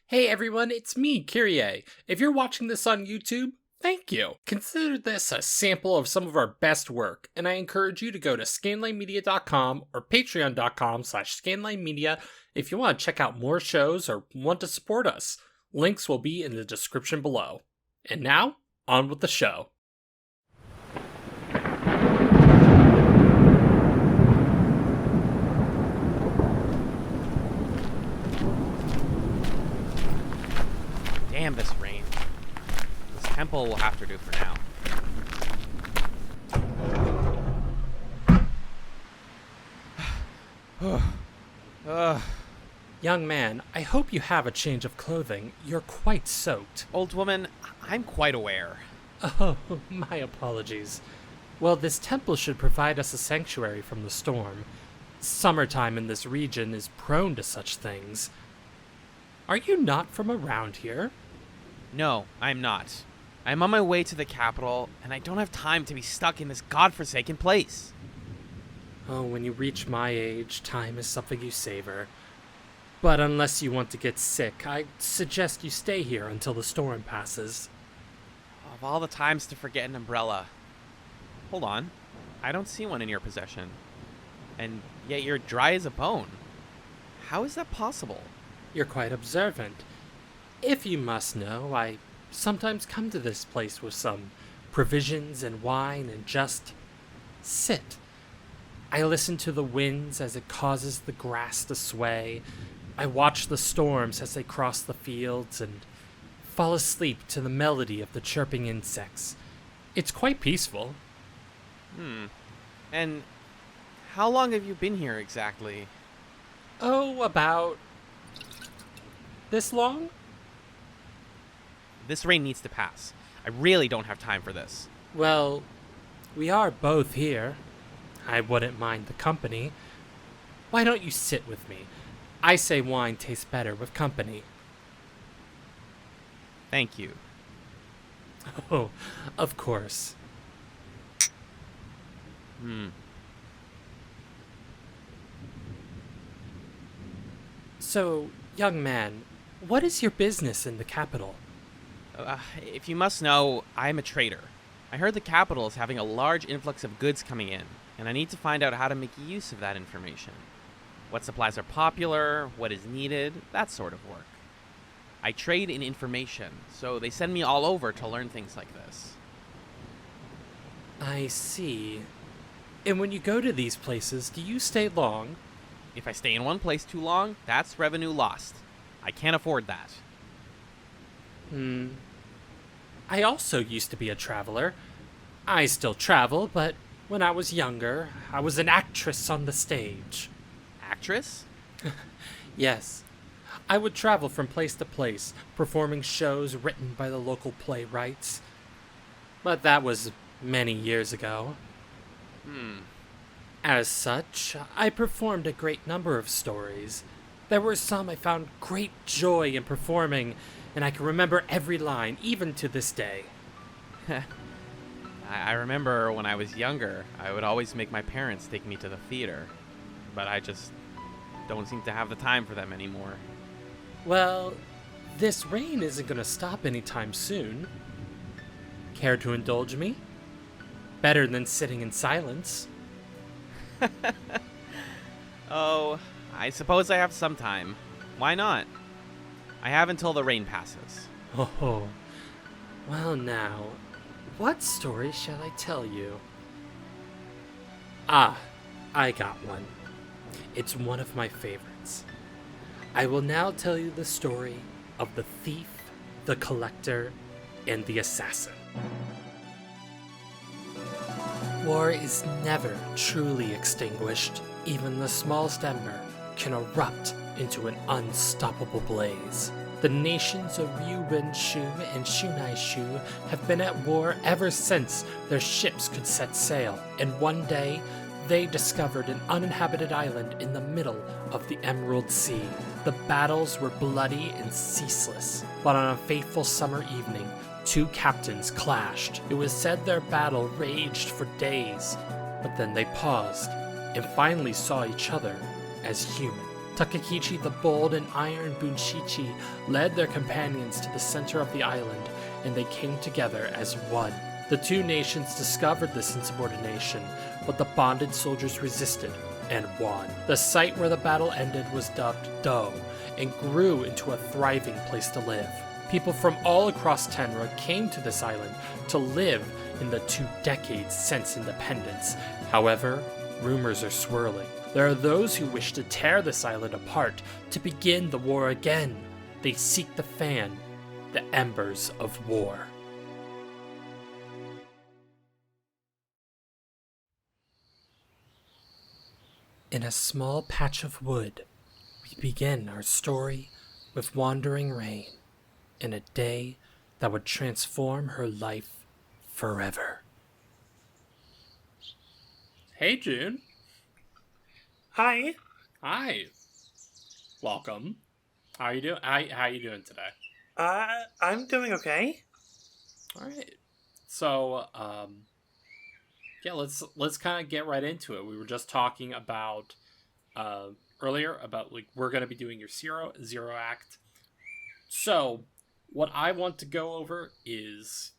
Hey everyone, it's me, Kyrie. If you're watching this on YouTube, thank you. Consider this a sample of some of our best work, and I encourage you to go to scanlinemedia.com or patreon.com/scanlinemedia if you want to check out more shows or want to support us. Links will be in the description below. And now, on with the show. Damn this rain. This temple will have to do for now. Young man, I hope you have a change of clothing. You're quite soaked. Old woman, I'm quite aware. Oh, my apologies. Well, this temple should provide us a sanctuary from the storm. Summertime in this region is prone to such things. Are you not from around here? No, I'm not. I'm on my way to the capital, and I don't have time to be stuck in this godforsaken place. Oh, when you reach my age, time is something you savor. But unless you want to get sick, I suggest you stay here until the storm passes. Of all the times to forget an umbrella. Hold on. I don't see one in your possession. And yet you're dry as a bone. How is that possible? You're quite observant. If you must know, I sometimes come to this place with some provisions and wine and just sit. I listen to the winds as it causes the grass to sway. I watch the storms as they cross the fields and fall asleep to the melody of the chirping insects. It's quite peaceful. And how long have you been here exactly? Oh, about this long? This rain needs to pass. I really don't have time for this. Well, we are both here. I wouldn't mind the company. Why don't you sit with me? I say wine tastes better with company. Thank you. Oh, of course. So, young man, what is your business in the capital? If you must know, I'm a trader. I heard the capital is having a large influx of goods coming in, and I need to find out how to make use of that information. What supplies are popular, what is needed, that sort of work. I trade in information, so they send me all over to learn things like this. I see. And when you go to these places, do you stay long? If I stay in one place too long, that's revenue lost. I can't afford that. I also used to be a traveler. I still travel, but when I was younger, I was an actress on the stage. Actress? Yes. I would travel from place to place, performing shows written by the local playwrights. But that was many years ago. As such, I performed a great number of stories. There were some I found great joy in performing, and I can remember every line, even to this day. I remember when I was younger, I would always make my parents take me to the theater, but I just don't seem to have the time for them anymore. Well, this rain isn't going to stop anytime soon. Care to indulge me? Better than sitting in silence. Oh, I suppose I have some time. Why not? I have until the rain passes. Oh, well now, what story shall I tell you? Ah, I got one. It's one of my favorites. I will now tell you the story of the thief, the collector, and the assassin. War is never truly extinguished. Even the smallest ember can erupt into an unstoppable blaze. The nations of Yu-Ren-Shu and Shunai-Shu have been at war ever since their ships could set sail, and one day they discovered an uninhabited island in the middle of the Emerald Sea. The battles were bloody and ceaseless, but on a fateful summer evening, two captains clashed. It was said their battle raged for days, but then they paused and finally saw each other as human. Takakichi the Bold and Iron Bunshichi led their companions to the center of the island, and they came together as one. The two nations discovered this insubordination, but the bonded soldiers resisted and won. The site where the battle ended was dubbed Do, and grew into a thriving place to live. People from all across Tenra came to this island to live in the 2 decades since independence. However, rumors are swirling. There are those who wish to tear this island apart to begin the war again. They seek to fan the embers of war. In a small patch of wood, we begin our story with Wandering Rain in a day that would transform her life forever. Hey, June. Hi. Hi. Welcome. How you doing? How you doing today? I'm doing okay. All right. So, yeah, let's kind of get right into it. We were just talking about earlier about like we're going to be doing your zero act. So, what I want to go over is,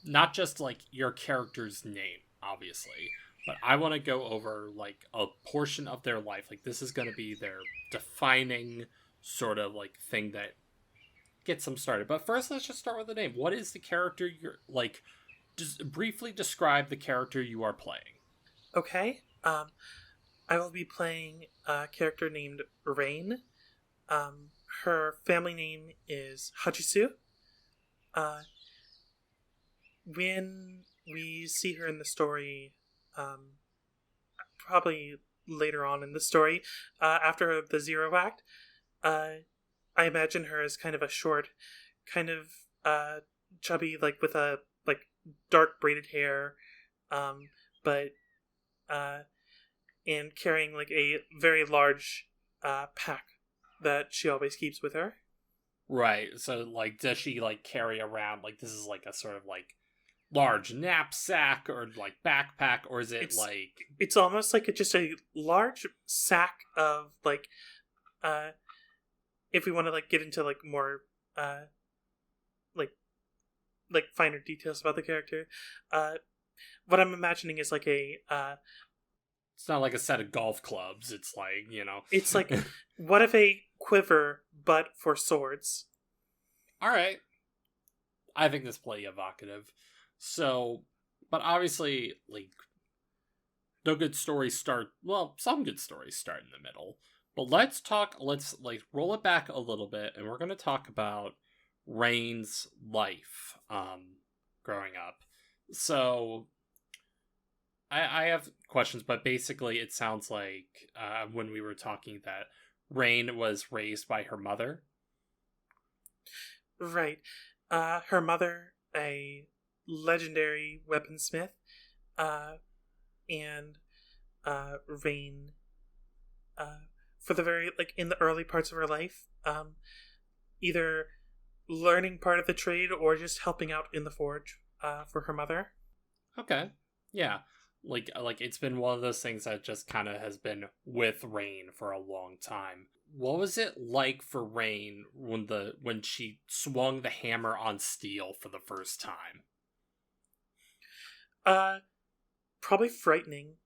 not just like your character's name, obviously, but I want to go over like a portion of their life. Like this is going to be their defining sort of like thing that gets them started. But first, let's just start with the name. What is the character you're like? Just briefly describe the character you are playing. Okay. I will be playing a character named Rain. Her family name is Hachisu. When we see her in the story, probably later on in the story, after the Zero Act, I imagine her as kind of a short, kind of chubby, like with a dark braided hair, but and carrying like a very large pack that she always keeps with her. Right. So like does she like carry around like this is like a sort of like large knapsack or like backpack, or is it it's almost like just a large sack of like if we want to like get into like more like finer details about the character, what I'm imagining is like a it's not like a set of golf clubs. It's like, it's like what if a quiver but for swords. All right. I think that's pretty evocative. So, but obviously, like, some good stories start in the middle. But let's like roll it back a little bit, and we're going to talk about Rain's life growing up. So, I have questions, but basically it sounds like when we were talking that Rain was raised by her mother. Right. Her mother, a legendary weaponsmith, and Rain, for the very, like, in the early parts of her life, either learning part of the trade or just helping out in the forge for her mother. Okay. Yeah. Like it's been one of those things that just kind of has been with Rain for a long time. What was it like for Rain when she swung the hammer on steel for the first time? Probably frightening.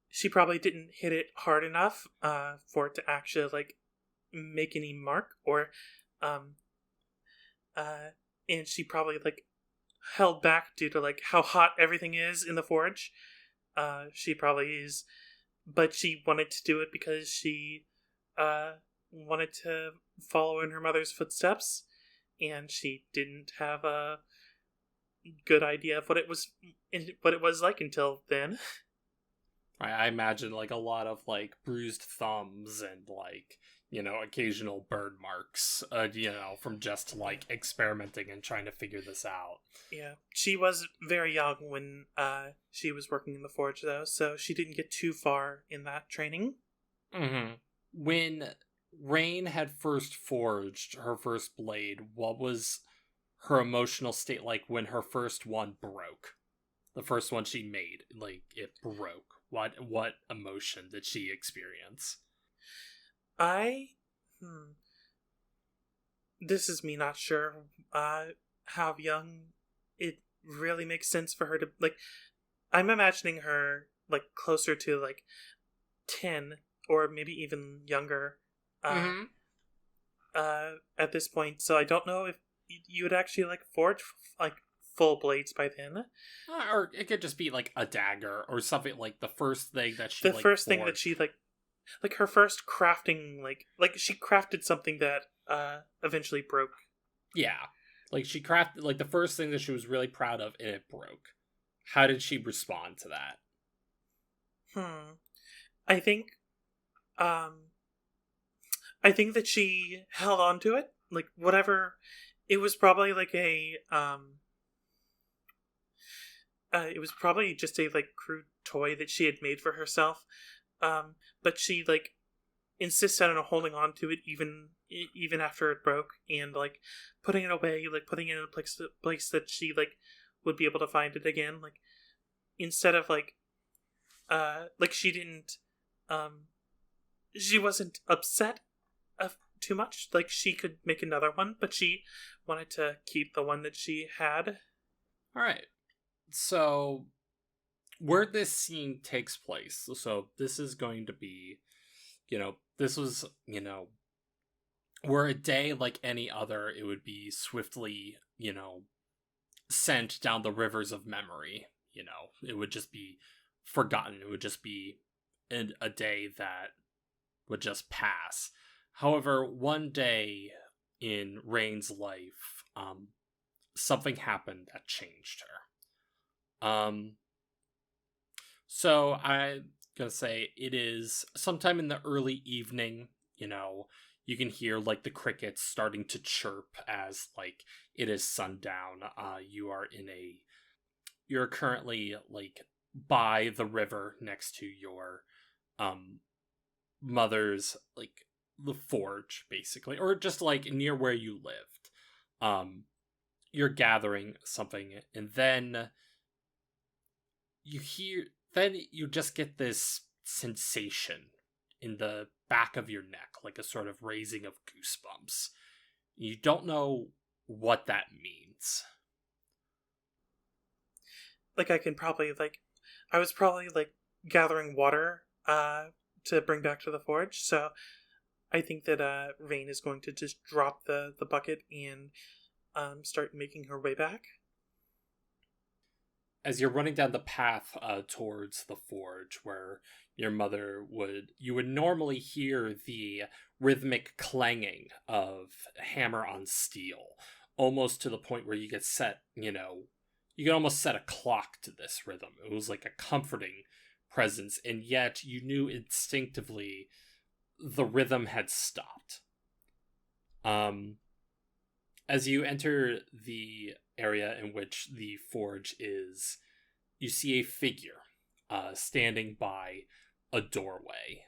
She probably didn't hit it hard enough for it to actually like make any mark, or and she probably like held back due to like how hot everything is in the forge. She probably is, but she wanted to do it because she wanted to follow in her mother's footsteps, and she didn't have a good idea of what it was like until then. I imagine like a lot of like bruised thumbs and like occasional burn marks from just like experimenting and trying to figure this out. Yeah, she was very young when she was working in the forge though, so she didn't get too far in that training. Mm-hmm. When Rain had first forged her first blade, what was her emotional state like when her first one broke? The first one she made, like, it broke. What emotion did she experience? I, hmm, this is me not sure how young it really makes sense for her to, like, I'm imagining her, like, closer to, like, 10 or maybe even younger uh, Mm-hmm. at this point. So I don't know if you would actually, like, forge, like, full blades by then. Or it could just be like a dagger or something, like the first thing that she The like first thing that forged. she, like her first crafting, like she crafted something that eventually broke. Yeah. Like she crafted like the first thing that she was really proud of and it broke. How did she respond to that? Hmm. I think um I think that she held on to it, like whatever. It was probably like a it was probably just a, like, crude toy that she had made for herself. But she, like, insisted on holding on to it even after it broke, and, like, putting it away, like putting it in a place that she, like, would be able to find it again. Like, instead of, like she didn't um she wasn't upset too much. Like, she could make another one, but she wanted to keep the one that she had. All right. So where this scene takes place. So this is going to be, this was, were a day like any other, it would be swiftly, sent down the rivers of memory. It would just be forgotten. It would just be a day that would just pass. However, one day in Rain's life, something happened that changed her. So I'm gonna say it is sometime in the early evening. You can hear like the crickets starting to chirp as like it is sundown. You're currently like by the river next to your um mother's, like, the forge basically, or just like near where you lived. You're gathering something, and you hear then you just get this sensation in the back of your neck, like a sort of raising of goosebumps. You don't know what that means. Like, I was probably, like, gathering water to bring back to the forge. So I think that Rain is going to just drop the bucket and start making her way back. As you're running down the path towards the forge where your mother you would normally hear the rhythmic clanging of hammer on steel, almost to the point where you can almost set a clock to this rhythm. It was like a comforting presence, and yet you knew instinctively the rhythm had stopped. um as you enter the area in which the forge is, you see a figure standing by a doorway,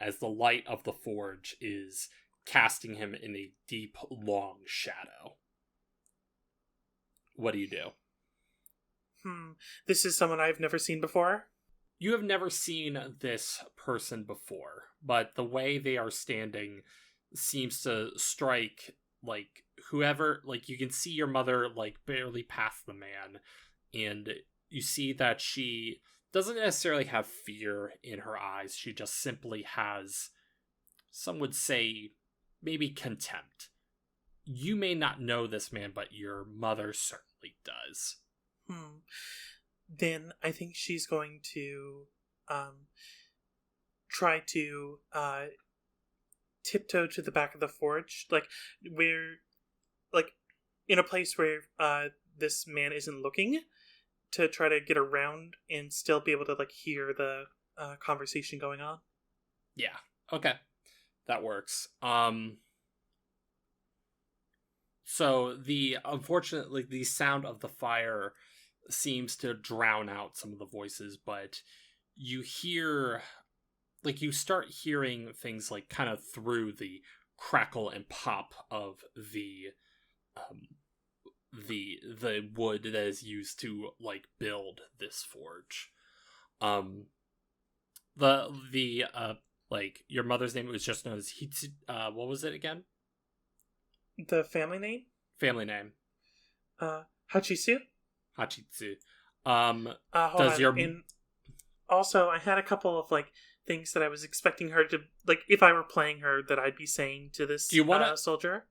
as the light of the forge is casting him in a deep, long shadow. What do you do? This is someone I've never seen before. You have never seen this person before, but the way they are standing seems to strike, like, whoever, like, you can see your mother like barely past the man, and you see that she doesn't necessarily have fear in her eyes. She just simply has, some would say, maybe contempt. You may not know this man, but your mother certainly does. Hmm. Then I think she's going to try to tiptoe to the back of the forge, like, where, like, in a place where this man isn't looking, to try to get around and still be able to, like, hear the conversation going on. Yeah. Okay. That works. So unfortunately the sound of the fire seems to drown out some of the voices, but you hear, like, you start hearing things like kind of through the crackle and pop of um the wood that is used to, like, build this forge. Um the Like, your mother's name was just known as Hitsu... what was it again? The family name? Family name. Hachisu? Hachitsu. Hold Does on. your... And also, I had a couple of, like, things that I was expecting her to, like, if I were playing her, that I'd be saying to this Do you wanna... soldier.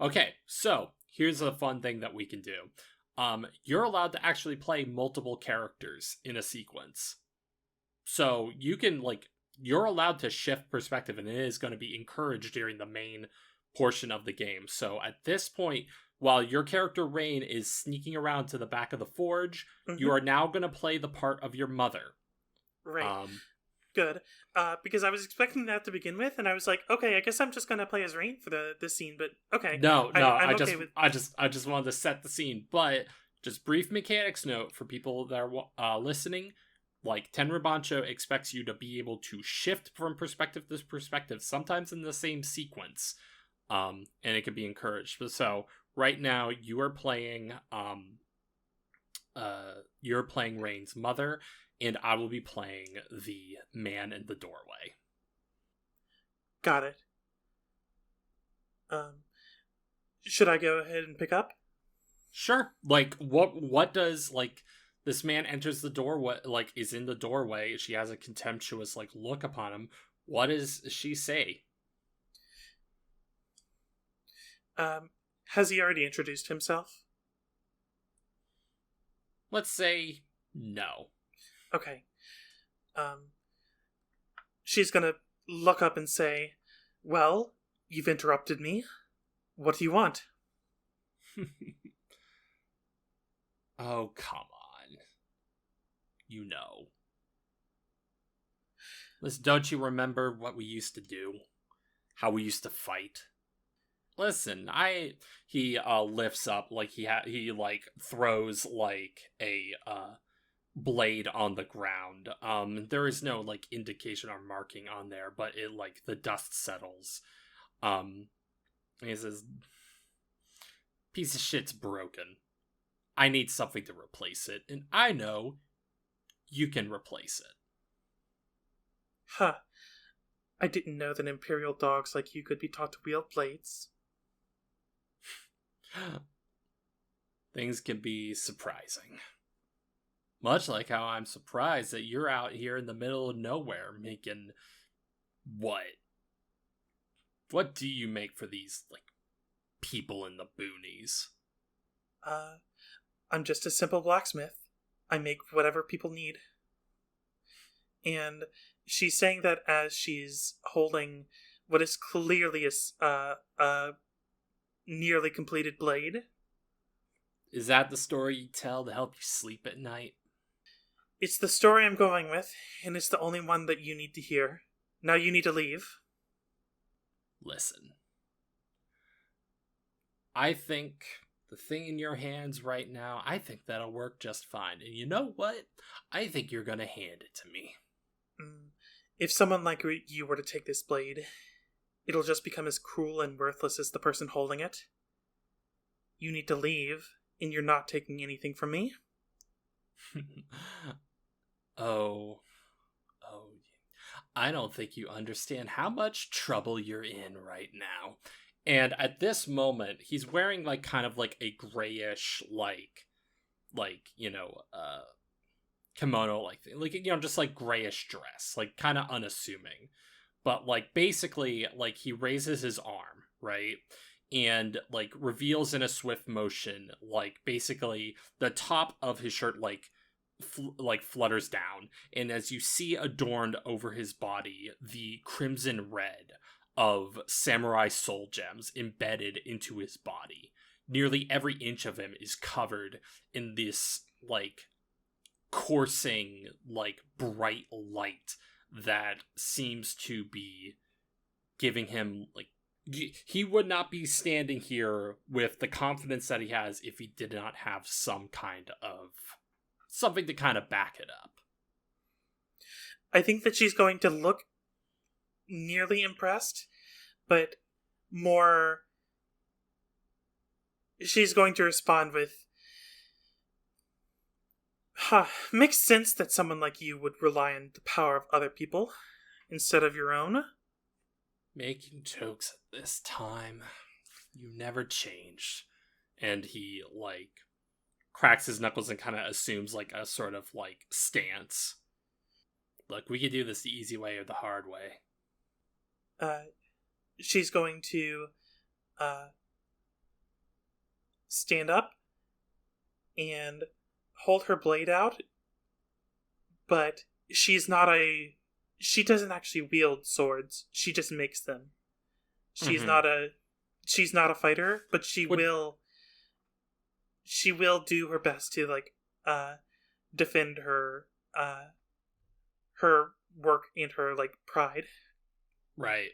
Okay, so, here's a fun thing that we can do. You're allowed to actually play multiple characters in a sequence. So, you can, like... You're allowed to shift perspective, and it is going to be encouraged during the main portion of the game. So, at this point, while your character Rain is sneaking around to the back of the forge, you are now going to play the part of your mother. Right. Good. Because I was expecting that to begin with, and I was like, okay, I guess I'm just gonna play as Rain for this scene. But okay, I just wanted to set the scene. But just brief mechanics note for people that are listening. Like, Tenra Bansho expects you to be able to shift from perspective to perspective, sometimes in the same sequence, and it can be encouraged. So right now you are playing Rain's mother, and I will be playing the man in the doorway. Got it. Should I go ahead and pick up? Sure. Like, what does, like, this man enters the doorway, like, is in the doorway. She has a contemptuous, like, look upon him. What does she say? Has he already introduced himself? Let's say no. Okay. She's gonna look up and say, well, you've interrupted me. What do you want? Oh, come on. You know. Listen, don't you remember what we used to do? How we used to fight? Listen, he lifts up, like, he like throws like a blade on the ground. There is no, like, indication or marking on there, but it, like, the dust settles. And he says, piece of shit's broken. I need something to replace it, and I know you can replace it. Huh. I didn't know that imperial dogs like you could be taught to wield blades. Things can be surprising. Much like how I'm surprised that you're out here in the middle of nowhere making what? What do you make for these, like, people in the boonies? I'm just a simple blacksmith. I make whatever people need. And she's saying that as she's holding what is clearly a nearly completed blade. Is that the story you tell to help you sleep at night? It's the story I'm going with, and it's the only one that you need to hear. Now you need to leave. Listen. I think the thing in your hands right now, I think that'll work just fine. And you know what? I think you're gonna hand it to me. If someone like you were to take this blade, it'll just become as cruel and worthless as the person holding it. You need to leave, and you're not taking anything from me. Oh, I don't think you understand how much trouble you're in right now. And at this moment, he's wearing, like, kind of like a grayish, like, you know, kimono, like, you know, just like grayish dress, like, kind of unassuming. But, like, basically, like, he raises his arm, right? And, like, reveals in a swift motion, like, basically the top of his shirt, like flutters down, and as you see adorned over his body the crimson red of samurai soul gems embedded into his body. Nearly every inch of him is covered in this, like, coursing, like, bright light that seems to be giving him, like, he would not be standing here with the confidence that he has if he did not have something to kind of back it up. I think that she's going to look nearly impressed, but more... She's going to respond with, makes sense that someone like you would rely on the power of other people, instead of your own. Making jokes at this time. You never changed. And he, like, cracks his knuckles and kind of assumes, like, a sort of, like, stance. Look, we could do this the easy way or the hard way. She's going to stand up and hold her blade out, but she doesn't actually wield swords. She just makes them. She's not a fighter, but she will do her best to, like, defend her work and her, like, pride. Right.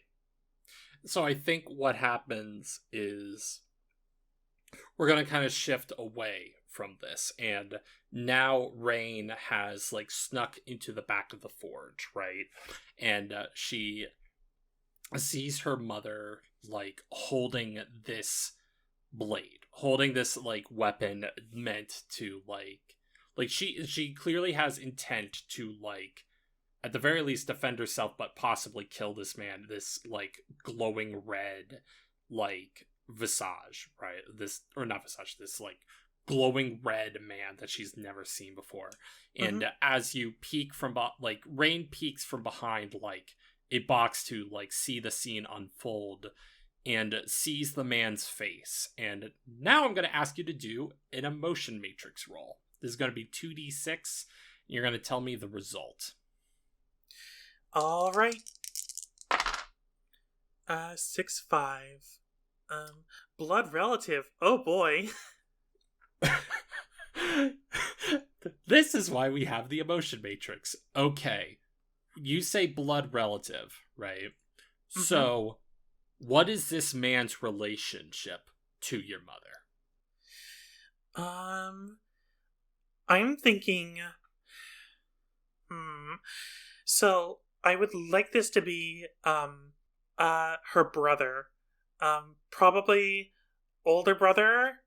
So I think what happens is we're going to kind of shift away from this, and now Rain has, like, snuck into the back of the forge, right? And she sees her mother, like, holding this blade, holding this, like, weapon meant to, like she clearly has intent to, like, at the very least defend herself, but possibly kill this man, this, like, glowing red, like, visage, right? This, or not visage, this, like, glowing red man that she's never seen before. And as you peek from, like, Rain peeks from behind, like, a box to, like, see the scene unfold, and sees the man's face. And now I'm going to ask you to do an emotion matrix roll. This is going to be 2d6. You're going to tell me the result. All right. 6-5. Blood relative. Oh boy. This is why we have the emotion matrix. Okay. You say blood relative, right? Mm-hmm. So, what is this man's relationship to your mother? I'm thinking... So, I would like this to be, her brother. Probably older brother.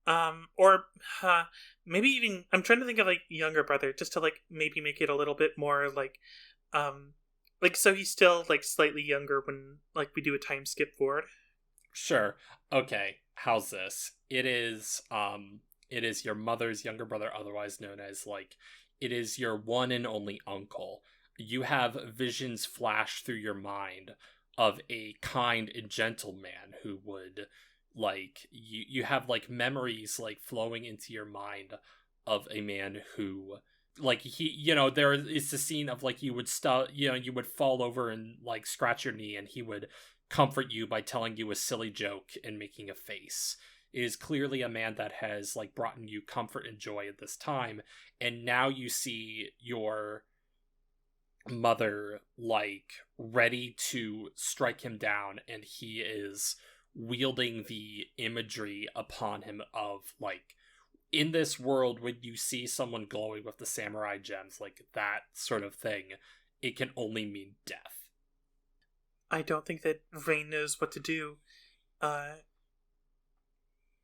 Or maybe even... I'm trying to think of, like, younger brother, just to, like, maybe make it a little bit more, like, so he's still, like, slightly younger when, like, we do a time skip forward. Sure. Okay. How's this? It is your mother's younger brother, otherwise known as, like, it is your one and only uncle. You have visions flash through your mind of a kind and gentle man who would, like, you have, like, memories, like, flowing into your mind of a man who, like, he, you know, there is the scene of, like, you would you would fall over and, like, scratch your knee, and he would comfort you by telling you a silly joke and making a face. It is clearly a man that has, like, brought you comfort and joy at this time, and now you see your mother, like, ready to strike him down, and he is wielding the imagery upon him of, like, in this world, when you see someone glowing with the samurai gems, like, that sort of thing, it can only mean death. I don't think that Rain knows what to do.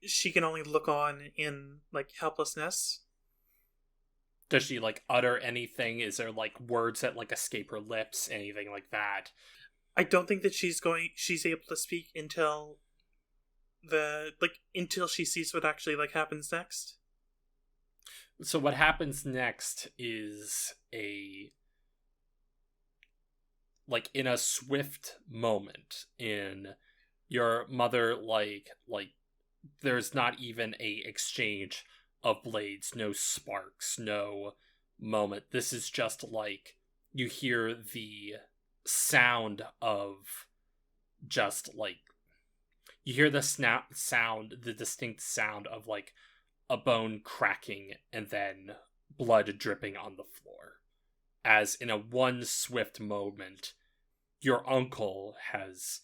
She can only look on in, like, helplessness. Does she, like, utter anything? Is there, like, words that, like, escape her lips? Anything like that? I don't think that she's able to speak until until she sees what actually, like, happens next. So what happens next is like, in a swift moment, in your mother, like there's not even a exchange of blades, no sparks, no moment. This is just, like, you hear the sound of just, like, you hear the the distinct sound of, like, a bone cracking and then blood dripping on the floor. As in a one swift moment, your uncle has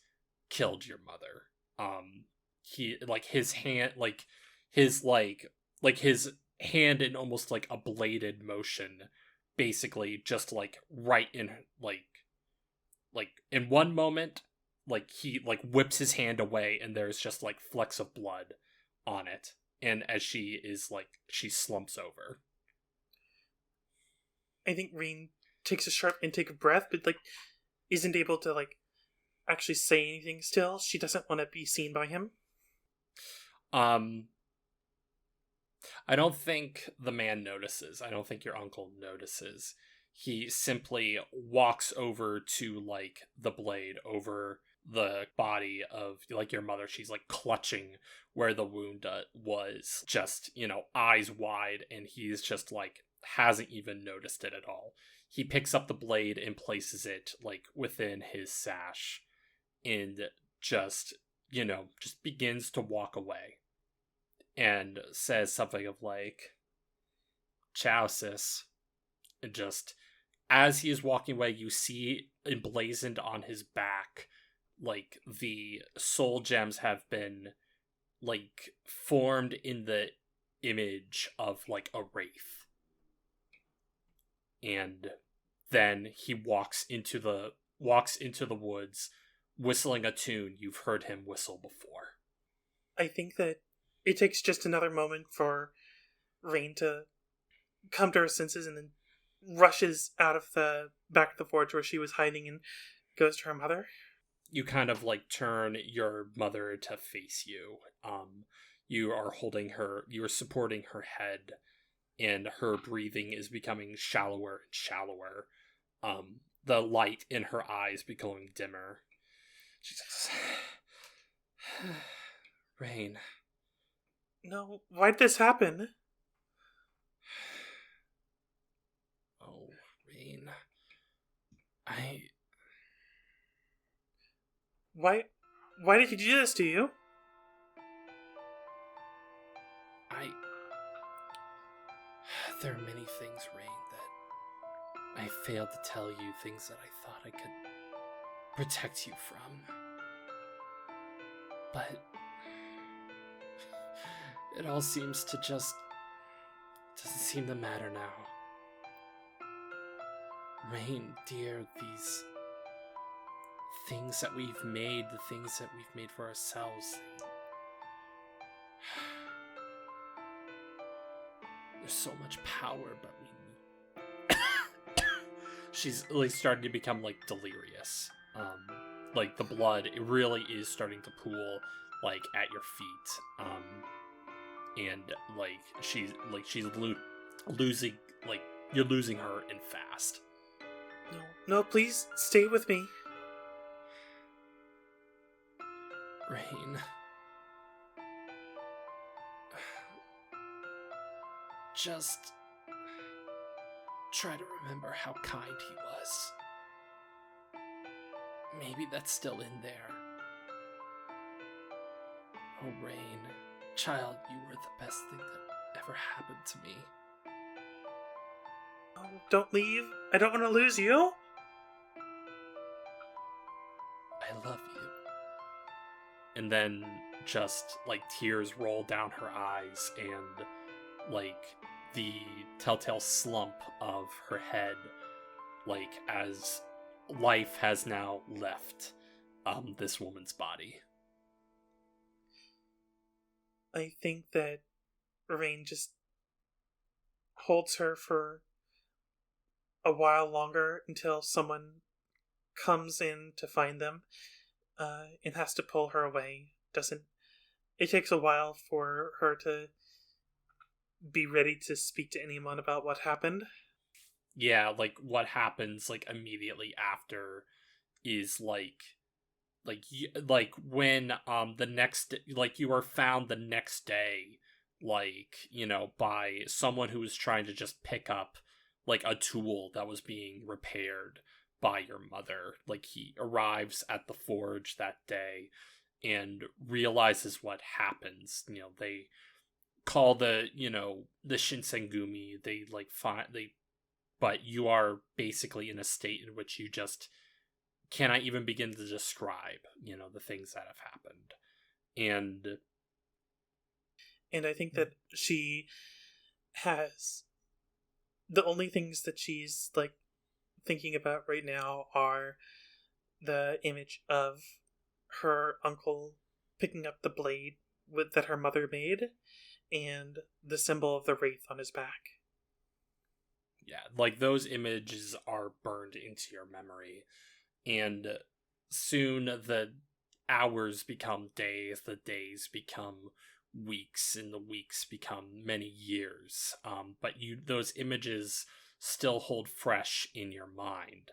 killed your mother. He, like, his hand, like, his hand in almost, like, a bladed motion, basically just, like, right in, like in one moment, like, he, like, whips his hand away and there's just, like, flecks of blood on it. And as she slumps over. I think Rain takes a sharp intake of breath, but, like, isn't able to, like, actually say anything still. She doesn't want to be seen by him. I don't think the man notices. I don't think your uncle notices. He simply walks over to, like, the blade over the body of, like, your mother. She's, like, clutching where the wound was, just, eyes wide, and he's just, like, hasn't even noticed it at all. He picks up the blade and places it, like, within his sash, and just, just begins to walk away. And says something of, like, "Ciao, sis." And just, as he is walking away, you see emblazoned on his back, like, the soul gems have been, like, formed in the image of, like, a wraith. And then he walks into the woods, whistling a tune you've heard him whistle before. I think that it takes just another moment for Rain to come to her senses, and then rushes out of the back of the forge where she was hiding and goes to her mother. You kind of, like, turn your mother to face you. You are holding her, you are supporting her head, and her breathing is becoming shallower and shallower. The light in her eyes becoming dimmer. She says, "Rain." No, why'd this happen? Oh, Rain. Why did he do this to you? There are many things, Rain, that I failed to tell you, things that I thought I could protect you from. But it all seems to just doesn't seem to matter now. Rain, dear, these things that we've made, the things that we've made for ourselves, there's so much power, but she's, like, starting to become, like, delirious. Like, the blood, it really is starting to pool, like, at your feet. And, like, she's losing, like, you're losing her, and fast. No, please stay with me. Rain. Just try to remember how kind he was. Maybe that's still in there. Oh, Rain. Child, you were the best thing that ever happened to me. Oh, don't leave. I don't want to lose you. I love you. And then just, like, tears roll down her eyes, and, like, the telltale slump of her head, like, as life has now left this woman's body. I think that Rain just holds her for a while longer until someone comes in to find them, and has to pull her away. It takes a while for her to be ready to speak to anyone about what happened. Yeah, like, what happens, like, immediately after is, like when the next, like, you are found the next day, like, by someone who was trying to just pick up, like, a tool that was being repaired by your mother. Like, he arrives at the forge that day and realizes what happens. They call the Shinsengumi. They, like, but you are basically in a state in which you just cannot even begin to describe, the things that have happened. And I think that she has, the only things that she's, like, thinking about right now are the image of her uncle picking up the blade that her mother made, and the symbol of the wraith on his back. Yeah, like, those images are burned into your memory. and soon the hours become days, the days become weeks, and the weeks become many years. But those images still hold fresh in your mind.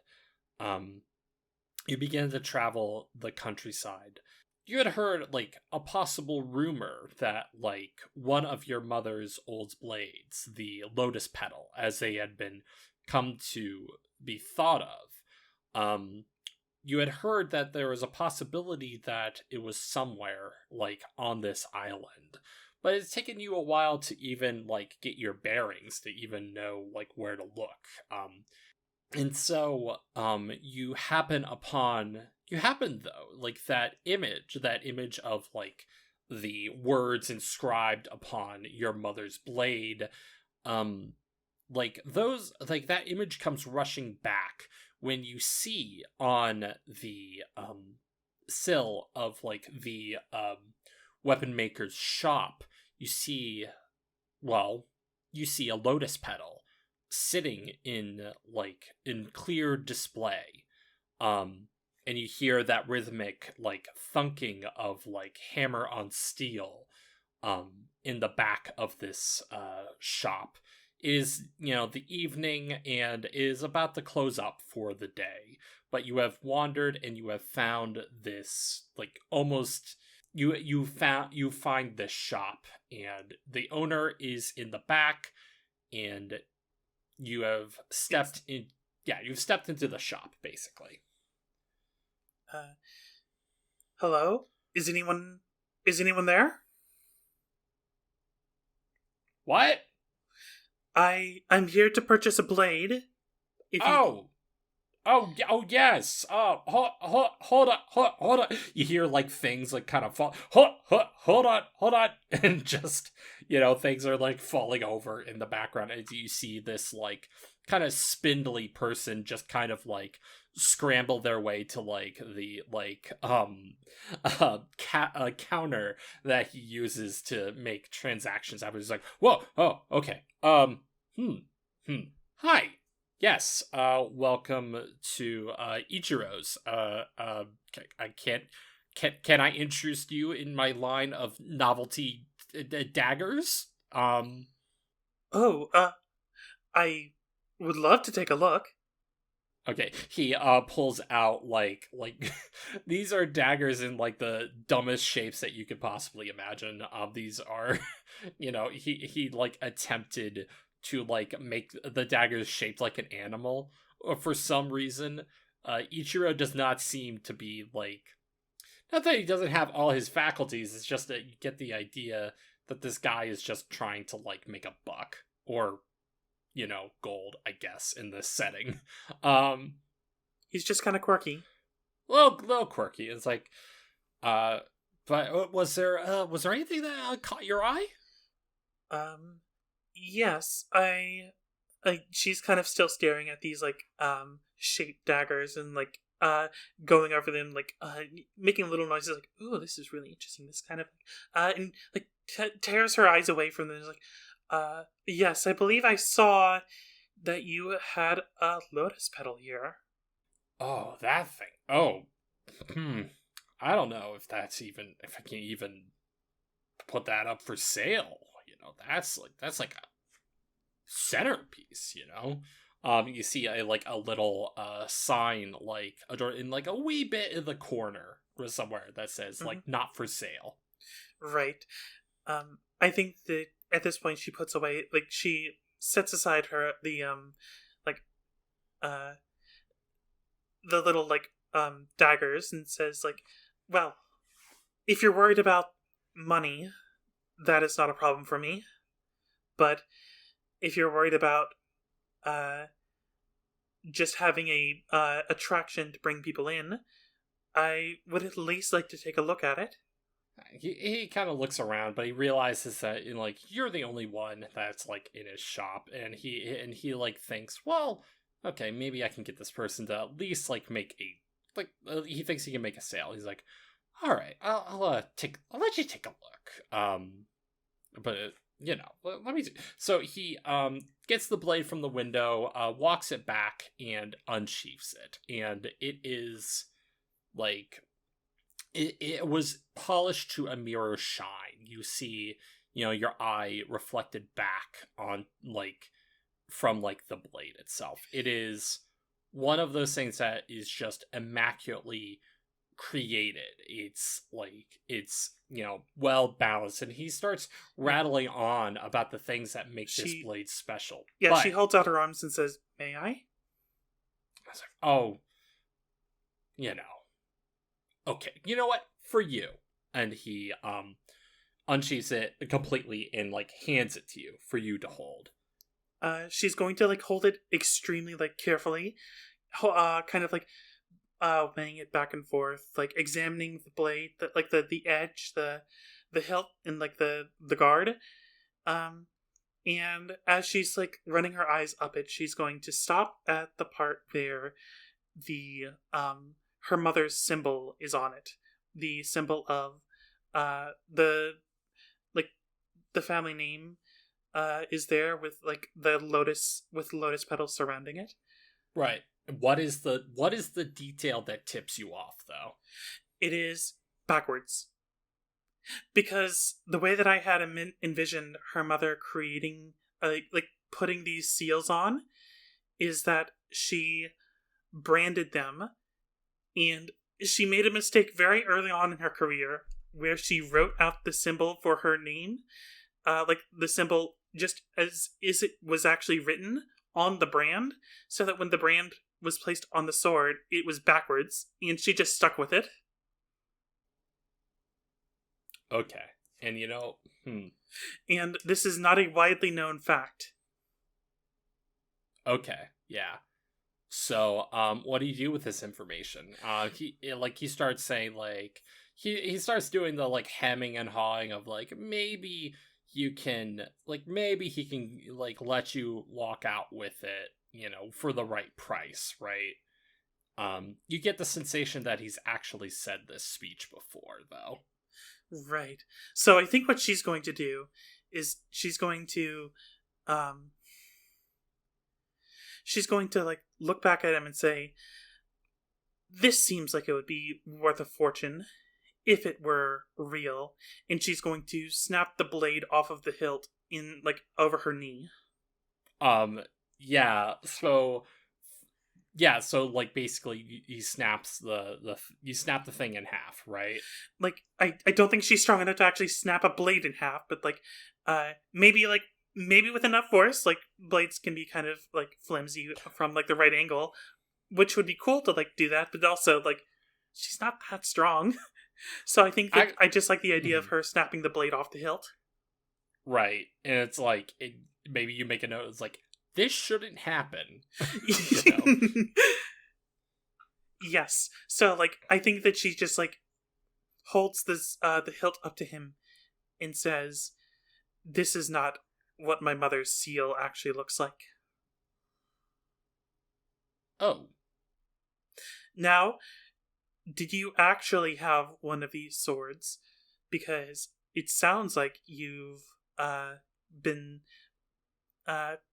You begin to travel the countryside. You had heard, like, a possible rumor that, like, one of your mother's old blades, the lotus petal, as they had been come to be thought of, you had heard that there was a possibility that it was somewhere, like, on this island. But it's taken you a while to even, like, get your bearings, to even know, like, where to look. And so, you happen, though, like, that image of, like, the words inscribed upon your mother's blade, like, that image comes rushing back when you see on the, sill of, like, the, weapon maker's shop, you see a lotus petal sitting in clear display, and you hear that rhythmic, like, thunking of, like, hammer on steel, in the back of this shop. It is, the evening, and is about to close up for the day, but you have wandered and you have found this, like, almost, you find this shop, and the owner is in the back, and you have stepped in. Yeah, you've stepped into the shop, basically. Hello? Is anyone there? What? I'm here to purchase a blade. Oh, yes. Hold on. You hear, like, things, like, kind of fall. Hold on. And just, things are, like, falling over in the background as you see this, like, kind of spindly person just kind of, like, scramble their way to, like, the, like, counter that he uses to make transactions. I was like, whoa, oh, okay. Hi. Yes, welcome to Ichiro's. Can I interest you in my line of novelty daggers? I would love to take a look. Okay, he pulls out like these are daggers in, like, the dumbest shapes that you could possibly imagine. These are, he like attempted to, like, make the daggers shaped like an animal. For some reason, Ichiro does not seem to be, like, not that he doesn't have all his faculties, it's just that you get the idea that this guy is just trying to, like, make a buck, or, gold, I guess, in this setting. He's just kind of quirky. Little quirky. It's like, but was there anything that caught your eye? Yes, she's kind of still staring at these, like, shaped daggers, and, like, going over them, like, making little noises, like, "Ooh, this is really interesting." This kind of, and, like, tears her eyes away from them. Like, yes, I believe I saw that you had a lotus petal here. Oh, that thing. Oh, I don't know if I can even put that up for sale. That's like a centerpiece. You see a little sign, like, in, like, a wee bit in the corner or somewhere that says, like, not for sale. Right. I think that at this point she puts away, like, she sets aside the little, like, daggers, and says, like, well, if you're worried about money, that is not a problem for me. But if you're worried about just having a attraction to bring people in, I would at least like to take a look at it. He kind of looks around, but he realizes that, like, you're the only one that's, like, in his shop, and he like, thinks, well, okay, maybe I can get this person to at least, like, make he thinks he can make a sale. He's like, all right, I'll let you take a look. But let me see. So he gets the blade from the window, walks it back, and unsheaths it. And it is like it was polished to a mirror shine. You see, your eye reflected back on from the blade itself. It is one of those things that is just immaculately created. It's well balanced, and he starts rattling on about the things that make this blade special. Yeah, but she holds out her arms and says, "May I?" I was like, oh, okay, you know what? For you. And he unsheaths it completely and hands it to you for you to hold. She's going to hold it extremely carefully, kind of weighing it back and forth, examining the blade, the edge, the hilt, and the guard. And as she's running her eyes up it, she's going to stop at the part where the her mother's symbol is on it. The symbol of the family name is there with the lotus petals surrounding it. Right. What is the detail that tips you off, though? It is backwards. Because the way that I had envisioned her mother creating, putting these seals on, is that she branded them, and she made a mistake very early on in her career where she wrote out the symbol for her name, the symbol just as it was actually written on the brand, so that when the brand was placed on the sword, it was backwards, and she just stuck with it. Okay. And And this is not a widely known fact. Okay. Yeah. So, what do you do with this information? He starts saying he starts doing the hemming and hawing of maybe you can maybe he can let you walk out with it, for the right price, right? You get the sensation that he's actually said this speech before, though. Right. So I think what she's going to do is she's going to look back at him and say, "This seems like it would be worth a fortune if it were real." And she's going to snap the blade off of the hilt in over her knee. Basically he snaps you snap the thing in half, right? I don't think she's strong enough to actually snap a blade in half, but maybe with enough force, blades can be kind of flimsy from the right angle, which would be cool to do that, but also she's not that strong. So I think that I just like the idea of her snapping the blade off the hilt. Right. And it's maybe you make a note, it's this shouldn't happen. Yes. So I think that she just holds this the hilt up to him and says, "This is not what my mother's seal actually looks like." Oh. Now, did you actually have one of these swords? Because it sounds like you've been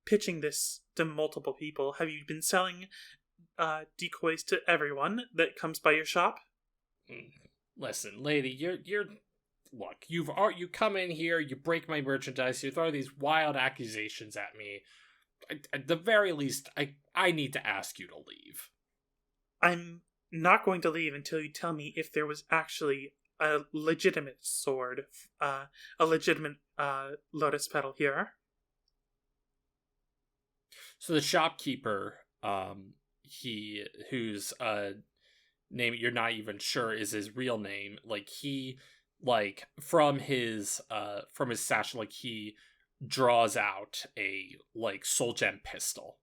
pitching this to multiple people. Have you been selling decoys to everyone that comes by your shop? Listen, lady, you're look, you come in here, you break my merchandise, you throw these wild accusations at me. At the very least, I need to ask you to leave. I'm not going to leave until you tell me if there was actually a legitimate sword, a legitimate lotus petal here. So the shopkeeper, whose name you're not even sure is his real name, he from his satchel, he draws out a soul gem pistol.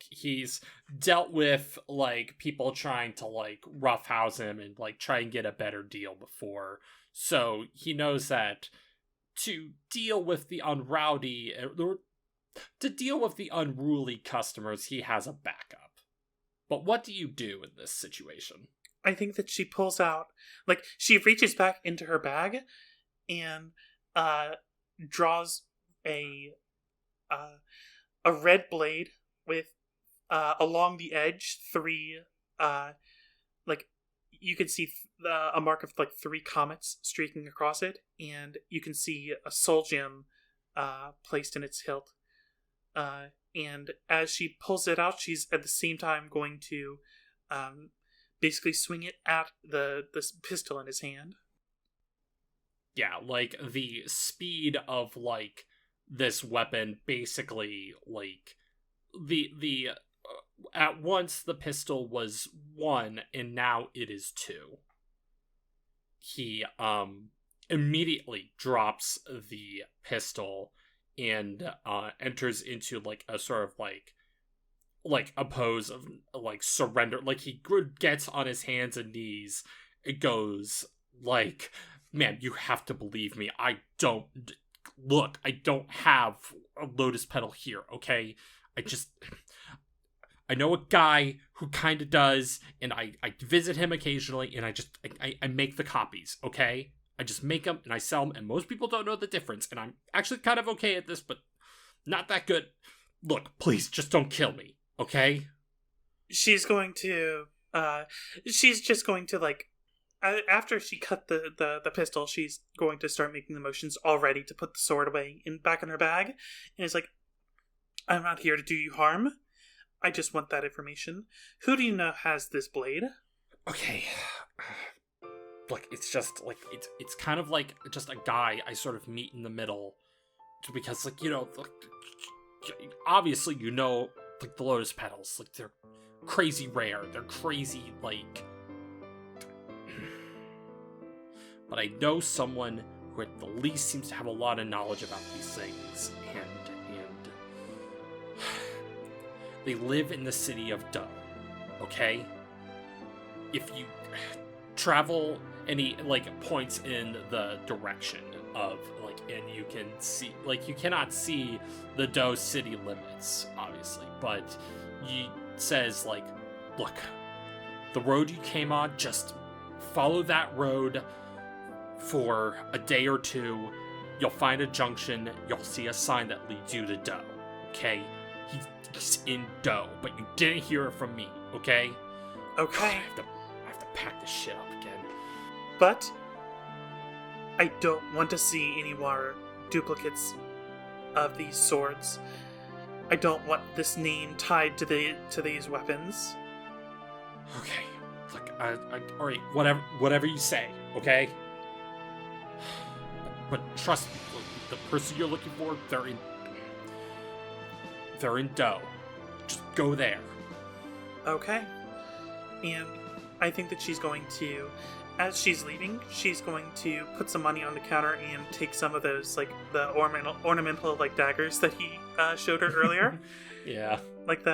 He's dealt with people trying to roughhouse him and try and get a better deal before, so he knows that to deal with the unruly customers, he has a backup. But what do you do in this situation? I think that she pulls out, she reaches back into her bag and draws a red blade with along the edge three like you can see a mark of like three comets streaking across it, and you can see a soul gem placed in its hilt. And as she pulls it out, she's at the same time going to basically swing it at the pistol in his hand. Yeah, like, the speed of, like, this weapon basically, like, the at once the pistol was 1 and now it is 2. He immediately drops the pistol and enters into like a sort of like a pose of like surrender. Like, he gets on his hands and knees. It goes like, man, you have to believe me. I don't have a lotus petal here, okay? I know a guy who kind of does, and I visit him occasionally, and I make the copies, okay? I just make them, and I sell them, and most people don't know the difference, and I'm actually kind of okay at this, but not that good. Look, please, just don't kill me, okay? She's just going to, like, after she cut the pistol, she's going to start making the motions already to put the sword away back in her bag, and it's like, I'm not here to do you harm. I just want that information. Who do you know has this blade? Okay. Look, it's just, like, it's kind of like just a guy I sort of meet in the middle. Because, like, you know, like, obviously, you know, like, the lotus petals. Like, they're crazy rare. They're crazy, like... But I know someone who at the least seems to have a lot of knowledge about these things. And they live in the city of Do, okay? If you travel any, like, points in the direction of, like, and you can see, like, you cannot see the Do city limits, obviously, but he says, like, look, the road you came on, just follow that road for a day or two. You'll find a junction, you'll see a sign that leads you to Do, okay? He's in Do, but you didn't hear it from me, okay? Okay. I have to pack this shit up again. But I don't want to see any more duplicates of these swords. I don't want this name tied to these weapons. Okay. Look, all right, whatever you say, okay? But trust me, the person you're looking for, they're in Do. Just go there. Okay. And I think that she's going to, as she's leaving, she's going to put some money on the counter and take some of those, like, the ornamental like, daggers that he showed her earlier. Yeah. Like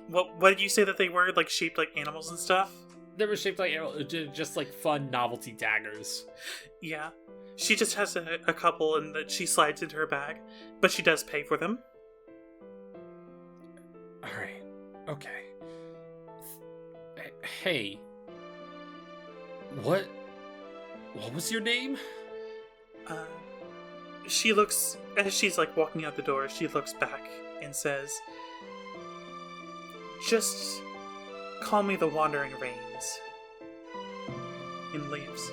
what did you say that they were? Like, shaped like animals and stuff? They were shaped like just like fun novelty daggers. Yeah. She just has a couple and that she slides into her bag, but she does pay for them. Alright. Okay. Hey. What was your name? She looks, as she's, like, walking out the door, she looks back and says, just call me the Wandering Rains. And leaves.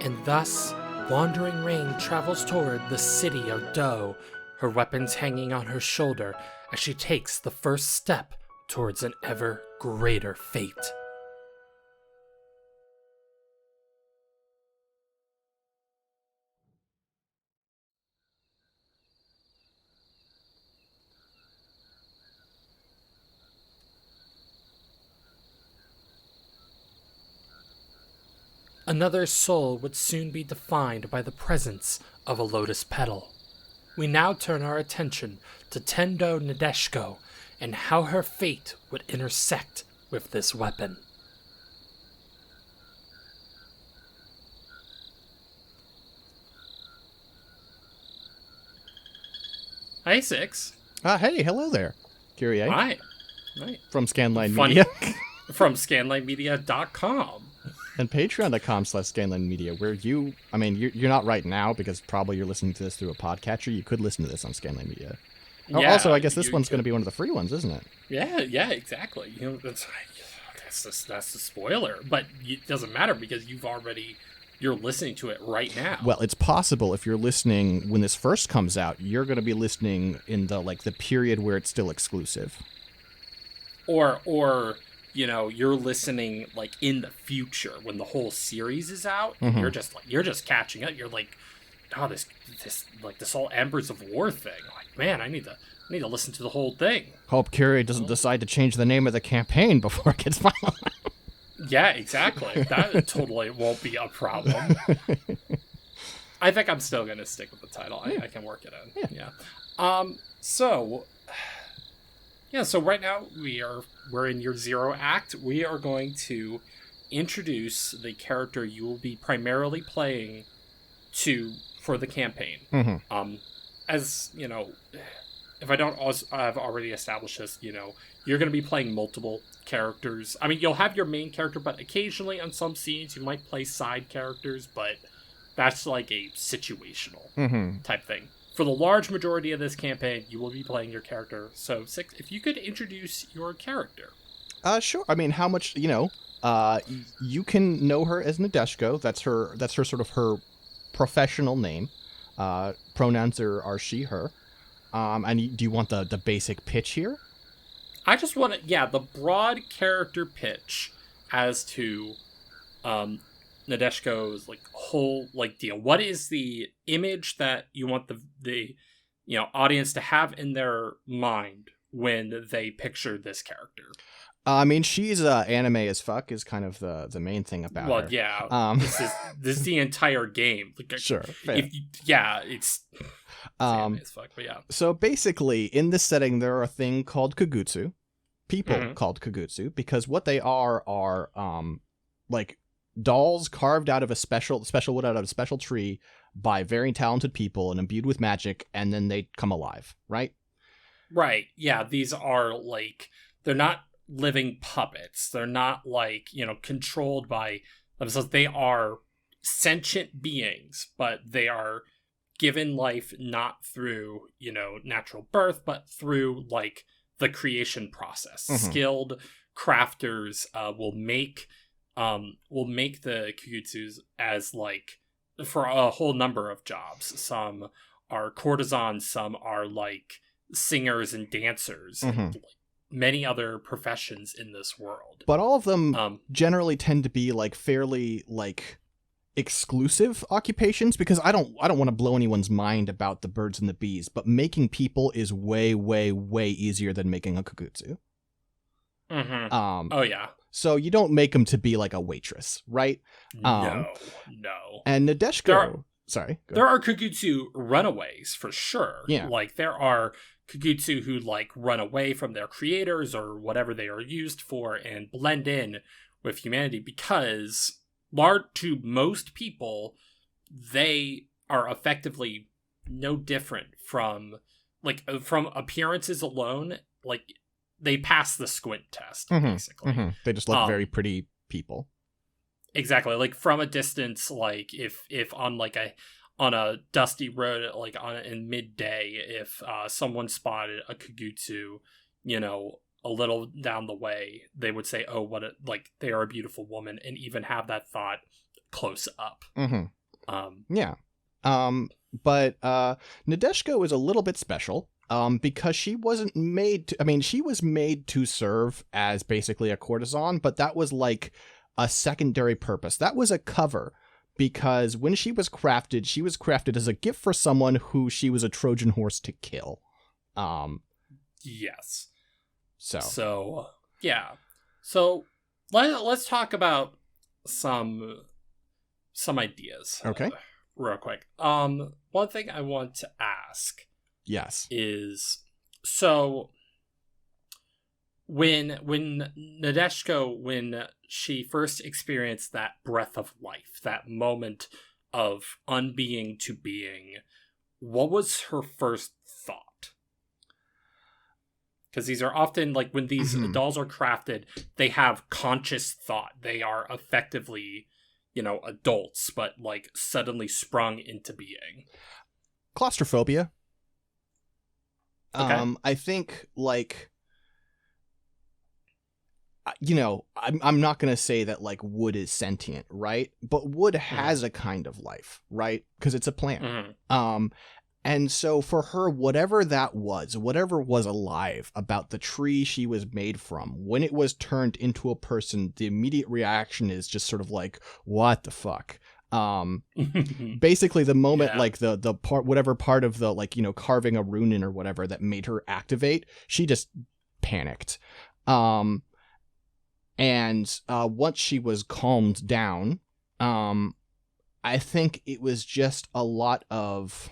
And thus, Wandering Rain travels toward the city of Do, her weapons hanging on her shoulder as she takes the first step towards an ever greater fate. Another soul would soon be defined by the presence of a lotus petal. We now turn our attention to Tendo Nadeshko and how her fate would intersect with this weapon. Hi, Six. Hey, hello there, Kyrie. Hi. Hi. From Scanline Funny. Media. From scanlinemedia.com. And patreon.com/Scanline Media, where you're not right now because probably you're listening to this through a podcatcher. You could listen to this on Scanline Media. Yeah, Also, I guess this one's going to be one of the free ones, isn't it? Yeah, exactly. That's the spoiler, but it doesn't matter because you're listening to it right now. Well, it's possible if you're listening when this first comes out, you're going to be listening in the period where it's still exclusive. Or you're listening like in the future when the whole series is out. Mm-hmm. You're just catching up. You're like, oh, this whole Embers of War thing. Like, man, I need to listen to the whole thing. Hope Kyrie doesn't decide to change the name of the campaign before it gets finalized. Yeah, exactly. That totally won't be a problem. I think I'm still gonna stick with the title. I can work it in. Yeah. So right now we're in your Zero Act. We are going to introduce the character you will be primarily playing for the campaign. Mm-hmm. As you know, if I don't also, I've already established this, you're going to be playing multiple characters. I mean, you'll have your main character, but occasionally on some scenes you might play side characters, but that's like a situational type thing. For the large majority of this campaign, you will be playing your character. So, Six, if you could introduce your character. Sure. I mean, how much, you can know her as Nadeshko. That's her sort of her professional name. Pronouns are she, her. And do you want the basic pitch here? I just want the broad character pitch as to Nadeshko's whole deal. What is the image that you want the audience to have in their mind when they picture this character? I mean, she's anime as fuck is kind of the main thing about her. Well, yeah. This is the entire game. Sure. It's anime as fuck, but yeah. So basically, in this setting, there are a thing called kagutsu. People called kagutsu, because what they are dolls carved out of a special wood out of a special tree by very talented people and imbued with magic, and then they come alive, right? Right. Yeah, these are they're not living puppets. They're not controlled by themselves. They are sentient beings, but they are given life not through, natural birth, but through the creation process. Skilled crafters will make the kagutsus as for a whole number of jobs. Some are courtesans, some are singers and dancers, and many other professions in this world. But all of them generally tend to be fairly exclusive occupations, because I don't want to blow anyone's mind about the birds and the bees, but making people is way, way, way easier than making a kagutsu. Oh yeah. So you don't make them to be a waitress, right? No. And Nadeshko... There are kagutsu runaways, for sure. Yeah. There are kagutsu who, run away from their creators or whatever they are used for and blend in with humanity, because to most people, they are effectively no different from appearances alone. They pass the squint test, basically. They just look very pretty people. Exactly. From a distance, if on a dusty road, in midday, if someone spotted a kagutsu, a little down the way, they would say, oh, they are a beautiful woman, and even have that thought close up. But Nadeshko is a little bit special. Because she wasn't made to, she was made to serve as basically a courtesan, but that was a secondary purpose. That was a cover, because when she was crafted as a gift for someone who she was a Trojan horse to kill. Yes. So yeah. So let's talk about some ideas. Okay. Real quick. One thing I want to ask. Yes. Is so when Nadeshko, when she first experienced that breath of life, that moment of unbeing to being, what was her first thought? Because these are often, like, when these dolls are crafted, they have conscious thought. They are effectively, adults, but, like, suddenly sprung into being. Claustrophobia. Okay. I think, like, I'm not going to say that, like, wood is sentient, right? But wood has a kind of life, right? Because it's a plant. And so for her, whatever was alive about the tree she was made from, when it was turned into a person, the immediate reaction is just sort of like, what the fuck? Basically the moment, like the part, whatever part of the, like, carving a rune in or whatever that made her activate, she just panicked. And once she was calmed down, I think it was just a lot of...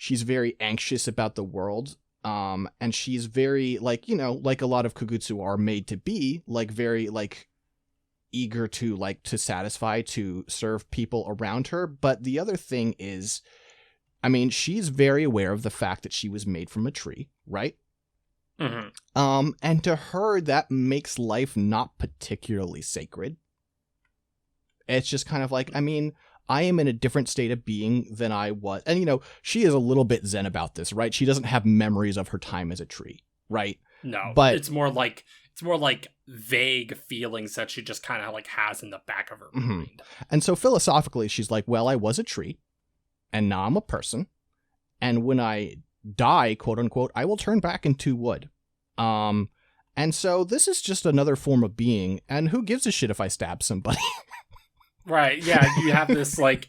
She's very anxious about the world, and she's very, like, like a lot of Kugutsu are made to be, like, very, like, eager to, like, to satisfy, to serve people around her. But the other thing is, I mean, she's very aware of the fact that she was made from a tree, right? And to her, that makes life not particularly sacred. It's just kind of like, I mean... I am in a different state of being than I was. And, she is a little bit zen about this, right? She doesn't have memories of her time as a tree, right? No, but it's more like vague feelings that she just kind of, like, has in the back of her mind. And so philosophically, she's like, well, I was a tree, and now I'm a person. And when I die, quote unquote, I will turn back into wood. And so this is just another form of being. And who gives a shit if I stab somebody? Right, yeah, you have this, like,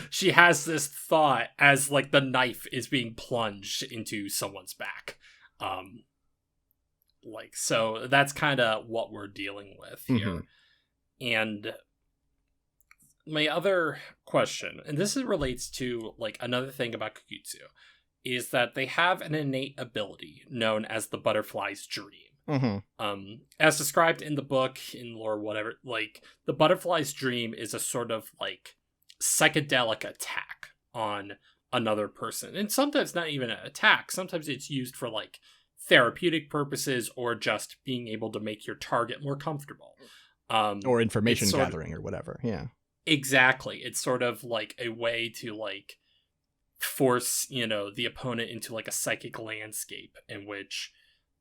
she has this thought as, like, the knife is being plunged into someone's back. So that's kind of what we're dealing with here. And my other question, and this relates to, like, another thing about Kugutsu, is that they have an innate ability known as the butterfly's dream. As described in the book, in lore, whatever, like, the butterfly's dream is a sort of, like, psychedelic attack on another person. And sometimes not even an attack. Sometimes it's used for, like, therapeutic purposes or just being able to make your target more comfortable. Or information gathering or whatever, yeah. Exactly. It's sort of, like, a way to, like, force, the opponent into, like, a psychic landscape in which...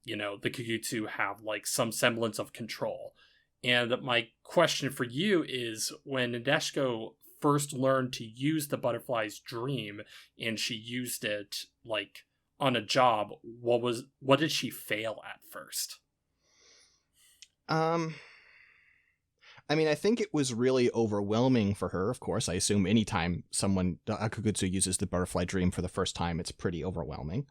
the Kugutsu have, like, some semblance of control. And my question for you is, when Nadeshiko first learned to use the butterfly's dream, and she used it, like, on a job, what did she fail at first? I mean, I think it was really overwhelming for her, of course. I assume anytime a Kugutsu uses the butterfly dream for the first time, it's pretty overwhelming.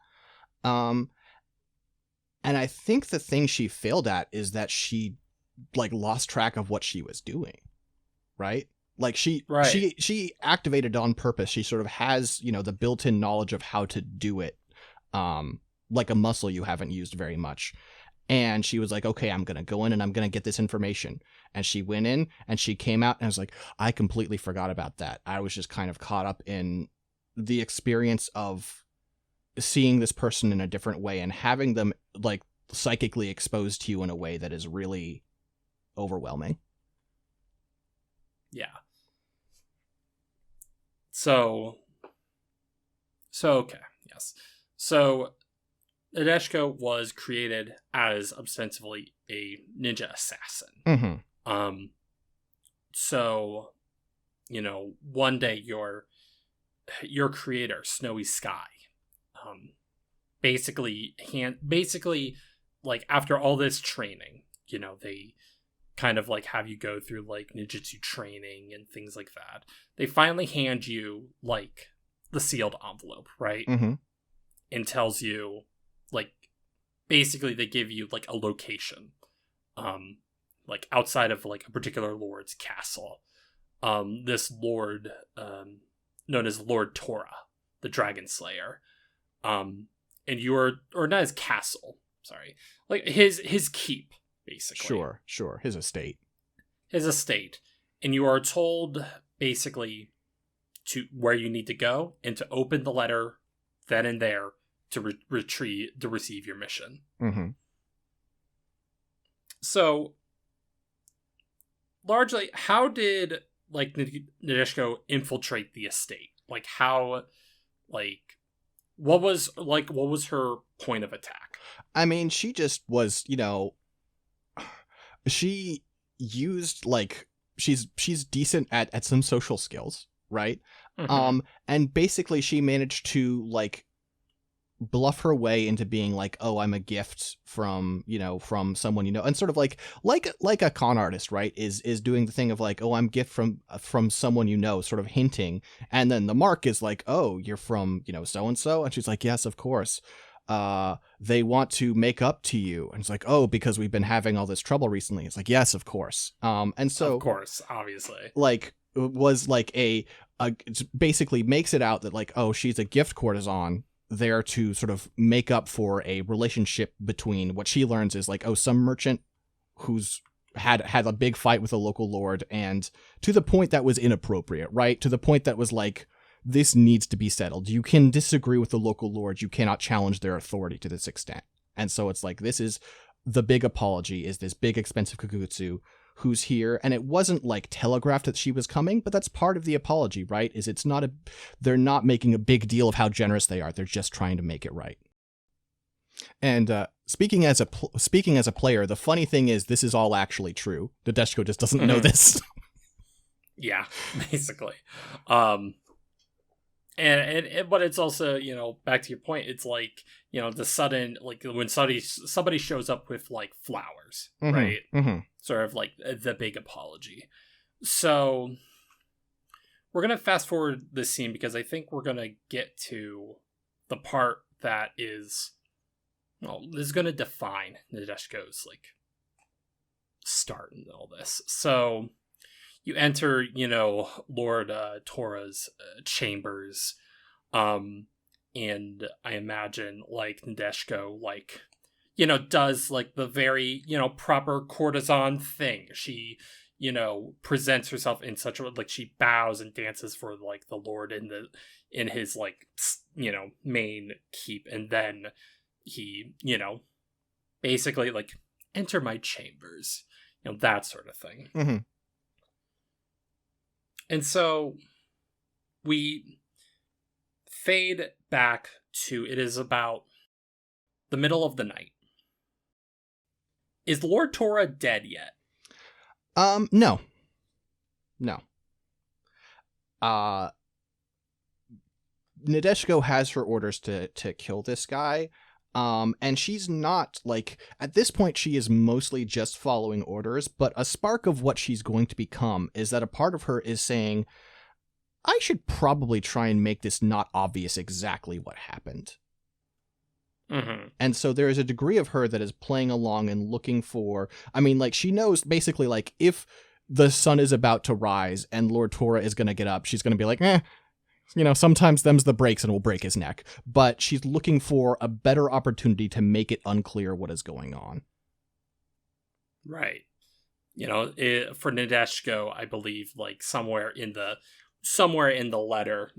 And I think the thing she failed at is that she, like, lost track of what she was doing, right? Like, she activated on purpose. She sort of has, the built-in knowledge of how to do it, like a muscle you haven't used very much. And she was like, okay, I'm going to go in and I'm going to get this information. And she went in and she came out and I was like, I completely forgot about that. I was just kind of caught up in the experience of seeing this person in a different way and having them, like, psychically exposed to you in a way that is really overwhelming. Yeah. So okay, yes. So Nadeshiko was created as ostensibly a ninja assassin. So, one day your creator, Snowy Sky, basically, like, after all this training, they kind of, like, have you go through, like, ninjutsu training and things like that. They finally hand you, like, the sealed envelope, right? And tells you, like, basically they give you, like, a location, like, outside of, like, a particular lord's castle. This lord, known as Lord Tora, the Dragon Slayer, and or not his castle, sorry, like, his keep, basically. Sure, his estate. And you are told, basically, to where you need to go and to open the letter then and there to receive your mission. Mm-hmm. So, largely, how did like Nadeshiko infiltrate the estate? Like how, like what was her point of attack? I mean, she just was, she used like she's decent at some social skills, right? Mm-hmm. And basically she managed to like bluff her way into being like, oh, I'm a gift from someone, and sort of like a con artist, right, is doing the thing of like, oh, I'm gift from someone, sort of hinting, and then the mark is like, oh, you're from so and so, and she's like, yes, of course. They want to make up to you, and it's like, oh, because we've been having all this trouble recently. It's like, yes, of course. And so of course, obviously, like was like a basically makes it out that like, oh, she's a gift courtesan there to sort of make up for a relationship between what she learns is like, oh, some merchant who's had a big fight with a local lord, and to the point that was inappropriate, right? To the point that was like, this needs to be settled. You can disagree with the local lord. You cannot challenge their authority to this extent. And so it's like, this is the big apology, is this big expensive kukutsu who's here. And it wasn't like telegraphed that she was coming, but that's part of the apology, right? Is they're not making a big deal of how generous they are. They're just trying to make it right. And speaking as a player, the funny thing is this is all actually true. Nadeshiko just doesn't know this. Yeah, basically. And but it's also, back to your point, it's like, the sudden, like when somebody shows up with like flowers, Mm-hmm, right? Mm-hmm. Sort of like the big apology. So we're going to fast forward this scene because I think we're going to get to the part that is, this is going to define Nadeshiko's like start in all this. So you enter, Lord Tora's chambers, and I imagine like Nadeshiko like, does like the very, proper courtesan thing. She, presents herself in such a, like, she bows and dances for like the Lord in his like, main keep, and then he, basically like, enter my chambers, that sort of thing. Mm-hmm. And so we fade back to, it is about the middle of the night. Is Lord Tora dead yet? No. Nadeshiko has her orders to kill this guy. And she's not, like, at this point, she is mostly just following orders, but a spark of what she's going to become is that a part of her is saying, I should probably try and make this not obvious exactly what happened. Mm-hmm. And so there is a degree of her that is playing along and looking for, I mean, like, she knows basically, like, if the sun is about to rise and Lord Tora is going to get up, she's going to be like, sometimes them's the breaks and we'll break his neck. But she's looking for a better opportunity to make it unclear what is going on. Right. For Nadeshiko, I believe, like, somewhere in the letter,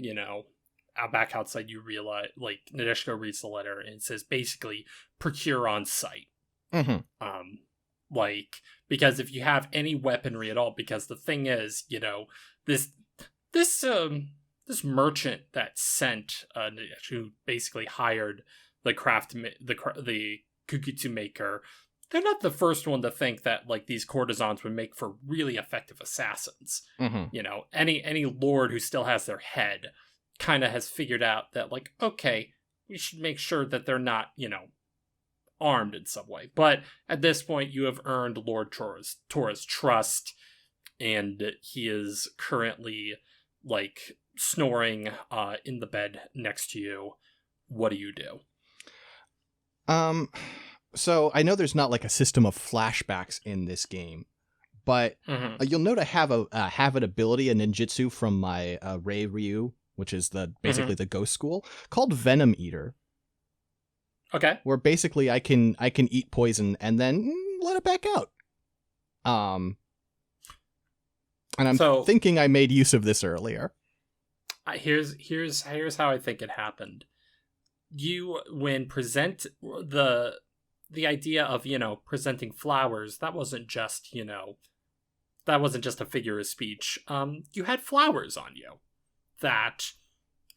back outside, you realize, like, Nadeshiko reads the letter and it says basically procure on site. Mm-hmm. Like, because if you have any weaponry at all, because the thing is, this merchant that sent, who basically hired the kukutsu maker, they're not the first one to think that, like, these courtesans would make for really effective assassins. Mm-hmm. Any lord who still has their head kind of has figured out that, like, okay, we should make sure that they're not, armed in some way. But at this point, you have earned Lord Tora's trust, and he is currently, like, snoring in the bed next to you. What do you do? So I know there's not like a system of flashbacks in this game, but you'll know to have an ability, a ninjutsu from my Rei Ryu, which is basically the ghost school, called Venom Eater. Okay. Where basically I can eat poison and then let it back out. And I'm thinking I made use of this earlier. Here's how I think it happened. you, when present the idea of, presenting flowers, that wasn't just, that wasn't just a figure of speech. You had flowers on you that,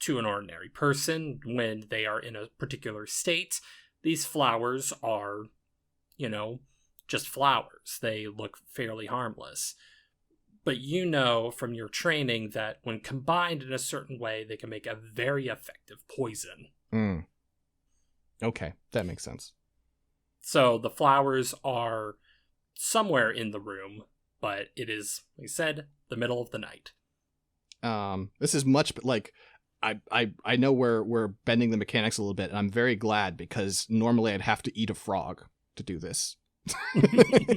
to an ordinary person, when they are in a particular state, these flowers are, just flowers. They look fairly harmless. But from your training that when combined in a certain way, they can make a very effective poison. Mm. Okay, that makes sense. So the flowers are somewhere in the room, but it is, like I said, the middle of the night. This is much like I know we're bending the mechanics a little bit, and I'm very glad because normally I'd have to eat a frog to do this.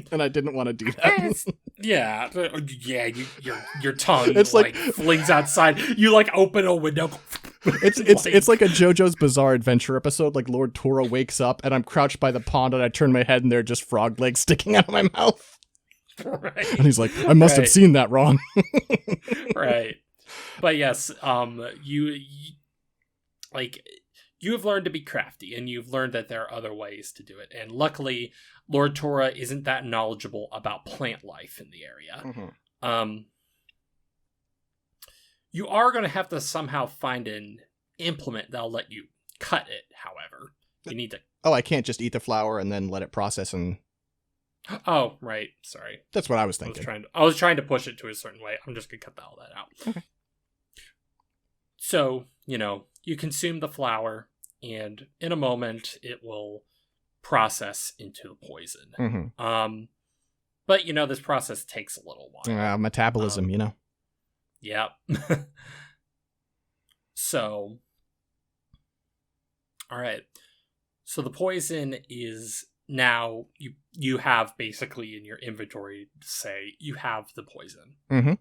And I didn't want to do that. Yeah, your tongue it's like flings outside. You open a window. It's like a JoJo's Bizarre Adventure episode. Like Lord Tora wakes up and I'm crouched by the pond and I turn my head and there are just frog legs sticking out of my mouth. Right. And he's like, I must have seen that wrong. Right. But yes, you have learned to be crafty, and you've learned that there are other ways to do it. And luckily, Lord Tora isn't that knowledgeable about plant life in the area. Mm-hmm. You are going to have to somehow find an implement that'll let you cut it, however. You need to... Oh, I can't just eat the flower and then let it process and... Oh, right. Sorry. That's what I was thinking. I was trying to push it to a certain way. I'm just going to cut all that out. Okay. So, you consume the flower, and in a moment, it will process into the poison. Mm-hmm. But, this process takes a little while. Metabolism, Yep. So, all right. So the poison is now, you have basically in your inventory to say you have the poison. Mm-hmm.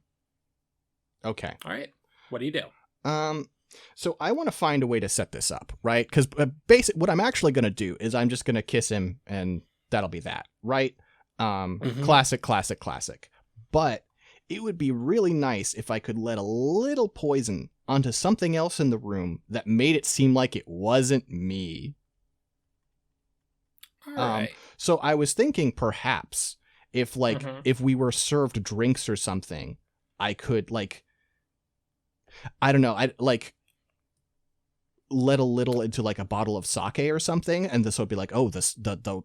Okay. All right. What do you do? So I want to find a way to set this up, right? Because what I'm actually going to do is I'm just going to kiss him and that'll be that, right? Mm-hmm. Classic. But it would be really nice if I could let a little poison onto something else in the room that made it seem like it wasn't me. All right. So I was thinking perhaps if if we were served drinks or something, I could I don't know, I'd let a little into a bottle of sake or something, and this would be like, oh, the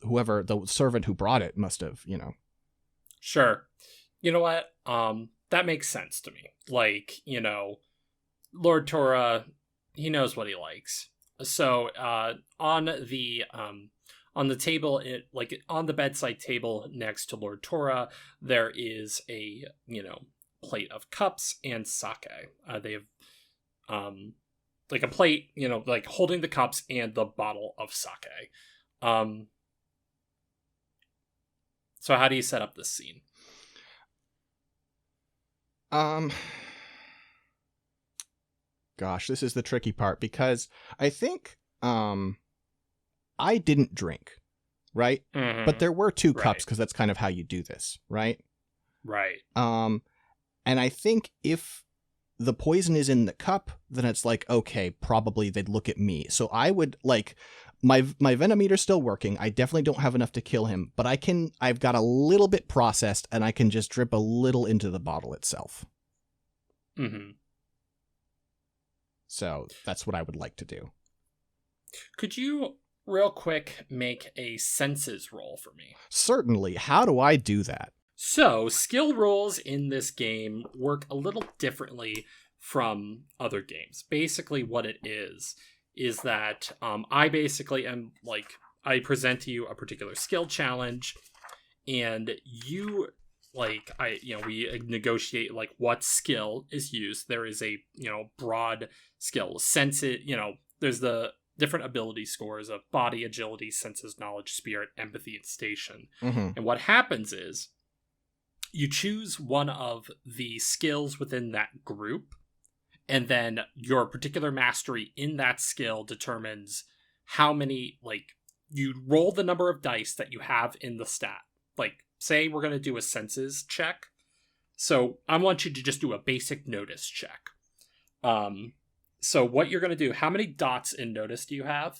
whoever the servant who brought it must have, Sure. You know what? That makes sense to me. Lord Tora, he knows what he likes. So, on the table, on the bedside table next to Lord Tora, there is a, plate of cups and sake. They have, a plate, holding the cups and the bottle of sake. So how do you set up this scene? Gosh, this is the tricky part because I think I didn't drink, right? Mm-hmm. But there were two cups because that's kind of how you do this, right? Right. And I think if the poison is in the cup, then it's okay, probably they'd look at me. So I would my venometer's still working. I definitely don't have enough to kill him, but I've got a little bit processed and I can just drip a little into the bottle itself. Mm-hmm. So that's what I would like to do. Could you real quick make a senses roll for me? Certainly. How do I do that? So, skill rolls in this game work a little differently from other games. Basically, what it is that I basically am I present to you a particular skill challenge, and you we negotiate what skill is used. There is a broad skill senses. There's the different ability scores of body, agility, senses, knowledge, spirit, empathy, and station. Mm-hmm. And what happens is, you choose one of the skills within that group, and then your particular mastery in that skill determines how many, you roll the number of dice that you have in the stat. Say we're going to do a senses check. So I want you to just do a basic notice check. So what you're going to do, how many dots in notice do you have?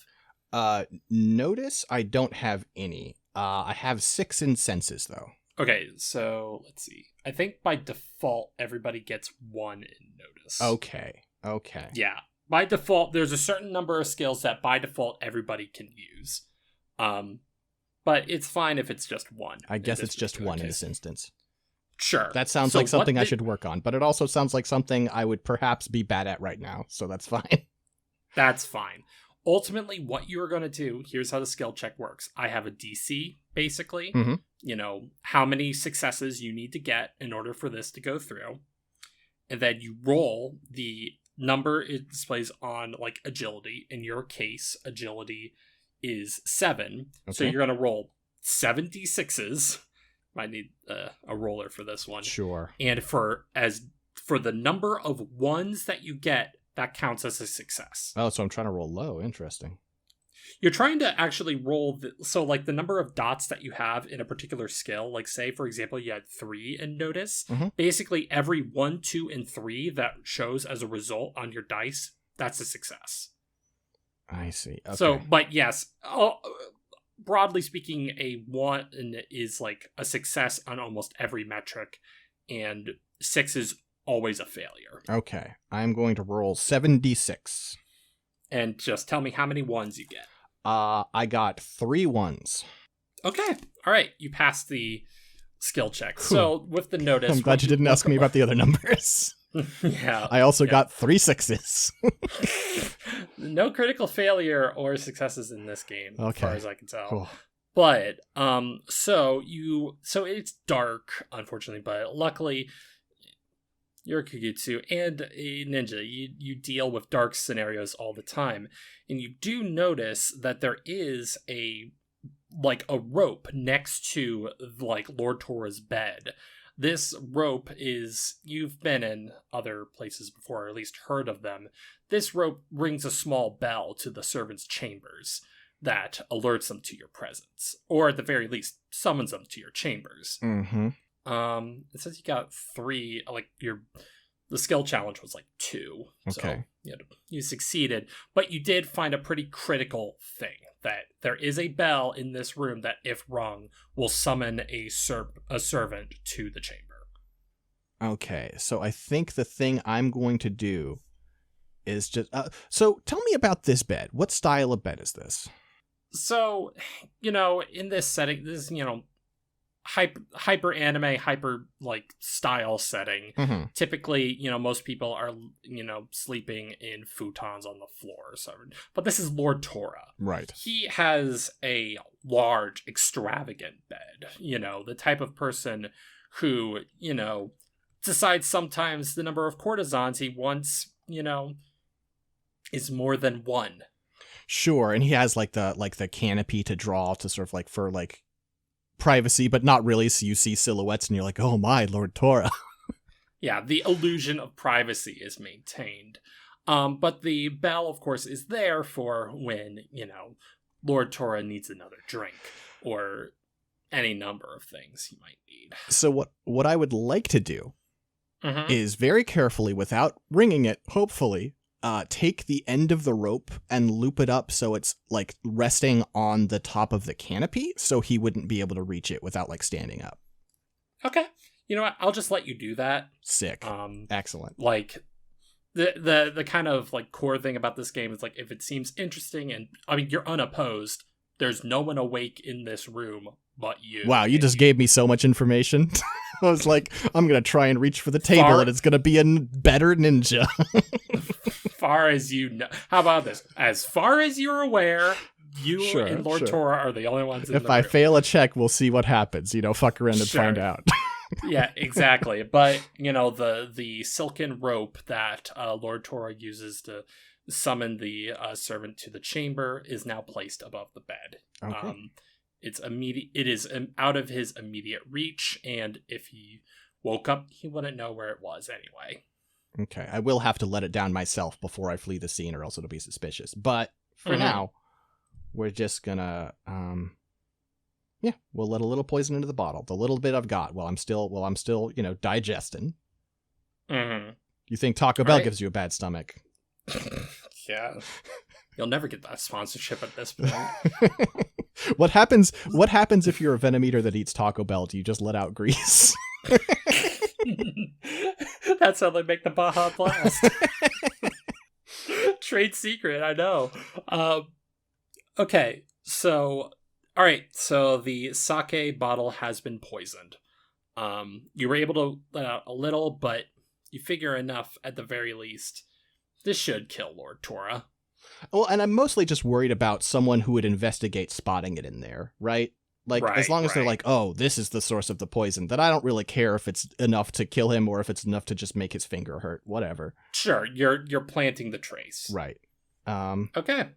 Notice I don't have any. I have 6 in senses, though. Okay, so let's see. I think by default, everybody gets 1 in notice. Okay. Yeah. By default, there's a certain number of skills that by default everybody can use. But it's fine if it's just 1. I guess it's just 1 in this instance. Sure. That sounds like something I should work on, but it also sounds like something I would perhaps be bad at right now, so that's fine. That's fine. Ultimately, what you're going to do, here's how the skill check works. I have a DC, basically. Mm-hmm. You know, how many successes you need to get in order for this to go through. And then you roll the number it displays on, like, agility. In your case, agility is 7. Okay. So you're going to roll 7 d6s. Might need a roller for this one. Sure. And for the number of 1s that you get, that counts as a success. Oh, so I'm trying to roll low. Interesting. You're trying to actually roll so like the number of dots that you have in a particular skill, like say for example you had 3 in notice. Mm-hmm. Basically every 1, 2, and 3 that shows as a result on your dice, that's a success. I see. Okay. So, but yes, broadly speaking, a 1 is like a success on almost every metric, and 6 is always a failure. Okay, I'm going to roll 7d6. And just tell me how many 1s you get. I got 3 1s. Okay, all right, you passed the skill check. So with the notice, I'm glad you didn't ask me about the other numbers. Yeah. I also got 3 6s. No critical failure or successes in this game, as far as I can tell. Cool. But so it's dark, unfortunately, but luckily you're a Kagutsu and a ninja. You deal with dark scenarios all the time, and you do notice that there is a rope next to like Lord Tora's bed. This rope is, you've been in other places before, or at least heard of them. This rope rings a small bell to the servants' chambers that alerts them to your presence, or at the very least summons them to your chambers. Mm-hmm. It says you got 3, the skill challenge was 2. Okay. So you succeeded, but you did find a pretty critical thing, that there is a bell in this room that, if rung, will summon a servant to the chamber. Okay, so I think the thing I'm going to do is just... so tell me about this bed. What style of bed is this? So, in this setting, this is, hyper anime, hyper style setting. Mm-hmm. Typically, most people are, sleeping in futons on the floor. So, but this is Lord Tora. Right. He has a large, extravagant bed. The type of person who, decides sometimes the number of courtesans he wants, is more than 1. Sure, and he has the canopy to draw to sort of for privacy, but not really, so you see silhouettes and you're like, oh my, Lord Tora. Yeah, the illusion of privacy is maintained. But the bell, of course, is there for when, Lord Tora needs another drink, or any number of things he might need. So what I would like to do is very carefully, without ringing it, hopefully, take the end of the rope and loop it up so it's resting on the top of the canopy, so he wouldn't be able to reach it without standing up. Okay. You know what? I'll just let you do that. Sick. Excellent. The kind of core thing about this game is if it seems interesting, and I mean you're unopposed, there's no one awake in this room but you. Wow, you just gave me so much information. I was like, I'm gonna try and reach for the table and it's gonna be a better ninja. Far as you know. How about this? As far as you're aware, you and Lord Tora are the only ones in the room. If I fail a check, we'll see what happens. Fuck around and find out. Yeah, exactly. But, the silken rope that Lord Tora uses to summon the servant to the chamber is now placed above the bed. Okay. It is out of his immediate reach, and if he woke up, he wouldn't know where it was anyway. Okay, I will have to let it down myself before I flee the scene, or else it'll be suspicious. But for now, we're just gonna, we'll let a little poison into the bottle. The little bit I've got while I'm still, digesting. Mm-hmm. You think Taco Bell gives you a bad stomach? Yeah. You'll never get that sponsorship at this point. What happens if you're a Venom eater that eats Taco Bell? Do you just let out grease? That's how they make the Baja Blast. Trade secret, I know. Okay, so... Alright, so the sake bottle has been poisoned. You were able to let out a little, but you figure enough at the very least. This should kill Lord Tora. Well, and I'm mostly just worried about someone who would investigate spotting it in there, right? Like, as long as they're like, oh, this is the source of the poison, then I don't really care if it's enough to kill him or if it's enough to just make his finger hurt, whatever. Sure, you're planting the trace. Right. Okay.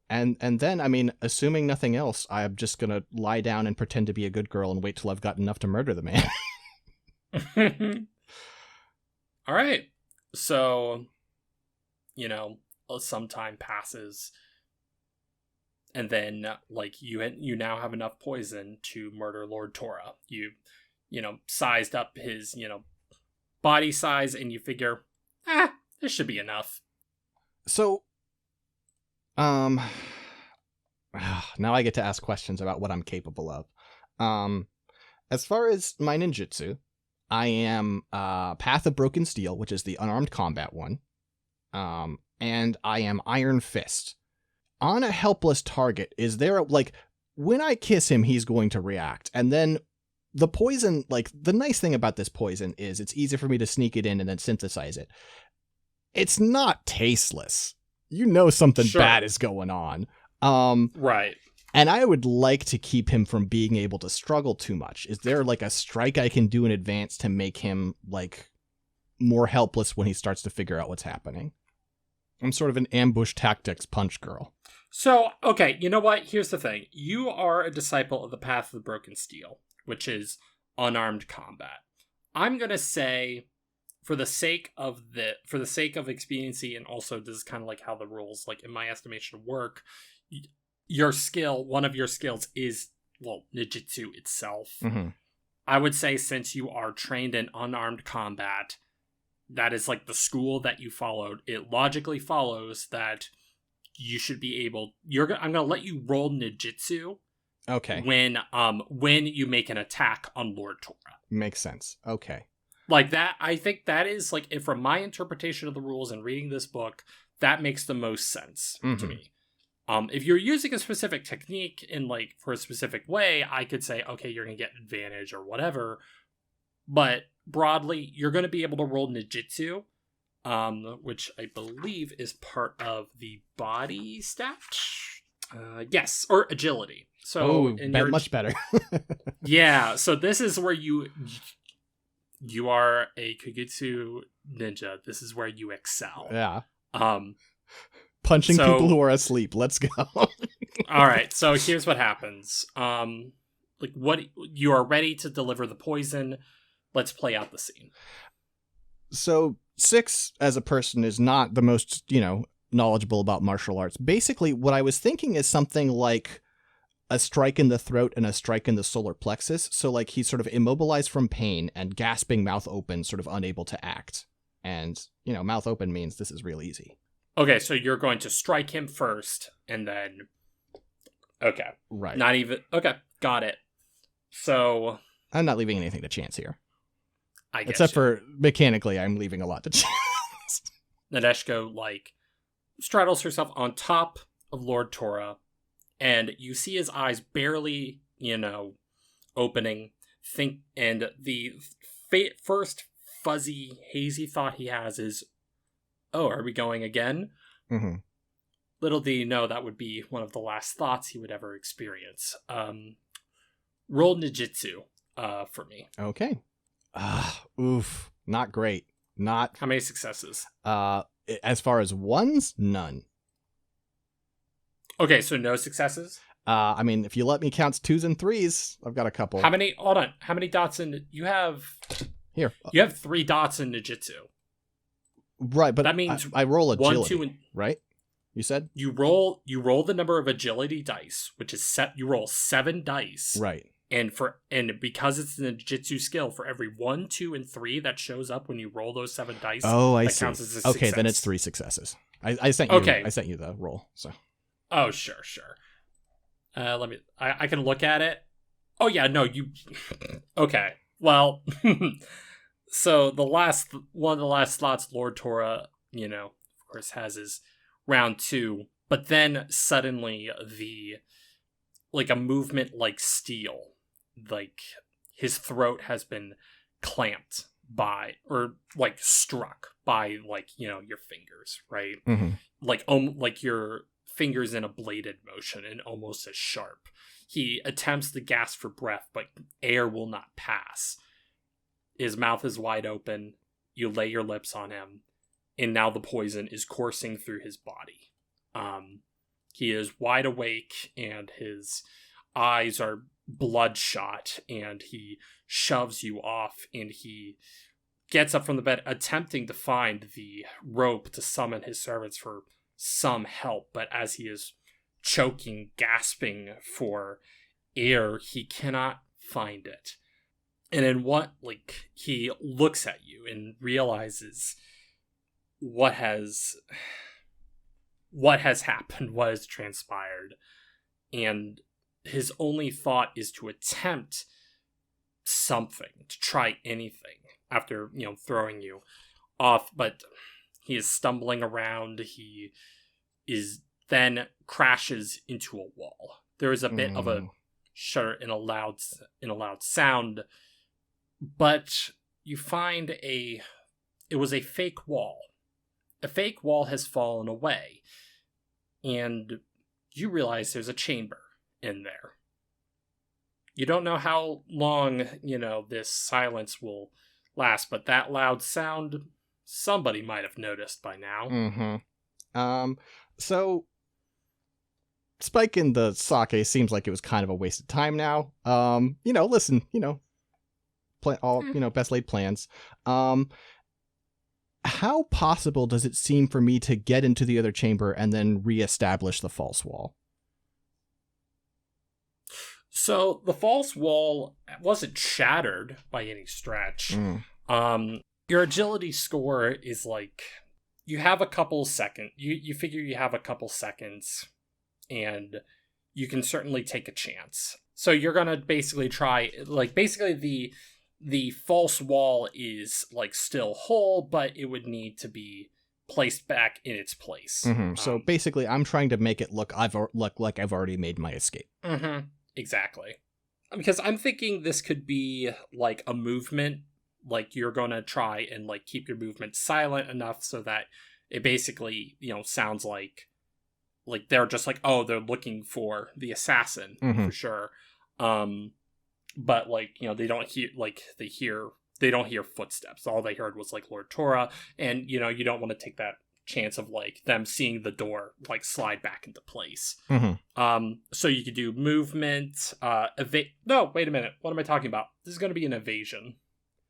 And then, I mean, assuming nothing else, I'm just going to lie down and pretend to be a good girl and wait till I've got enough to murder the man. All right. So, some time passes. And then, you now have enough poison to murder Lord Tora. You sized up his, body size, and you figure, this should be enough. So, now I get to ask questions about what I'm capable of. As far as my ninjutsu, I am Path of Broken Steel, which is the unarmed combat one. And I am Iron Fist. On a helpless target, is there, when I kiss him, he's going to react. And then the poison, the nice thing about this poison is it's easy for me to sneak it in and then synthesize it. It's not tasteless. You know something bad is going on. Right. And I would like to keep him from being able to struggle too much. Is there, a strike I can do in advance to make him, more helpless when he starts to figure out what's happening? I'm sort of an ambush tactics punch girl. So, okay, you know what? Here's the thing. You are a disciple of the Path of the Broken Steel, which is unarmed combat. I'm going to say, for the sake of expediency, and also this is kind of how the rules, in my estimation, work, one of your skills is, ninjutsu itself. Mm-hmm. I would say, since you are trained in unarmed combat, that is the school that you followed, it logically follows that you should be able... I'm going to let you roll ninjutsu. Okay. When you make an attack on Lord Tora. Makes sense. Okay. That, I think that is, from my interpretation of the rules and reading this book, that makes the most sense to me. If you're using a specific technique in, for a specific way, I could say, okay, you're going to get advantage or whatever. But broadly, you're going to be able to roll ninjutsu, which I believe is part of the body stat. Yes, or agility. So much better. Yeah, so this is where you are a Kagutsu ninja. This is where you excel. Yeah. Punching people who are asleep. Let's go. All right, so here's what happens. What you are ready to deliver the poison. Let's play out the scene. So, Six, as a person, is not the most, knowledgeable about martial arts. Basically, what I was thinking is something like a strike in the throat and a strike in the solar plexus. So, he's sort of immobilized from pain and gasping, mouth open, sort of unable to act. And, mouth open means this is real easy. Okay, so you're going to strike him first, and then... Okay. Right. Not even... Okay, got it. So... I'm not leaving anything to chance here. I guess. Except for mechanically, I'm leaving a lot to chance. Nadeshiko, straddles herself on top of Lord Tora, and you see his eyes barely, opening. And the first fuzzy, hazy thought he has is, oh, are we going again? Mm-hmm. Little did he know that would be one of the last thoughts he would ever experience. Roll ninjutsu for me. Okay. Oof. Not great. Not... How many successes? As far as ones, none. Okay, so no successes? I mean, if you let me count twos and threes, I've got a couple. Hold on. How many dots in... You have... Here. You have 3 dots in ninjutsu. Right, but that means I roll agility, 1, 2, and... right? You said? You roll the number of agility dice, which is set. You roll 7 dice. Right. And because it's a Jitsu skill, for every 1, 2, and 3 that shows up when you roll those 7 dice, I that see. counts as a Okay, success. then it's 3 successes. I sent you. Okay. I sent you the roll. So. Oh, sure. I can look at it. Oh yeah, no, you. Okay, well, so one of the last slots, Lord Tora, of course, has his round 2, but then suddenly a movement like steel, like his throat has been clamped by, or like struck by, your fingers, right? Mm-hmm. Like your fingers in a bladed motion and almost as sharp. He attempts to gasp for breath, but air will not pass. His mouth is wide open. You lay your lips on him, and now the poison is coursing through his body. He is wide awake, and his eyes are bloodshot, and he shoves you off, and he gets up from the bed, attempting to find the rope to summon his servants for some help, but as he is choking, gasping for air, he cannot find it. And in he looks at you and realizes what has happened, what has transpired, and his only thought is to attempt something, to try anything after, throwing you off, but he is stumbling around. He then crashes into a wall. There is a bit of a shudder and a loud sound, but you find it was a fake wall. A fake wall has fallen away, and you realize there's a chamber in there. You don't know how long, this silence will last, but that loud sound, somebody might have noticed by now. Mm-hmm. So spiking the sake seems like it was kind of a waste of time now. Listen, best laid plans. How possible does it seem for me to get into the other chamber and then reestablish the false wall? So the false wall wasn't shattered by any stretch. Your agility score is you have a couple seconds. You figure you have a couple seconds, and you can certainly take a chance. So you're gonna basically try, the false wall is still whole, but it would need to be placed back in its place. Mm-hmm. So basically, I'm trying to make it look like I've already made my escape. Mm-hmm. Exactly. Because I'm thinking this could be a movement. You're gonna try and keep your movement silent enough so that it basically sounds like they're just they're looking for the assassin, for sure. But they don't hear they don't hear footsteps. All they heard was Lord Tora, and you don't want to take that chance of them seeing the door slide back into place. So you could do movement, no, wait a minute, what am I talking about? This is going to be an evasion.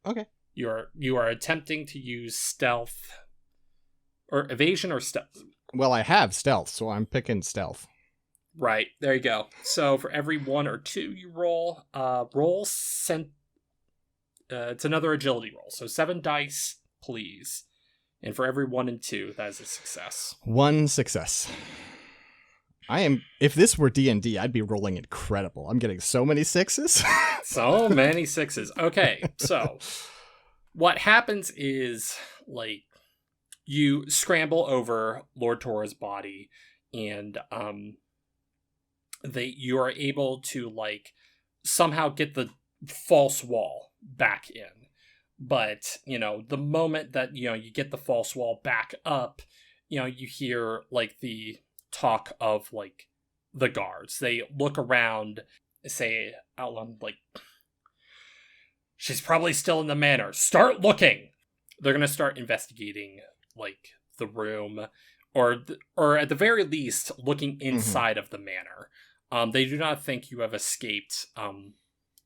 Okay. You are attempting to use stealth, or evasion, or stealth. Well, I have stealth, so I'm picking stealth. Right, there you go. So for every 1 or 2 you roll, it's another agility roll. So 7 dice, please. And for every 1 and 2, that is a success. 1 success. If this were D&D, I'd be rolling incredible. I'm getting so many 6s. So many 6s. Okay, so what happens is, you scramble over Lord Tora's body, and you are able to, somehow get the false wall back in. But, the moment that, you get the false wall back up, you hear, the talk of, the guards. They look around, say out loud, she's probably still in the manor. Start looking! They're going to start investigating, the room, or at the very least, looking inside of the manor. They do not think you have escaped,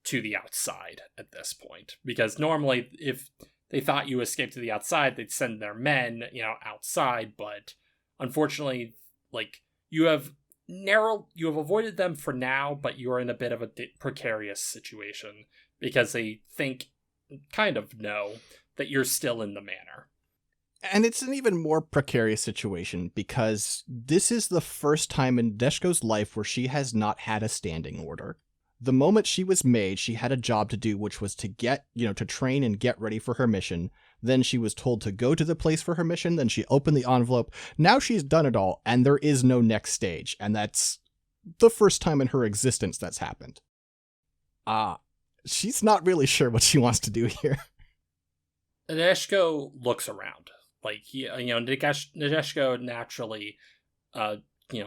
to the outside at this point, because normally if they thought you escaped to the outside, they'd send their men outside, but unfortunately you have you have avoided them for now, but you're in a bit of a precarious situation because they kind of know that you're still in the manor. And it's an even more precarious situation because this is the first time in Deshko's life where she has not had a standing order. The moment she was made, she had a job to do, which was to to train and get ready for her mission. Then she was told to go to the place for her mission. Then she opened the envelope. Now she's done it all, and there is no next stage. And that's the first time in her existence that's happened. She's not really sure what she wants to do here. Nadeshko looks around. Nadeshko naturally,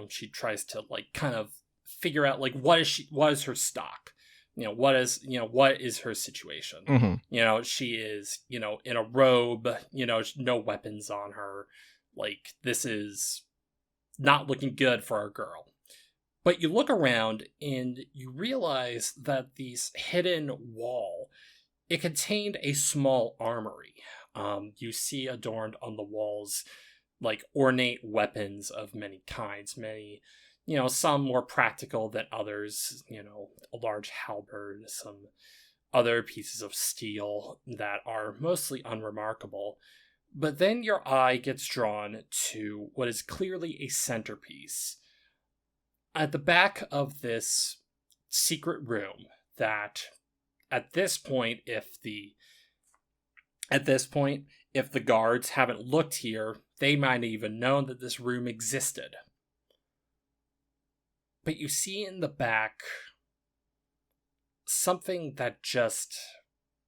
she tries to kind of figure out what is her stock, what is her situation. Mm-hmm. She is in a robe, no weapons on her. This is not looking good for our girl. But you look around and you realize that this hidden wall, it contained a small armory. You see adorned on the walls ornate weapons of many kinds, many, some more practical than others, a large halberd, some other pieces of steel that are mostly unremarkable. But then your eye gets drawn to what is clearly a centerpiece. At the back of this secret room that at this point, if the guards haven't looked here, they might have even known that this room existed. But you see in the back something that just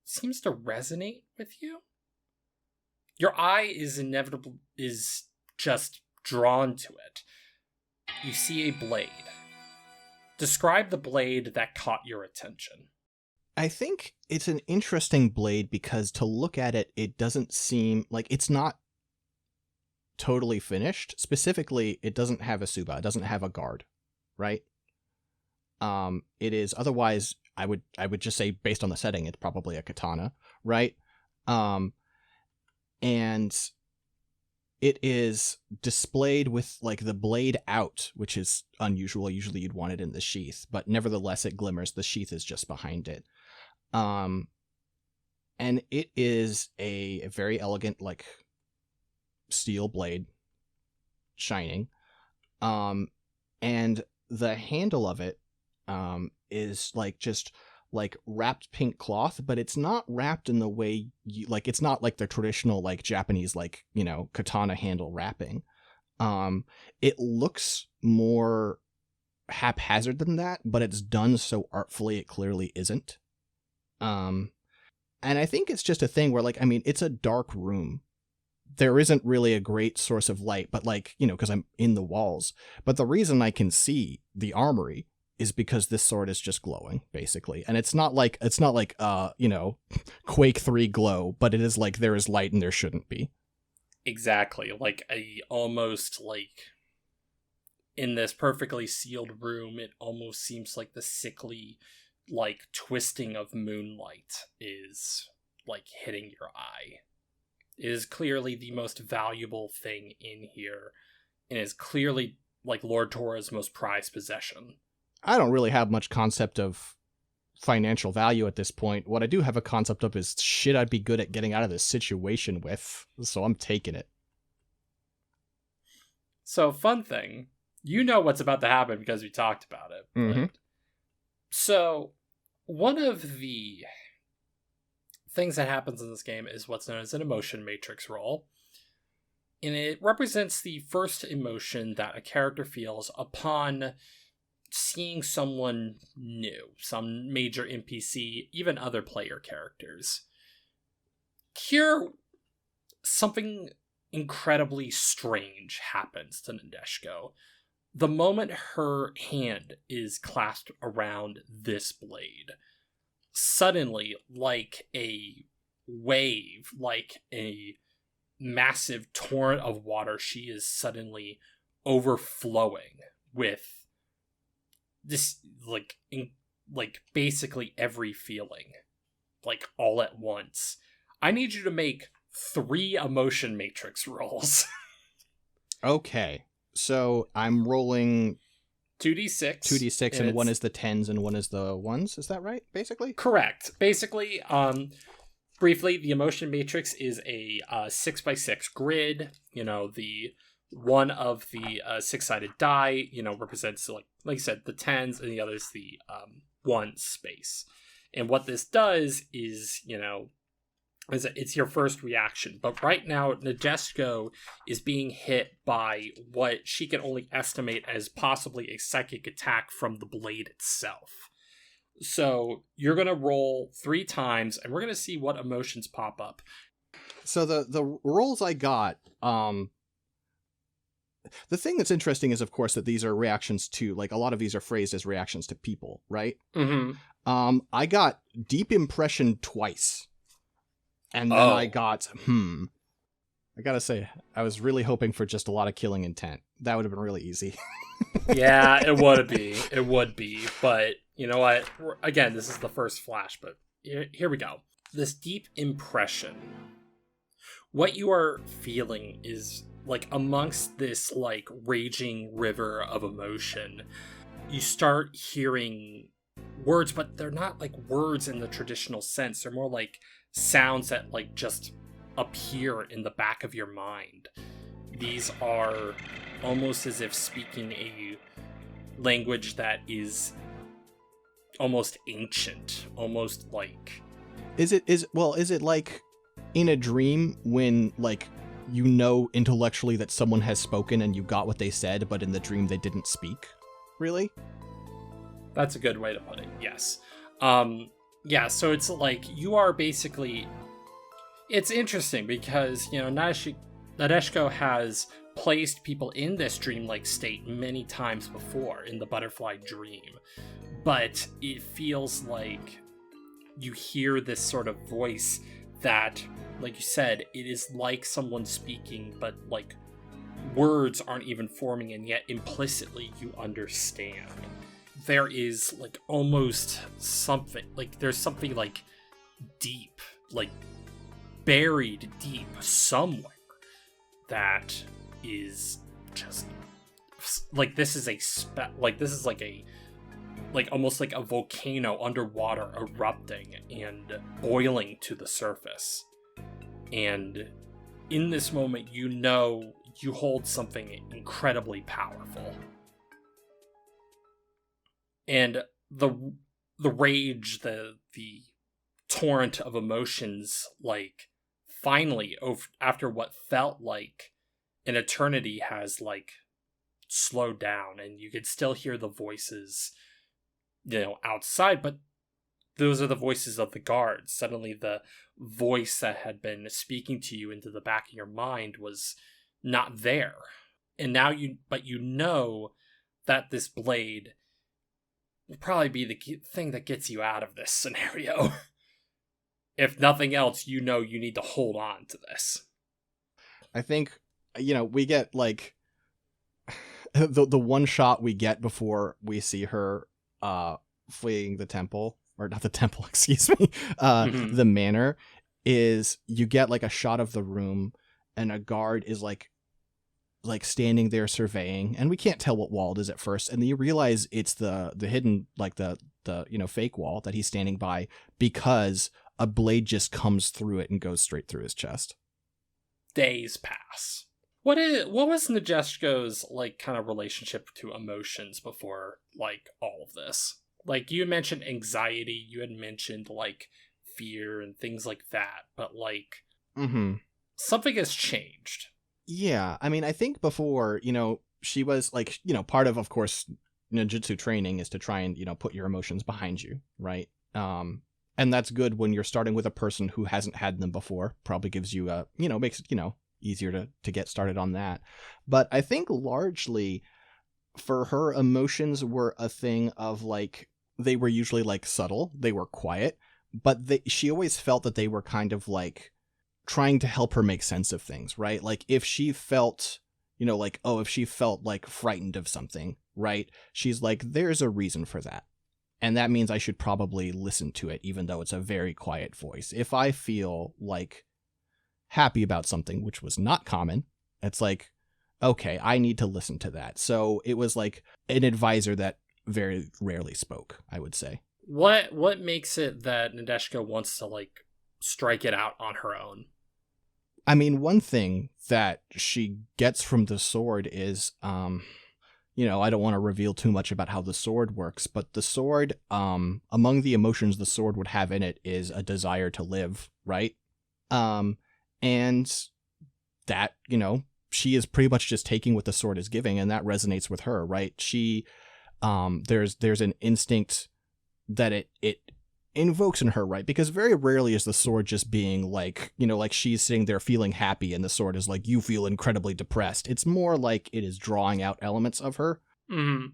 seems to resonate with you. Your eye is just drawn to it. You see a blade. Describe the blade that caught your attention. I think it's an interesting blade because to look at it, it doesn't seem like it's not totally finished. Specifically, it doesn't have a suba, it doesn't have a guard, right? It is otherwise, I would just say based on the setting, it's probably a katana, right? And it is displayed with the blade out, which is unusual. Usually you'd want it in the sheath, but nevertheless it glimmers. The sheath is just behind it. And it is a very elegant, steel blade, shining. And the handle of it, is just wrapped pink cloth, but it's not wrapped in the way it's not the traditional Japanese katana handle wrapping. It looks more haphazard than that, but it's done so artfully it clearly isn't. And I think it's just a thing where it's a dark room. There isn't really a great source of light, but because I'm in the walls. But the reason I can see the armory is because this sword is just glowing, basically. And it's not Quake 3 glow, but it is there is light and there shouldn't be. Exactly. Almost in this perfectly sealed room, it almost seems like the sickly, twisting of moonlight is, hitting your eye. It is clearly the most valuable thing in here, and is clearly, Lord Tora's most prized possession. I don't really have much concept of financial value at this point. What I do have a concept of is shit I'd be good at getting out of this situation with, so I'm taking it. So, fun thing, you know what's about to happen because we talked about it. Mm-hmm. So, one of the things that happens in this game is what's known as an emotion matrix roll. And it represents the first emotion that a character feels upon seeing someone new, some major NPC, even other player characters. Here, something incredibly strange happens to Nadeshko. The moment her hand is clasped around this blade, suddenly, like a wave, like a massive torrent of water, she is suddenly overflowing with this, basically every feeling, all at once. I need you to make 3 emotion matrix rolls. Okay, so I'm rolling 2d6. 2d6, and one is the 10s and one is the 1s. Is that right, basically? Correct. Basically, briefly, the emotion matrix is a 6x6 grid. The one of the 6-sided die, represents, like I said, the 10s, and the other's the 1 space. And what this does is, is it's your first reaction. But right now, Nadeshko is being hit by what she can only estimate as possibly a psychic attack from the blade itself. So you're going to roll 3 times, and we're going to see what emotions pop up. So the rolls I got, the thing that's interesting is, of course, that these are reactions to, like, a lot of these are phrased as reactions to people, right? Mm-hmm. I got deep impression twice. And then I got, I gotta say, I was really hoping for just a lot of killing intent. That would have been really easy. Yeah, it would be. It would be. But you know what? Again, this is the first flash, but here we go. This deep impression. What you are feeling is, like, amongst this, like, raging river of emotion, you start hearing words, but they're not, like, words in the traditional sense. They're more like sounds that, like, just appear in the back of your mind. These are almost as if speaking a language that is almost ancient, almost like... Is it like in a dream when, like, intellectually that someone has spoken and you got what they said, but in the dream they didn't speak? Really? That's a good way to put it, yes. Yeah, so it's like you are basically... It's interesting because, Nadeshko has placed people in this dreamlike state many times before in the butterfly dream. But it feels like you hear this sort of voice that, like you said, it is like someone speaking, but, like, words aren't even forming, and yet implicitly you understand. There is, like, almost something, like, there's something, like, deep, like, buried deep somewhere that is just, like, this is almost like a volcano underwater erupting and boiling to the surface. And in this moment, you hold something incredibly powerful. And the rage, the torrent of emotions, like, finally, after what felt like an eternity, has, like, slowed down, and you could still hear the voices, outside, but those are the voices of the guards. Suddenly the voice that had been speaking to you into the back of your mind was not there. And now you know that this blade will probably be the thing that gets you out of this scenario. If nothing else, you need to hold on to this. I think, we get, like, the one shot we get before we see her fleeing the temple, or not the temple, excuse me, the manor, is you get, like, a shot of the room, and a guard is, like standing there surveying, and we can't tell what wall it is at first, and then you realize it's the hidden, like, the fake wall that he's standing by, because a blade just comes through it and goes straight through his chest. Days pass. What was Nadeshko's, like, kind of relationship to emotions before, like, all of this? Like, you had mentioned anxiety, you had mentioned, like, fear and things like that, but, like, something has changed. Yeah, I mean, I think before, she was, like, part of course, ninjutsu training is to try and, put your emotions behind you, right? And that's good when you're starting with a person who hasn't had them before. Probably gives you makes it, easier to get started on that. But I think largely for her, emotions were a thing of, like, they were usually, like, subtle, they were quiet, but she always felt that they were kind of, like, trying to help her make sense of things, right? Like, if she felt, if she felt, like, frightened of something, right? She's like, there's a reason for that. And that means I should probably listen to it, even though it's a very quiet voice. If I feel, like, happy about something, which was not common, it's like, okay, I need to listen to that. So it was like an advisor that very rarely spoke, I would say. What makes it that Nadeshiko wants to, like, strike it out on her own? I mean, one thing that she gets from the sword is, you know, I don't want to reveal too much about how the sword works, but the sword, among the emotions the sword would have in it is a desire to live, right? And that, you know, she is pretty much just taking what the sword is giving, and that resonates with her, right? She, there's an instinct that it invokes in her, right? Because very rarely is the sword just being like, you know, like she's sitting there feeling happy and the sword is like, you feel incredibly depressed. It's more like it is drawing out elements of her. Mm-hmm.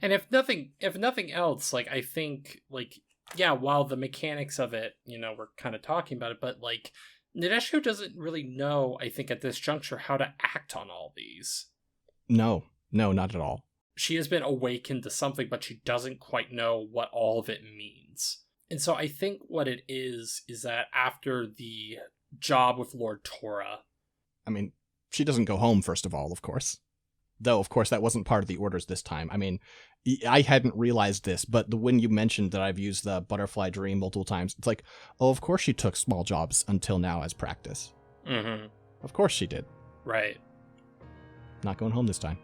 And if nothing else, like, I think, like, yeah, while the mechanics of it, you know, we're kind of talking about it, but, like, Nadeshiko doesn't really know, I think, at this juncture, how to act on all these. No, not at all. She has been awakened to something, but she doesn't quite know what all of it means. And so I think what it is that after the job with Lord Tora... I mean, she doesn't go home, first of all, of course. Though, of course, that wasn't part of the orders this time. I mean, I hadn't realized this, but when you mentioned that I've used the butterfly dream multiple times, it's like, oh, of course she took small jobs until now as practice. Mm-hmm. Of course she did. Right. Not going home this time.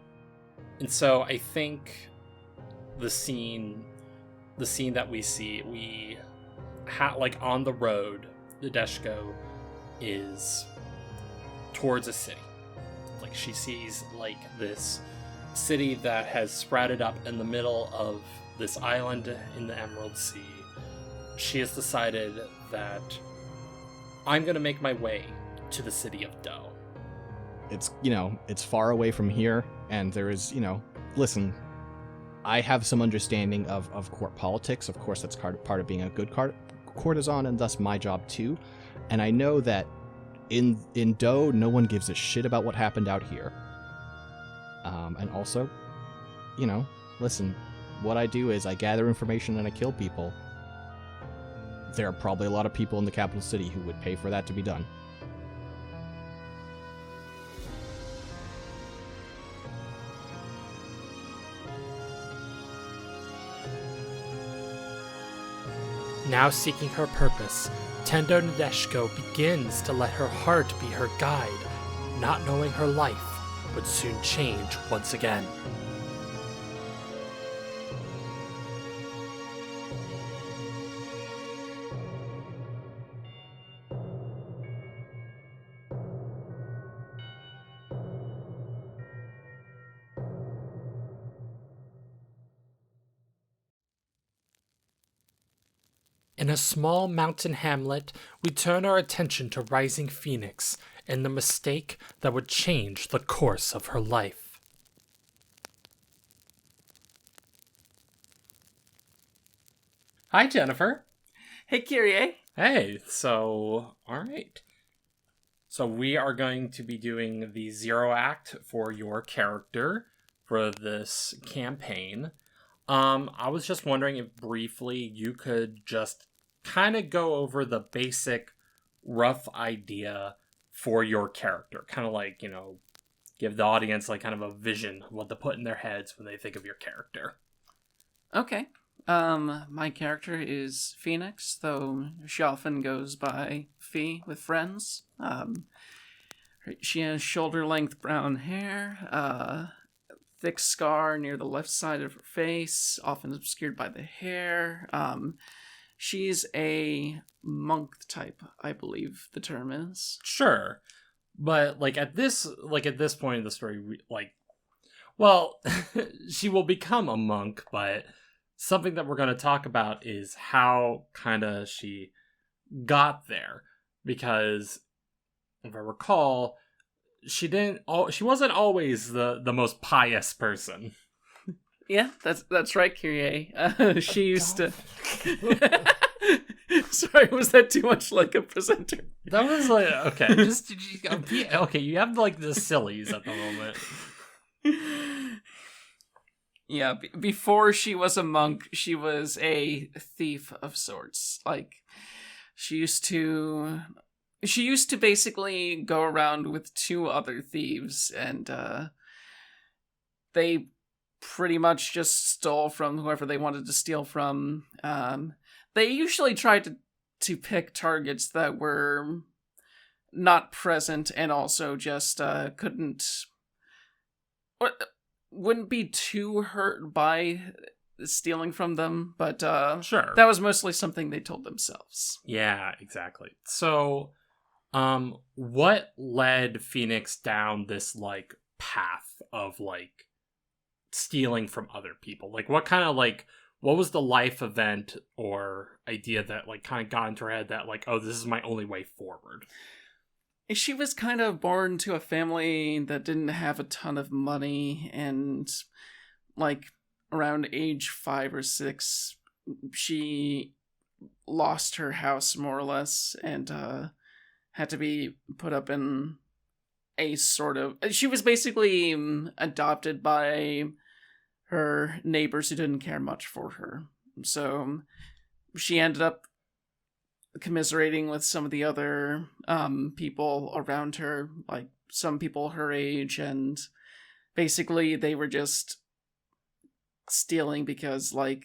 And so I think the scene that we see, like, on the road, Nadeshiko is towards a city. Like, she sees, like, this city that has sprouted up in the middle of this island in the Emerald Sea. She has decided that I'm going to make my way to the city of Do. It's, you know, it's far away from here, and there is, you know, listen, I have some understanding of court politics. Of course, that's part of being a good courtesan, and thus my job too. And I know that in Do, no one gives a shit about what happened out here. And also, you know, listen, what I do is I gather information and I kill people. There are probably a lot of people in the capital city who would pay for that to be done. Now seeking her purpose, Tendo Nadeshiko begins to let her heart be her guide, not knowing her life would soon change once again. In a small mountain hamlet, we turn our attention to Rising Phoenix and the mistake that would change the course of her life. Hi, Jennifer. Hey, Kyrie. Hey, so, alright. So we are going to be doing the Zero Act for your character for this campaign. I was just wondering if briefly you could just kind of go over the basic rough idea for your character. Kind of like, you know, give the audience like kind of a vision of what to put in their heads when they think of your character. Okay. My character is Phoenix, though she often goes by Fee with friends. She has shoulder-length brown hair, thick scar near the left side of her face, often obscured by the hair. She's a monk type, I believe the term is. Sure. But like at this point in the story, well, she will become a monk, but something that we're going to talk about is how kind of she got there, because if I recall, she wasn't always the most pious person. Yeah, that's right, Kyrie. She used to. Sorry, was that too much like a presenter? That was like okay. Okay. You have like the sillies at the moment. Yeah, before she was a monk, she was a thief of sorts. Like, she used to she used to basically go around with 2 other thieves, and they pretty much just stole from whoever they wanted to steal from. They usually tried to pick targets that were not present and also just wouldn't be too hurt by stealing from them, but Sure. that was mostly something they told themselves. Yeah, exactly. So, what led Phoenix down this, like, path of, like, stealing from other people? Like, what kind of, like, what was the life event or idea that, like, kind of got into her head that, like, oh, this is my only way forward? She was kind of born to a family that didn't have a ton of money, and, like, around age 5 or 6, she lost her house, more or less, and had to be put up in a sort of... She was basically adopted by her neighbors who didn't care much for her. So she ended up commiserating with some of the other people around her, like some people her age, and basically they were just stealing because, like,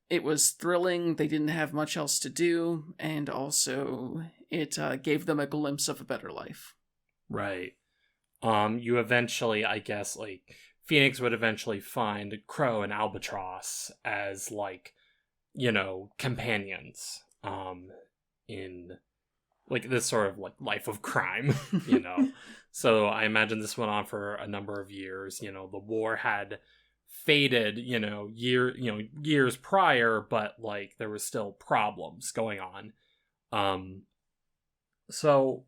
it was thrilling, they didn't have much else to do, and also it gave them a glimpse of a better life. Right. You eventually, I guess, like, Phoenix would eventually find Crow and Albatross as, like, you know, companions, in, like, this sort of, like, life of crime, you know? So I imagine this went on for a number of years. You know, the war had faded, years prior, but, like, there was still problems going on.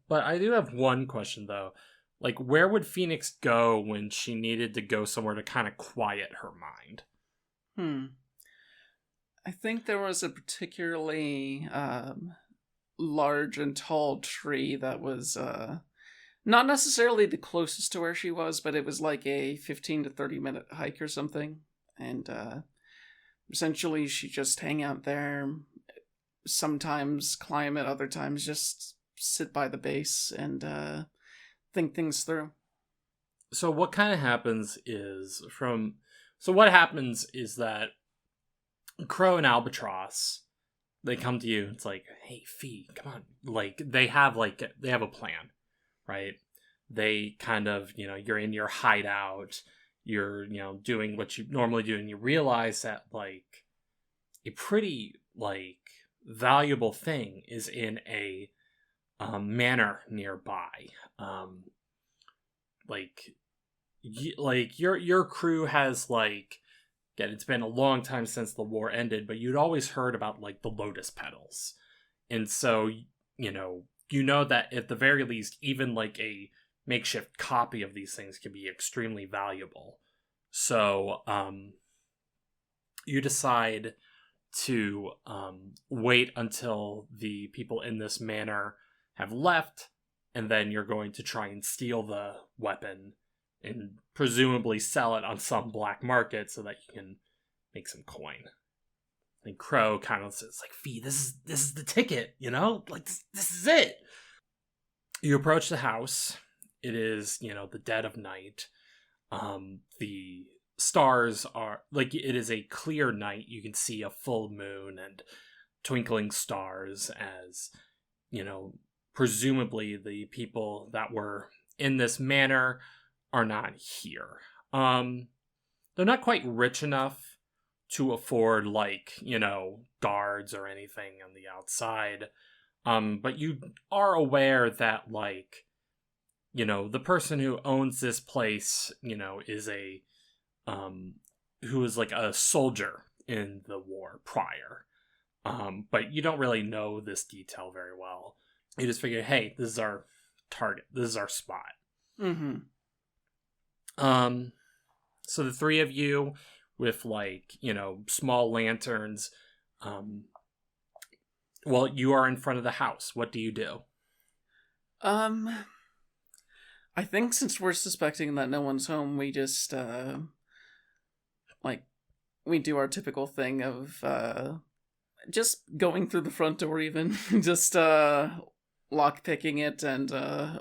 But I do have one question, though. Like, where would Phoenix go when she needed to go somewhere to kind of quiet her mind? I think there was a particularly large and tall tree that was not necessarily the closest to where she was, but it was like a 15 to 30 minute hike or something. And essentially she just hang out there, sometimes climb it, other times just sit by the base and think things through. So what kind of happens is what happens is that Crow and Albatross, they come to you. It's like, hey, Fee, come on. Like, they have a plan, right? They kind of, you're in your hideout, you're, doing what you normally do, and you realize that, like, a pretty, like, valuable thing is in a manor nearby. Your crew has, like, again, it's been a long time since the war ended, but you'd always heard about, like, the lotus petals. And so, you know that at the very least, even, like, a makeshift copy of these things can be extremely valuable. So, you decide to wait until the people in this manor have left, and then you're going to try and steal the weapon and presumably sell it on some black market so that you can make some coin. And Crow kind of says, like, Fee, this is the ticket, like, this is it. You approach the house. It is, the dead of night. The stars are, like, it is a clear night. You can see a full moon and twinkling stars as, presumably the people that were in this manor are not here. They're not quite rich enough to afford, like, guards or anything on the outside. But you are aware that, like, the person who owns this place, is who is, like, a soldier in the war prior. But you don't really know this detail very well. You just figure, hey, this is our target. This is our spot. Mm-hmm. So the three of you with, like, small lanterns, you are in front of the house. What do you do? I think since we're suspecting that no one's home, we just, we do our typical thing of, just going through the front door even. Just, lockpicking it and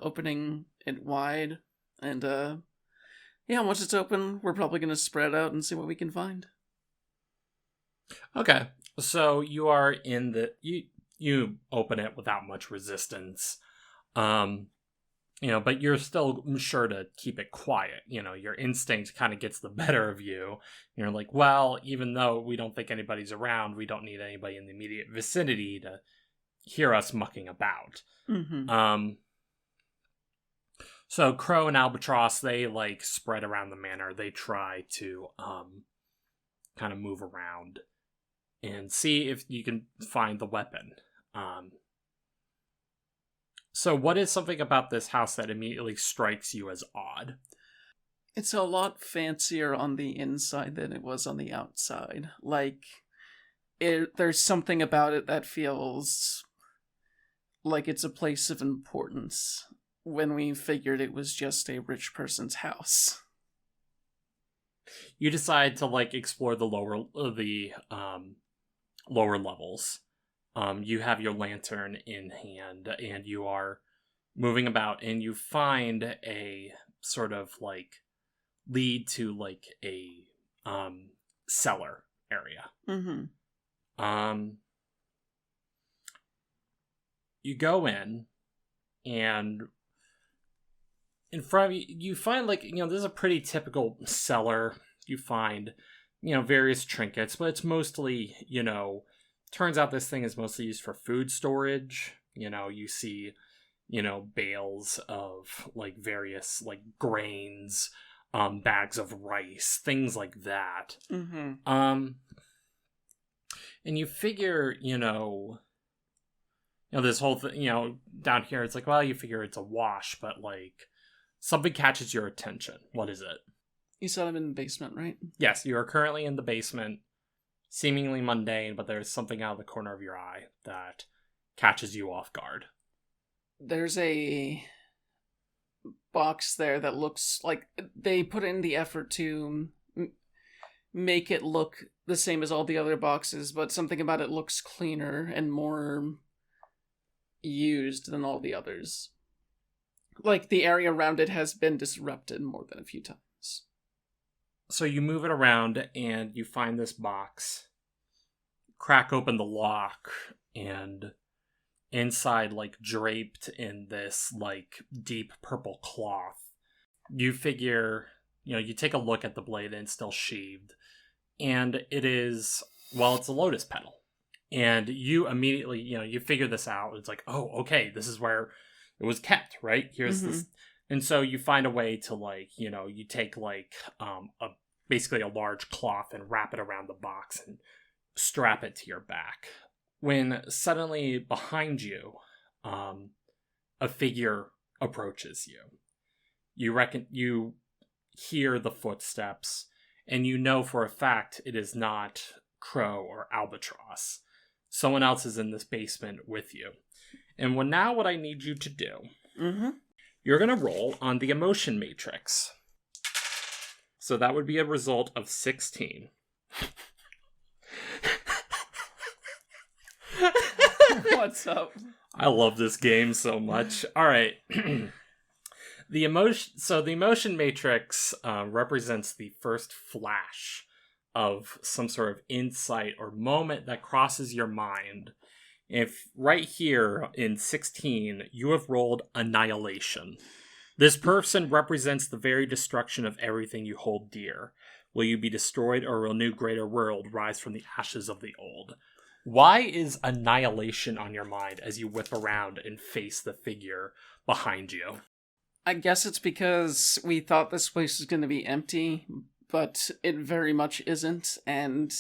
opening it wide. And yeah, once it's open, we're probably going to spread out and see what we can find. Okay, so you are in the you open it without much resistance, but you're still sure to keep it quiet. Your instinct kind of gets the better of you. You're like, well, even though we don't think anybody's around, we don't need anybody in the immediate vicinity to hear us mucking about. Mm-hmm. So Crow and Albatross, they like spread around the manor. They try to kind of move around and see if you can find the weapon. So what is something about this house that immediately strikes you as odd? It's a lot fancier on the inside than it was on the outside. Like, there's something about it that feels like it's a place of importance when we figured it was just a rich person's house. You decide to like explore the lower levels. You have your lantern in hand and you are moving about, and you find a sort of like lead to like a cellar area. Mm-hmm. You go in, and in front of you, you find like, this is a pretty typical cellar. You find, various trinkets, but it's mostly, turns out this thing is mostly used for food storage. You see, bales of like various like grains, bags of rice, things like that. Mm-hmm. And you figure, this whole thing, down here, it's like, well, you figure it's a wash, but like something catches your attention. What is it? You said I'm in the basement, right? Yes, you are currently in the basement. Seemingly mundane, but there's something out of the corner of your eye that catches you off guard. There's a box there that looks like they put in the effort to make it look the same as all the other boxes, but something about it looks cleaner and more used than all the others. Like, the area around it has been disrupted more than a few times. So you move it around and you find this box, crack open the lock, and inside, like draped in this like deep purple cloth, you figure, you take a look at the blade and it's still sheathed, and it is, well, it's a lotus petal. And you immediately, you figure this out. It's like, oh, okay, this is where it was kept, right? Here's this. And so you find a way to like, you take like basically a large cloth and wrap it around the box and strap it to your back. When suddenly behind you, a figure approaches you. You hear the footsteps, and you know for a fact it is not Crow or Albatross. Someone else is in this basement with you. And what I need you to do, you're going to roll on the emotion matrix. So that would be a result of 16. What's up? I love this game so much. All right. The emotion matrix represents the first flash of some sort of insight or moment that crosses your mind. If right here in 16, you have rolled annihilation. This person represents the very destruction of everything you hold dear. Will you be destroyed, or will a new greater world rise from the ashes of the old? Why is annihilation on your mind as you whip around and face the figure behind you? I guess it's because we thought this place was going to be empty, but it very much isn't, and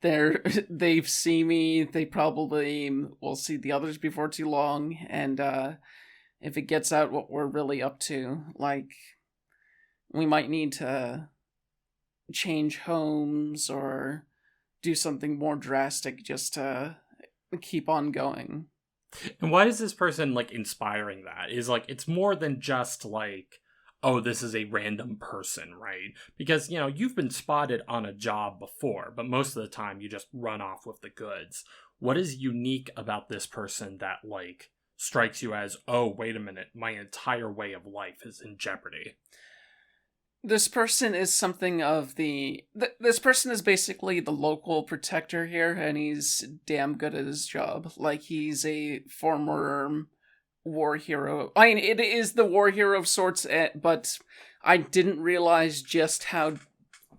they see me, they probably will see the others before too long, and if it gets out what we're really up to, like, we might need to change homes or do something more drastic just to keep on going. And why is this person, like, inspiring that? Is, like, it's more than just, like, oh, this is a random person, right? Because, you've been spotted on a job before, but most of the time you just run off with the goods. What is unique about this person that, like, strikes you as, oh, wait a minute, my entire way of life is in jeopardy. This person is something of this person is basically the local protector here, and he's damn good at his job. Like, he's a former war hero. I mean, it is the war hero of sorts, but I didn't realize just how,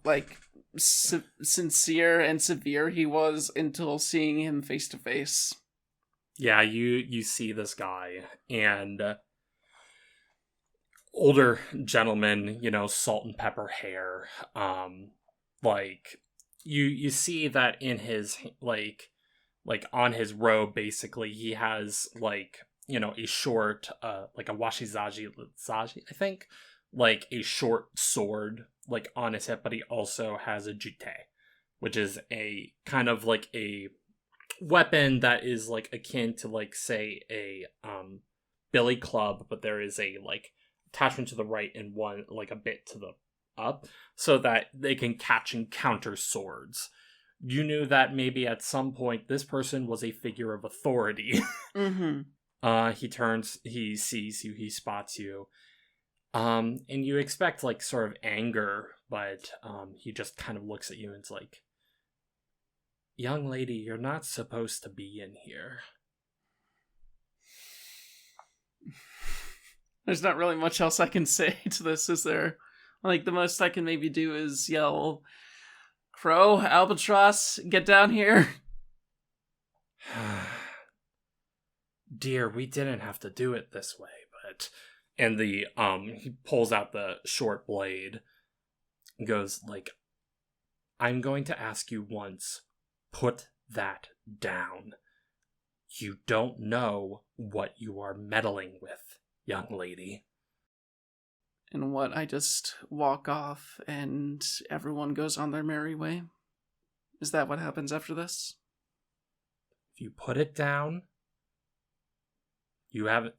like, sincere and severe he was until seeing him face to face. Yeah, you see this guy, and older gentleman, salt and pepper hair. Like you see that in his like on his robe, basically he has like a short like a washizaji, I think, like a short sword like on his hip, but he also has a jute, which is a kind of like a weapon that is like akin to like say a billy club, but there is a like attachment to the right and one like a bit to the up so that they can catch and counter swords. You knew that maybe at some point this person was a figure of authority. Mm-hmm. He turns, he sees you, he spots you. And you expect like sort of anger, but he just kind of looks at you and it's like, young lady, you're not supposed to be in here. There's not really much else I can say to this, is there? Like, the most I can maybe do is yell, Crow, Albatross, get down here. Dear, we didn't have to do it this way, but... And the, he pulls out the short blade and goes, like, I'm going to ask you once, put that down. You don't know what you are meddling with, young lady. And what, I just walk off and everyone goes on their merry way? Is that what happens after this? If you put it down,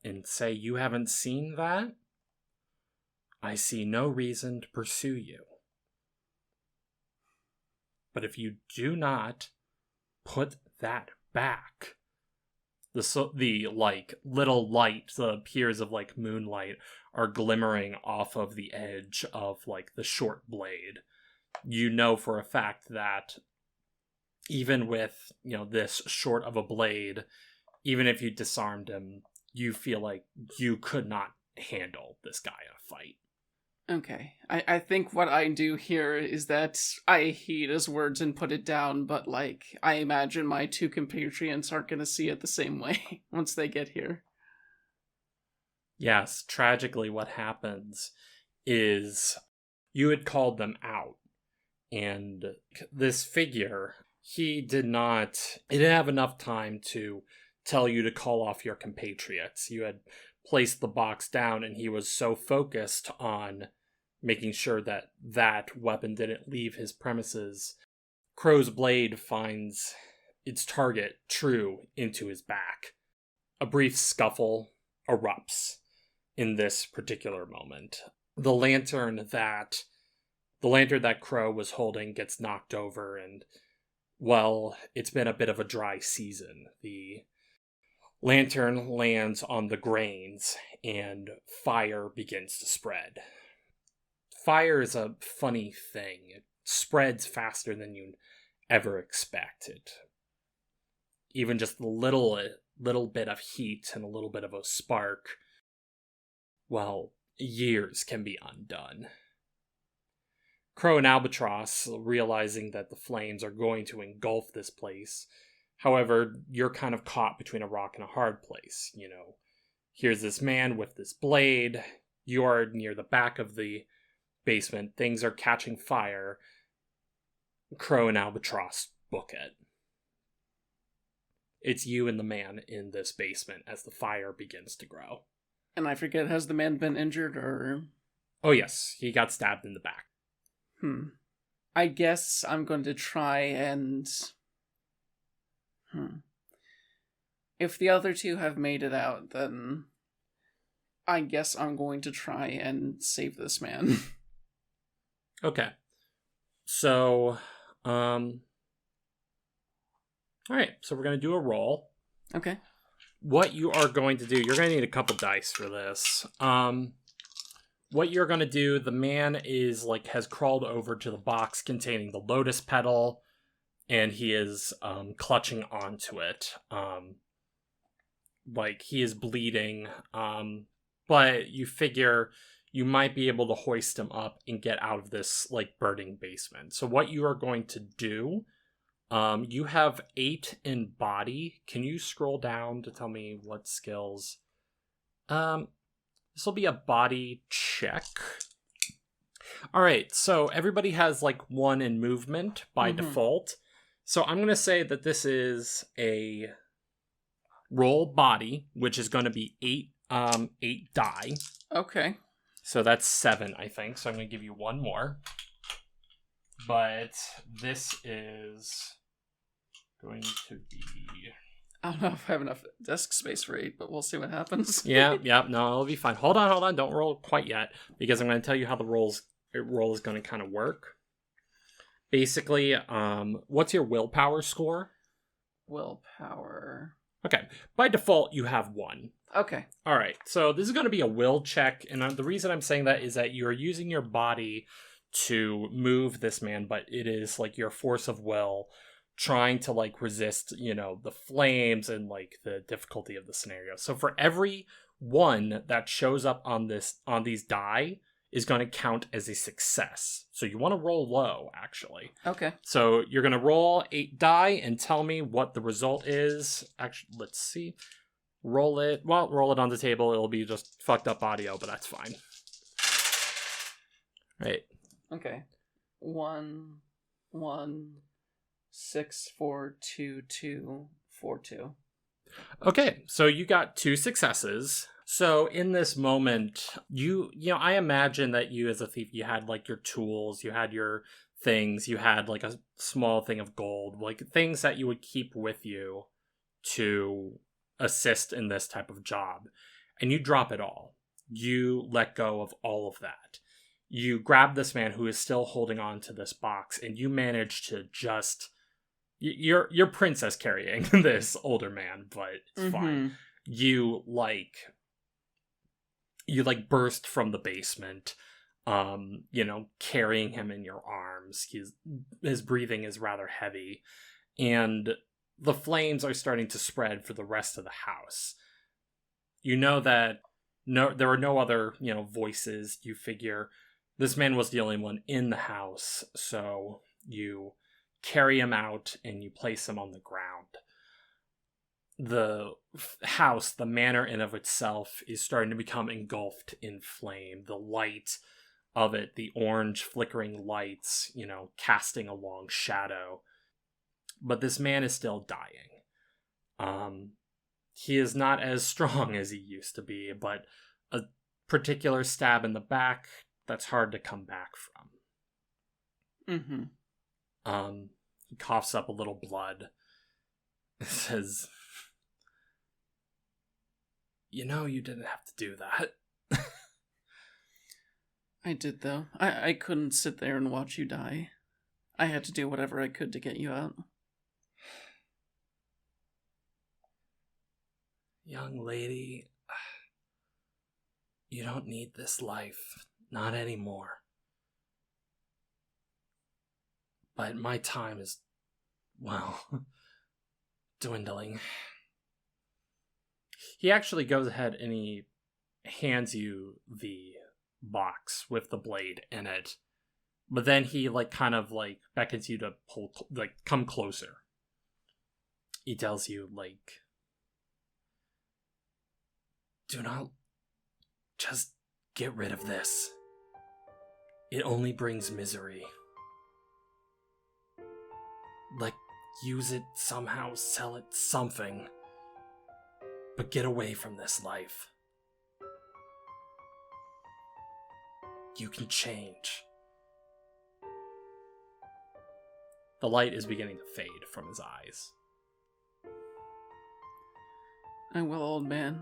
and say you haven't seen that, I see no reason to pursue you. But if you do not put that back, the like little light, the peers of like moonlight are glimmering off of the edge of like the short blade. You know for a fact that even with, this short of a blade, even if you disarmed him, you feel like you could not handle this guy in a fight. Okay, I think what I do here is that I heed his words and put it down, but, like, I imagine my two compatriots aren't going to see it the same way once they get here. Yes, tragically what happens is you had called them out, and this figure, he didn't have enough time to tell you to call off your compatriots. You had placed the box down, and he was so focused on making sure that that weapon didn't leave his premises. Crow's blade finds its target true into his back. A brief scuffle erupts in this particular moment. The lantern that Crow was holding gets knocked over, and, well, it's been a bit of a dry season. The lantern lands on the grains, and fire begins to spread. Fire is a funny thing. It spreads faster than you'd ever expect. It even just a little bit of heat and a little bit of a spark, well, years can be undone. Crow and Albatross, realizing that the flames are going to engulf this place, however, you're kind of caught between a rock and a hard place. Here's this man with this blade. You are near the back of the basement. Things are catching fire. Crow and Albatross book it. It's you and the man in this basement as the fire begins to grow. And I forget, has the man been injured, or... Oh yes, he got stabbed in the back. I guess I'm going to try and... If the other two have made it out, then I guess I'm going to try and save this man. Okay. So, alright, so we're going to do a roll. Okay. what you are going to do, you're going to need a couple dice for this. What you're going to do, the man is has crawled over to the box containing the lotus petal, and he is clutching onto it. He is bleeding, but you figure you might be able to hoist him up and get out of this burning basement. So what you are going to do, you have 8 in body. Can you scroll down to tell me what skills? This will be a body check. All right, so everybody has 1 in movement by default. So I'm going to say that this is a roll body, which is going to be 8 die. Okay. So that's 7, I think. So I'm going to give you 1 more. But this is going to be... I don't know if I have enough desk space for 8, but we'll see what happens. yeah, no, it'll be fine. Hold on. Don't roll quite yet, because I'm going to tell you how the roll is going to kind of work. Basically, what's your willpower score? Willpower. Okay. By default, you have 1. Okay. All right. So this is going to be a will check, and the reason I'm saying that is that you're using your body to move this man, but it is your force of will trying to resist, the flames and the difficulty of the scenario. So for every 1 that shows up on these die is going to count as a success. So you want to roll low, actually. Okay. So you're going to roll 8 die and tell me what the result is. Actually, let's see. Roll it on the table. It'll be just fucked up audio, but that's fine. Right. Okay. 1, 1, 6, 4, 2, 2, 4, 2. Okay, so you got 2 successes. So in this moment, I imagine that you as a thief, you had your tools, you had your things, you had a small thing of gold, things that you would keep with you to assist in this type of job. And you drop it all. You let go of all of that. You grab this man who is still holding on to this box, and you manage to just... You're princess carrying this older man, but it's fine. You burst from the basement, carrying him in your arms. His breathing is rather heavy, and the flames are starting to spread for the rest of the house. You know that there are no other, voices. You figure this man was the only one in the house, so you carry him out and you place him on the ground. The house, the manor in of itself, is starting to become engulfed in flame. The light of it, the orange flickering lights, casting a long shadow. But this man is still dying. He is not as strong as he used to be, but a particular stab in the back, that's hard to come back from. He coughs up a little blood. Says, you didn't have to do that. I did, though. I couldn't sit there and watch you die. I had to do whatever I could to get you out. Young lady, you don't need this life. Not anymore. But my time is, dwindling. He actually goes ahead and he hands you the box with the blade in it. But then he beckons you to come closer. He tells you do not just get rid of this. It only brings misery. Use it somehow, sell it, something. But get away from this life. You can change. The light is beginning to fade from his eyes. I will, old man.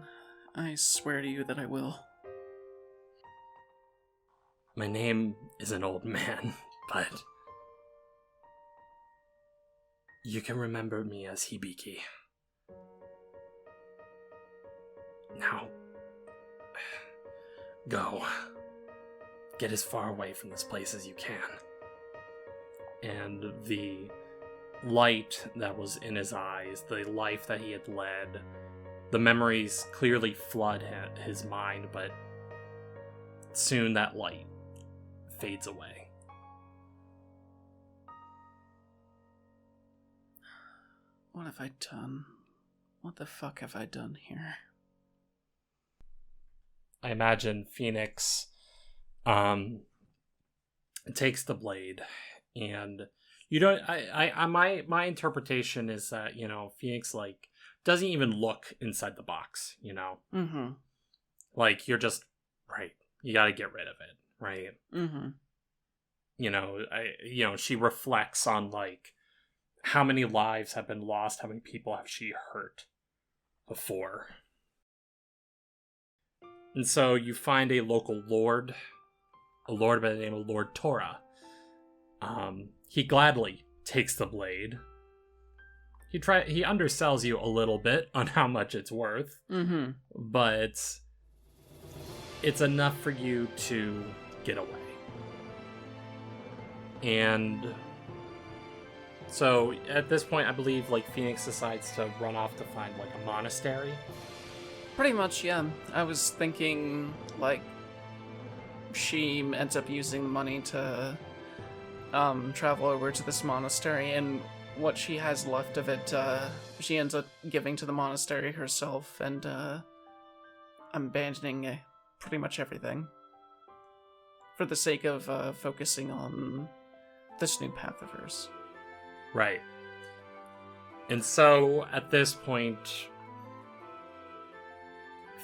I swear to you that I will. My name is an old man, but you can remember me as Hibiki. Now, go. Get as far away from this place as you can. And the light that was in his eyes, the life that he had led, the memories clearly flood his mind, but soon that light fades away. What have I done? What the fuck have I done here? I imagine Phoenix takes the blade, and you don't. My interpretation is that, you know, Phoenix like doesn't even look inside the box. You know, like you're just right. You got to get rid of it, right? You know, she reflects on like how many lives have been lost, how many people have she hurt before. And so you find a local lord, a lord by the name of Lord Torah. He gladly takes the blade. He undersells you a little bit on how much it's worth, but it's enough for you to get away. And so at this point, I believe like Phoenix decides to run off to find like a monastery. Pretty much, yeah. I was thinking, like, she ends up using the money to travel over to this monastery, and what she has left of it, she ends up giving to the monastery herself, and abandoning pretty much everything for the sake of focusing on this new path of hers. Right. And so at this point,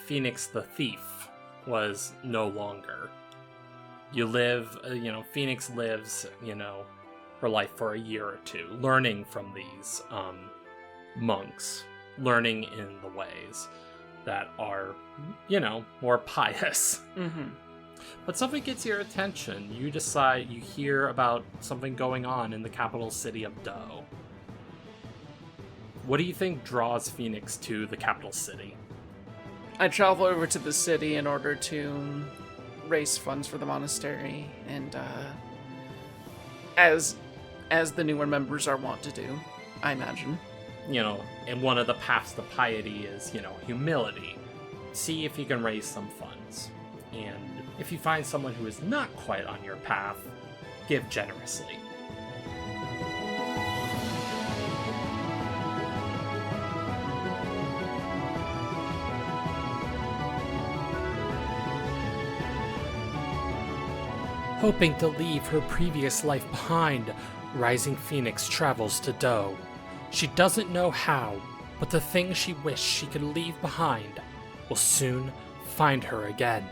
Phoenix the thief was no longer. Phoenix lives, her life for a year or two, learning from these monks, learning in the ways that are, more pious. But something gets your attention. You hear about something going on in the capital city of Do. What do you think draws Phoenix to the capital city? I travel over to the city in order to raise funds for the monastery, and as the newer members are wont to do, I imagine. And one of the paths to piety is, humility. See if you can raise some funds. And if you find someone who is not quite on your path, give generously. Hoping to leave her previous life behind, Rising Phoenix travels to Do. She doesn't know how, but the thing she wished she could leave behind will soon find her again.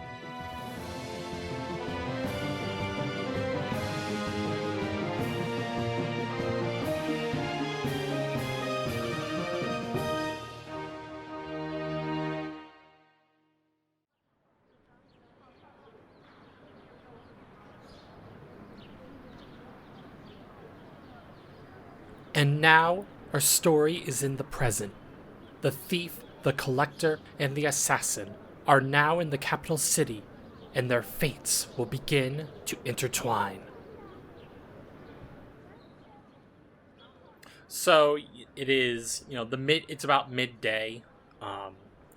And now, our story is in the present. The thief, the collector, and the assassin are now in the capital city, and their fates will begin to intertwine. So it is, it's about midday.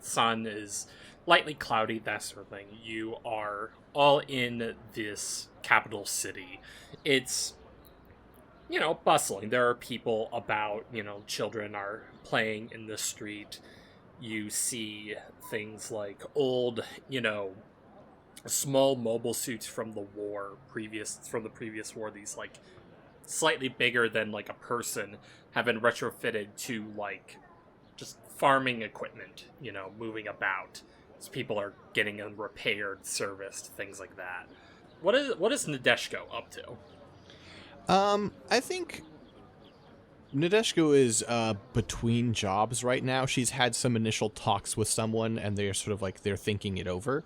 Sun is lightly cloudy, that sort of thing. You are all in this capital city. It's bustling. There are people about, children are playing in the street. You see things like old, small mobile suits from the previous war. These like slightly bigger than like a person have been retrofitted to like just farming equipment, moving about. So people are getting them repaired, serviced, things like that. What is Nadeshko up to? I think Nadeshko is between jobs right now. She's had some initial talks with someone, and they're sort of like they're thinking it over.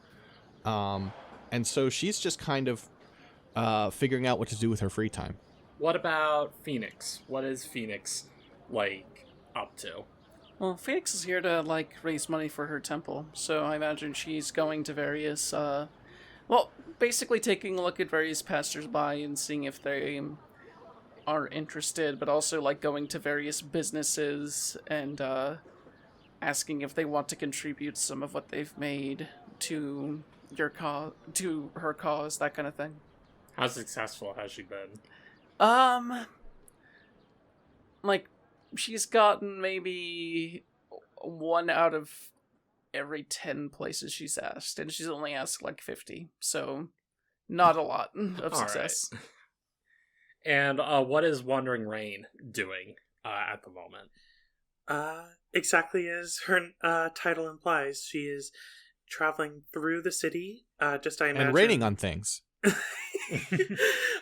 And so she's just kind of figuring out what to do with her free time. What about Phoenix? What is Phoenix like up to? Well, Phoenix is here to, like, raise money for her temple, so I imagine she's going to various, well, basically taking a look at various passers-by and seeing if they are interested, but also, like, going to various businesses and, asking if they want to contribute some of what they've made to to her cause, that kind of thing. How successful has she been? Um, like, she's gotten maybe 1 out of every 10 places she's asked, and she's only asked like 50, so not a lot of All success. right. And what is Wandering Rain doing at the moment? Exactly as her title implies, she is traveling through the city. Just I imagine And raining on things.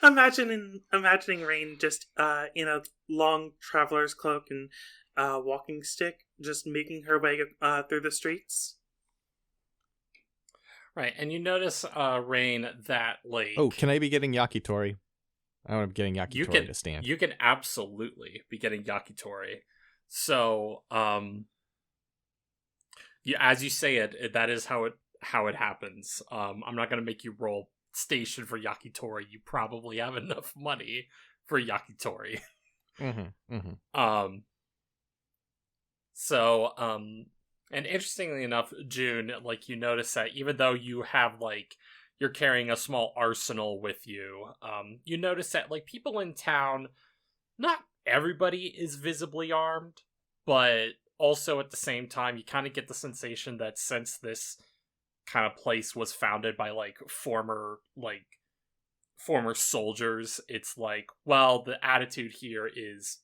imagining Rain just in a long traveler's cloak and walking stick, just making her way through the streets. Right, and you notice, Rain, that, like... Oh, can I be getting yakitori? I want to be getting yakitori to stand. You can absolutely be getting yakitori. So, as you say it, that is how it happens. I'm not going to make you roll station for yakitori. You probably have enough money for yakitori. Mm-hmm, mm-hmm. And interestingly enough, June, like, you notice that even though you have, like, you're carrying a small arsenal with you, you notice that, like, people in town, not everybody is visibly armed, but also at the same time, you kind of get the sensation that since this kind of place was founded by, like, former soldiers, it's like, well, the attitude here is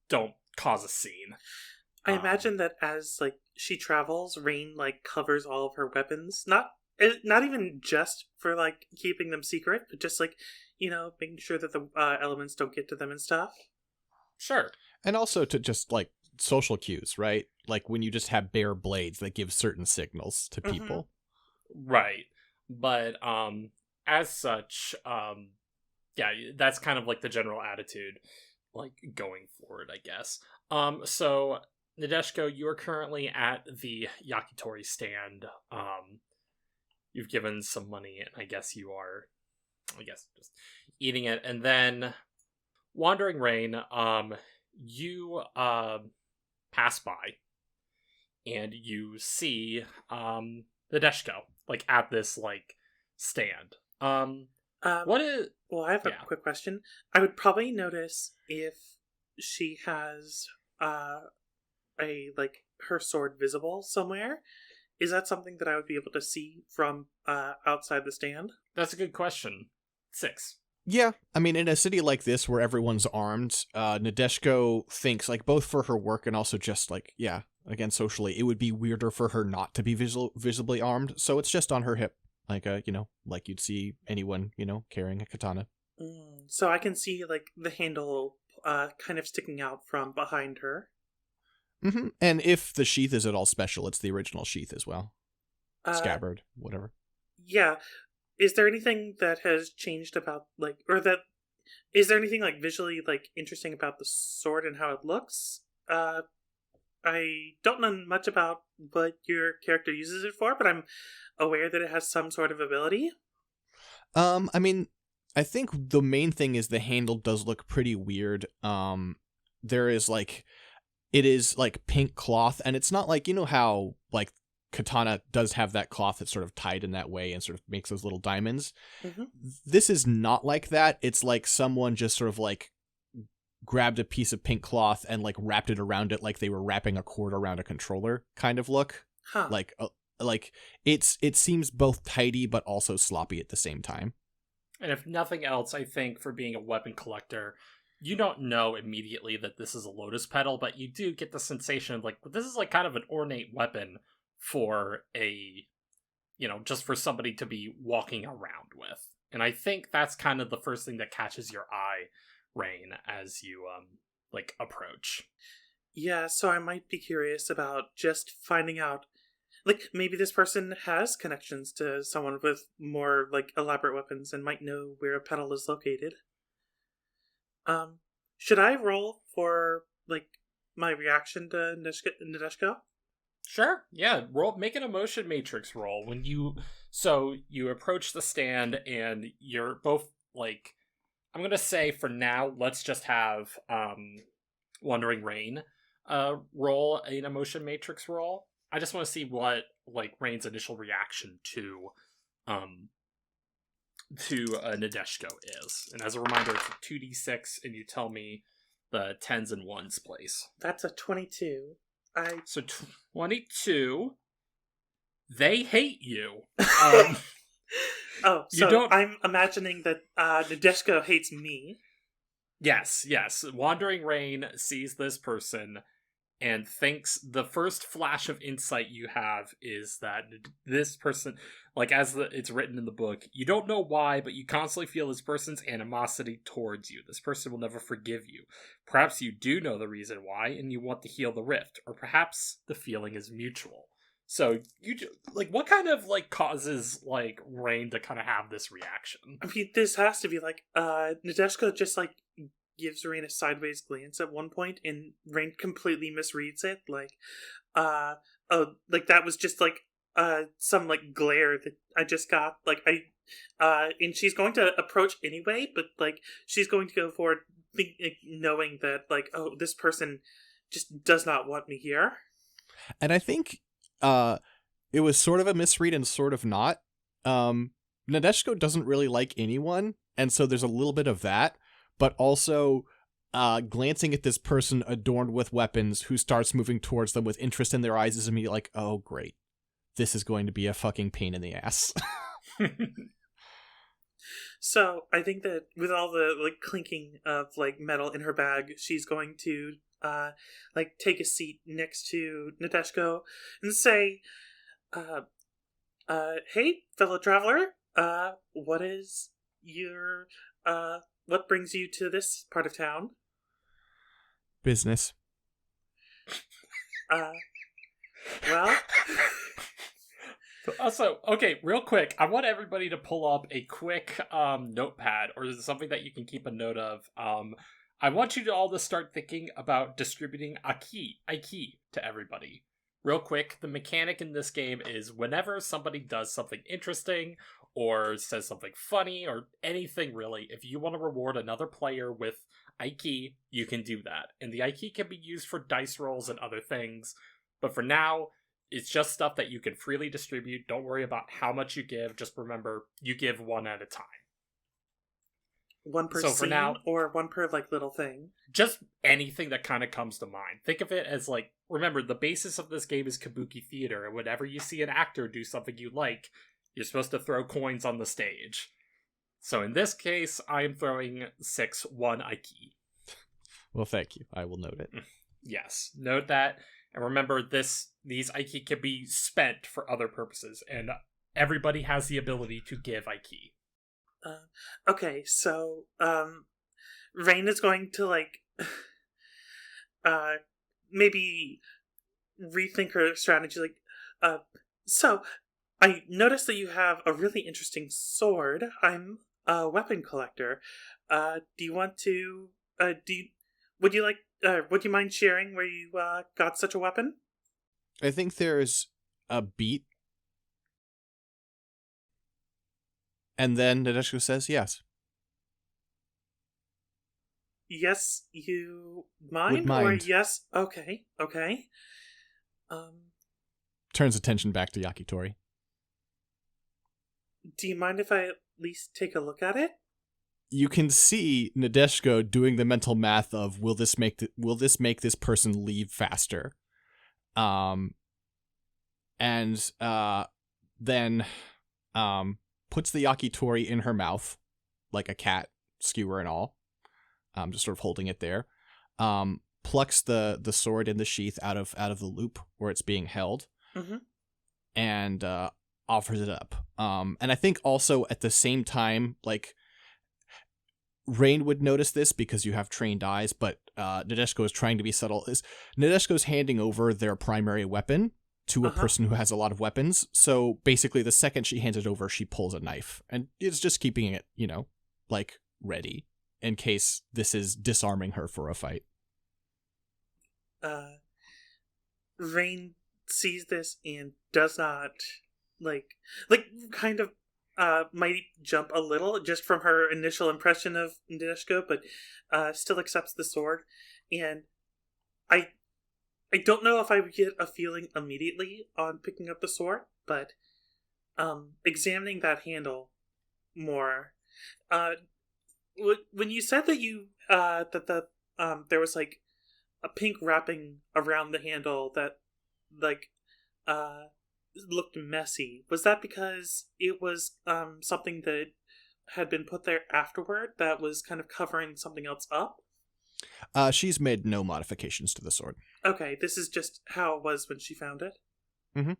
don't cause a scene. I imagine that as, like, she travels, Rain, like, covers all of her weapons. Not even just for, like, keeping them secret, but just, like, making sure that the elements don't get to them and stuff. Sure. And also to just, like, social cues, right? Like when you just have bare blades that give certain signals to people. Mm-hmm. Right. But, as such, yeah, that's kind of, like, the general attitude, like, going forward, I guess. So... Nadeshko, you are currently at the yakitori stand. You've given some money, and I guess you are, just eating it. And then, Wandering Rain, you pass by, and you see Nadeshko, like, at this, like, stand. What is... Well, I have a quick question. I would probably notice if she has her sword visible somewhere. Is that something that I would be able to see from outside the stand? That's a good question. 6. Yeah, I mean, in a city like this where everyone's armed, Nadeshko thinks, like, both for her work and also just, like, yeah, again, socially, it would be weirder for her not to be visibly armed, so it's just on her hip, like, like you'd see anyone, carrying a katana. So I can see, like, the handle kind of sticking out from behind her. Mm-hmm. And if the sheath is at all special, it's the original sheath as well. Scabbard, whatever. Yeah. Is there anything that has changed about, like, is there anything, like, visually, like, interesting about the sword and how it looks? I don't know much about what your character uses it for, but I'm aware that it has some sort of ability. I mean, I think the main thing is the handle does look pretty weird. There is, like... It is, like, pink cloth, and it's not like, how, like, katana does have that cloth that's sort of tied in that way and sort of makes those little diamonds. Mm-hmm. This is not like that. It's like someone just sort of, like, grabbed a piece of pink cloth and, like, wrapped it around it like they were wrapping a cord around a controller kind of look. Huh. Like it seems both tidy but also sloppy at the same time. And if nothing else, I think for being a weapon collector, you don't know immediately that this is a lotus petal, but you do get the sensation of, like, this is, like, kind of an ornate weapon for just for somebody to be walking around with. And I think that's kind of the first thing that catches your eye, Rain, as you, approach. Yeah, so I might be curious about just finding out, like, maybe this person has connections to someone with more, like, elaborate weapons and might know where a petal is located. Should I roll for, like, my reaction to Nadeshko? Sure. Yeah. Make an emotion matrix roll when you approach the stand and you're both like, I'm gonna say for now, let's just have Wandering Rain roll an emotion matrix roll. I just want to see what like Rain's initial reaction to Nadeshko is. And as a reminder, it's a 2d6, and you tell me the 10s and 1s place. That's a 22. So 22. They hate you. Oh, so you don't... I'm imagining that Nadeshko hates me. Yes. Wandering Rain sees this person and thinks the first flash of insight you have is that this person, like as it's written in the book, you don't know why, but you constantly feel this person's animosity towards you. This person will never forgive you. Perhaps you do know the reason why, and you want to heal the rift, or perhaps the feeling is mutual. So you like, what kind of like causes like Rain to kind of have this reaction? I mean, this has to be like Nadeshko just like gives Rain a sideways glance at one point, and Rain completely misreads it. Like, like that was just like some like glare that I just got. Like and she's going to approach anyway, but like she's going to go forward, knowing that like, oh, this person just does not want me here. And I think it was sort of a misread and sort of not. Nadeshko doesn't really like anyone, and so there's a little bit of that, but also glancing at this person adorned with weapons who starts moving towards them with interest in their eyes is immediately like, oh, great. This is going to be a fucking pain in the ass. So I think that with all the like clinking of like metal in her bag, she's going to like take a seat next to Nadeshko and say, hey, fellow traveler, what is your what brings you to this part of town? Business. Well. Also, okay, real quick, I want everybody to pull up a quick notepad, or something that you can keep a note of. I want you to all to start thinking about distributing Aiki to everybody. Real quick, the mechanic in this game is whenever somebody does something interesting, or says something funny, or anything really, if you want to reward another player with Aiki, you can do that. And the Aiki can be used for dice rolls and other things, but for now, it's just stuff that you can freely distribute. Don't worry about how much you give. Just remember, you give one at a time. One per so for scene, now, or one per like little thing? Just anything that kind of comes to mind. Think of it as like, remember, the basis of this game is kabuki theater, and whenever you see an actor do something you like, you're supposed to throw coins on the stage. So in this case, I am throwing 1 Aiki. Well, thank you. I will note it. Yes, note that. And remember, these Aiki can be spent for other purposes, and everybody has the ability to give Aiki. Okay, so Rain is going to like maybe rethink her strategy. Like, so I noticed that you have a really interesting sword. I'm a weapon collector. Do you want to? Would you mind sharing where you got such a weapon? I think there's a beat. And then Nadeshko says yes. Yes, you mind? Would mind. Or yes? Okay. Turns attention back to Yakitori. Do you mind if I at least take a look at it? You can see Nadeshko doing the mental math of will this make this person leave faster, and then puts the yakitori in her mouth like a cat, skewer and all, just sort of holding it there. Plucks the sword in the sheath out of the loop where it's being held, and offers it up. And I think also at the same time, like, Rain would notice this because you have trained eyes, but Nadeshko is trying to be subtle. Nadeshko's handing over their primary weapon to a person who has a lot of weapons. So basically the second she hands it over, she pulls a knife. And it's just keeping it, like, ready in case this is disarming her for a fight. Rain sees this and does not like kind of might jump a little just from her initial impression of Nadeshko, but still accepts the sword. And I don't know if I would get a feeling immediately on picking up the sword, but examining that handle more, when you said that you that the there was like a pink wrapping around the handle that like looked messy, was that because it was something that had been put there afterward that was kind of covering something else up? She's made no modifications to the sword. Okay, this is just how it was when she found it. Mm-hmm.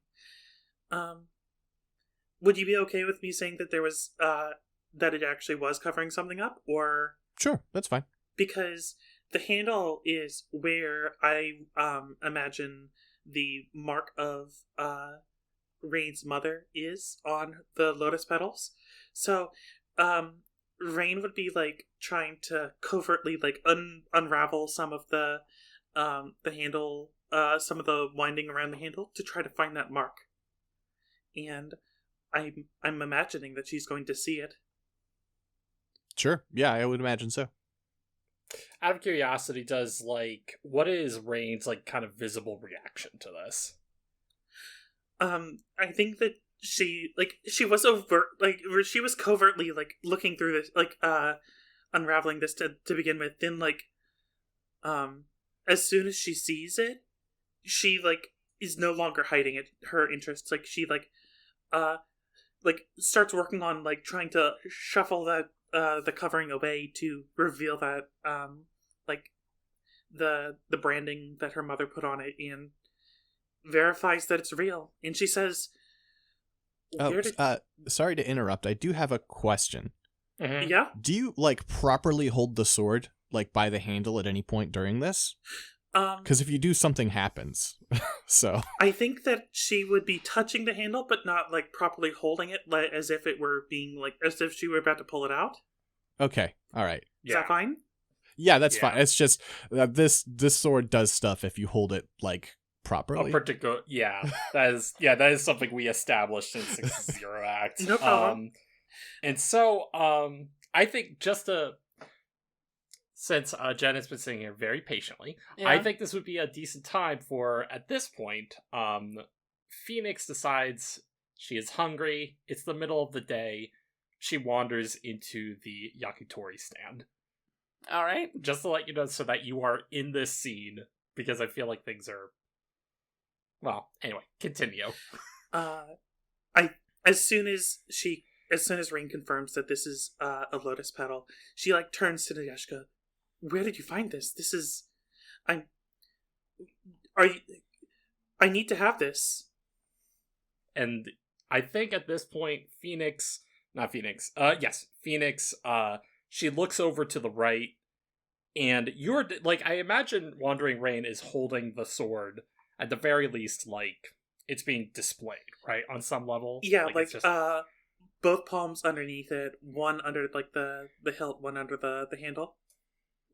Would you be okay with me saying that there was that it actually was covering something up, or Sure, that's fine. because the handle is where I imagine the mark of Rain's mother is on the lotus petals. So Rain would be like trying to covertly like unravel some of the handle, some of the winding around the handle to try to find that mark. And I'm imagining that she's going to see it. Sure, yeah, I would imagine so. Out of curiosity, what is Rain's like kind of visible reaction to this? I think that she was covertly like looking through this, like unraveling this to begin with. Then as soon as she sees it, she is no longer hiding it, her interest. Like she starts working on trying to shuffle that the covering away to reveal that the branding that her mother put on it, and verifies that it's real. And she says, sorry to interrupt. I do have a question. Mm-hmm. Yeah? Do you properly hold the sword by the handle at any point during this? Because if you do, something happens. So I think that she would be touching the handle, but not properly holding it, as if it were being as if she were about to pull it out. Okay, all right. Is that fine? Yeah, that's fine. It's just this sword does stuff if you hold it properly. That is something we established in 6-0 Act. No problem. And so I think since Jen has been sitting here very patiently, Yeah. I think this would be a decent time for, at this point, Phoenix decides she is hungry. It's the middle of the day. She wanders into the yakitori stand. All right. Just to let you know, so that you are in this scene, because I feel like things are... Well, anyway, continue. As soon as Rain confirms that this is a lotus petal, she turns to Nadeshka. Where did you find this? This is... I need to have this. And I think at this point, Phoenix, she looks over to the right, and you're, I imagine Wandering Rain is holding the sword, at the very least, it's being displayed, right? On some level? Yeah, it's just... both palms underneath it, one under, the hilt, one under the handle.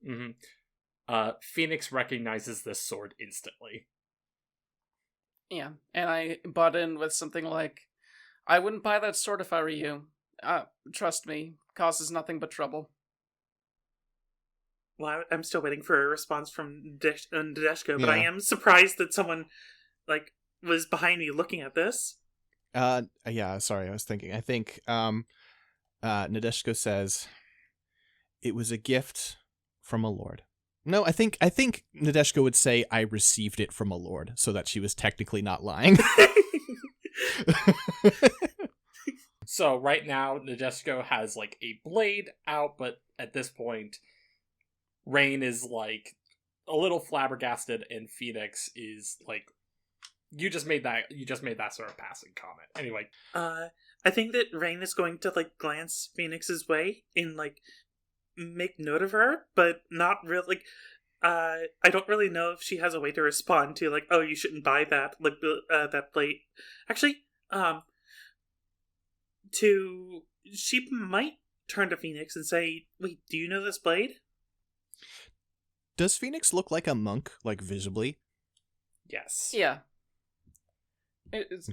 Mm-hmm. Phoenix recognizes this sword instantly. Yeah, and I butt in with something like, I wouldn't buy that sword if I were you. Trust me, causes nothing but trouble. Well, I'm still waiting for a response from Nadeshko, but Yeah. I am surprised that someone, was behind me looking at this. Yeah, sorry, I was thinking. I think Nadeshko says it was a gift from a lord. No, I think Nadeshko would say I received it from a lord, so that she was technically not lying. So right now, Nadeshko has a blade out, but at this point, Rain is a little flabbergasted, and Phoenix is you just made that sort of passing comment. Anyway, I think that Rain is going to glance Phoenix's way and make note of her, but not really. I don't really know if she has a way to respond to oh, you shouldn't buy that that blade. Actually, she might turn to Phoenix and say, "Wait, do you know this blade?" Does Phoenix look like a monk, like visibly? Yes. Yeah.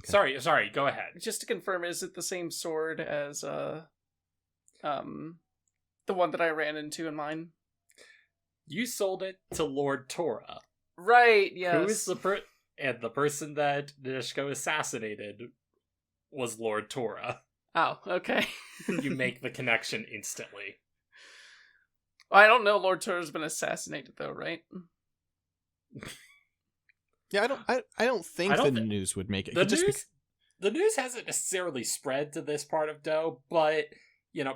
Sorry, go ahead. Just to confirm, is it the same sword as the one that I ran into in mine? You sold it to Lord Tora. Right, yes. Who is and the person that Nishko assassinated was Lord Tora. Oh, okay. You make the connection instantly. I don't know Lord Tora's been assassinated though, right? Yeah, I don't think the news would make it. The news hasn't necessarily spread to this part of Do, but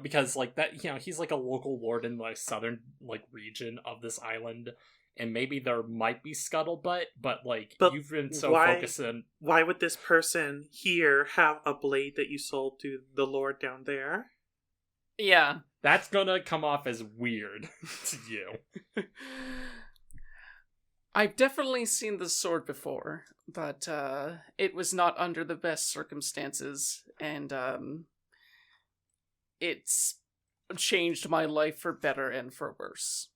because like that, he's like a local lord in the southern like region of this island, and maybe there might be scuttlebutt, but you've been so focused on. Why would this person here have a blade that you sold to the lord down there? Yeah. That's gonna come off as weird to you. I've definitely seen this sword before, but it was not under the best circumstances, and it's changed my life for better and for worse.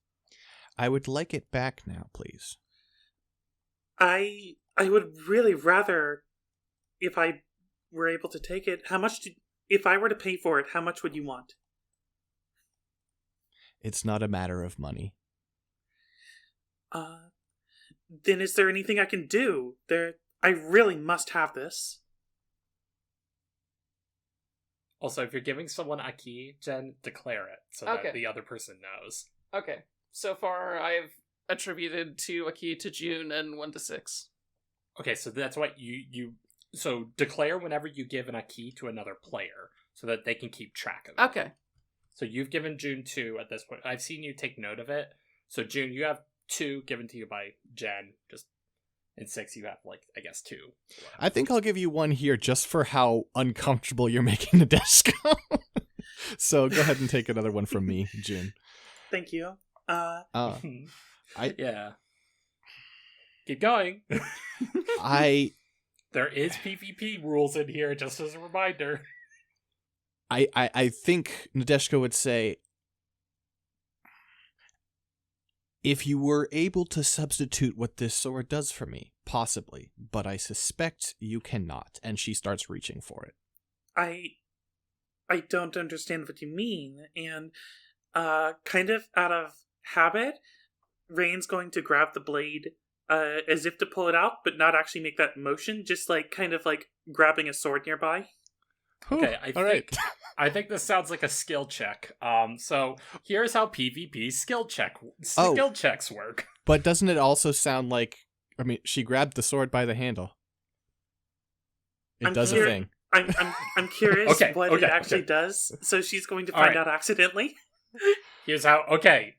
I would like it back now, please. I would really rather, if I were able to take it, if I were to pay for it, how much would you want? It's not a matter of money. Then is there anything I can do? I really must have this. Also, if you're giving someone a key, Jen, declare it so that the other person knows. Okay. So far, I've attributed a key to June and 1 to 6. Okay, so that's what so declare whenever you give a key to another player so that they can keep track of it. Okay. So you've given June 2 at this point. I've seen you take note of it. So June, you have 2 given to you by Jen. And 6, you have, I guess 2. I think I'll give you 1 here just for how uncomfortable you're making the desk. So go ahead and take another one from me, June. Thank you. Yeah. Keep going. There is PvP rules in here, just as a reminder. I think Nadeshko would say, if you were able to substitute what this sword does for me, possibly, but I suspect you cannot, and she starts reaching for it. I don't understand what you mean, and kind of out of habit, Rain's going to grab the blade as if to pull it out, but not actually make that motion, just kind of grabbing a sword nearby. Okay, I think this sounds like a skill check. So here's how PvP skill checks work. But doesn't it also sound like, she grabbed the sword by the handle. It does a thing. I'm curious what it actually does. So she's going to find out accidentally. Here's how. Okay.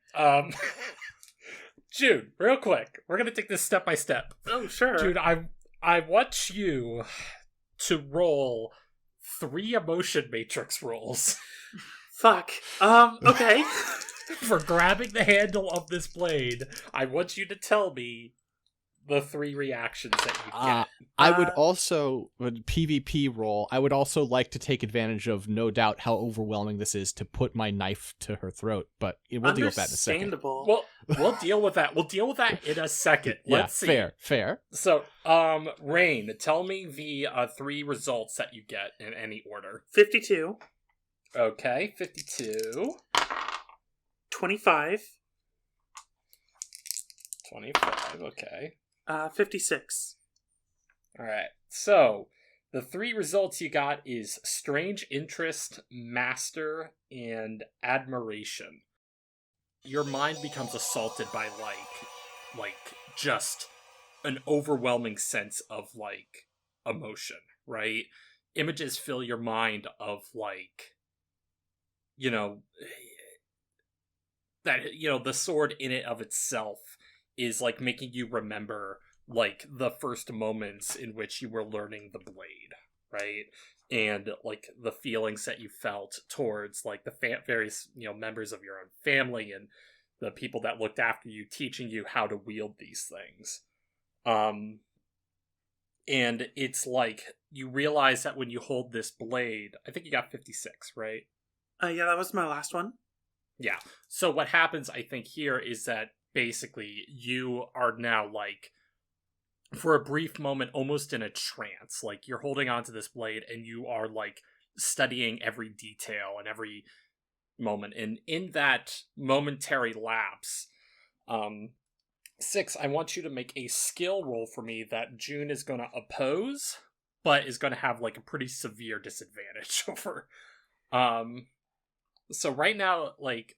Jude, real quick, we're gonna take this step by step. Oh, sure. Jude, I want you to roll 3 emotion matrix rolls. Fuck. Okay. For grabbing the handle of this blade, I want you to tell me the 3 reactions that you get. I would also, with PvP roll, I would also like to take advantage of, no doubt, how overwhelming this is to put my knife to her throat, but we'll deal with that in a second. Understandable. We'll deal with that. We'll deal with that in a second. Let's see. Fair. So, Rain, tell me the 3 results that you get in any order. 52. Okay, 52. 25. 25, okay. 56. Alright, so the 3 results you got is strange interest, master, and admiration. Your mind becomes assaulted by just an overwhelming sense of emotion, right? Images fill your mind of that the sword in it of itself is making you remember the first moments in which you were learning the blade, right? And the feelings that you felt towards the various members of your own family and the people that looked after you, teaching you how to wield these things. And it's you realize that when you hold this blade, I think you got 56, right? Yeah, that was my last one. Yeah. So what happens, I think, here is that basically you are now like, for a brief moment, almost in a trance. Like you're holding onto this blade and you are like studying every detail and every moment. And in that momentary lapse, 6, I want you to make a skill roll for me that June is going to oppose, but is going to have like a pretty severe disadvantage over. So right now, like,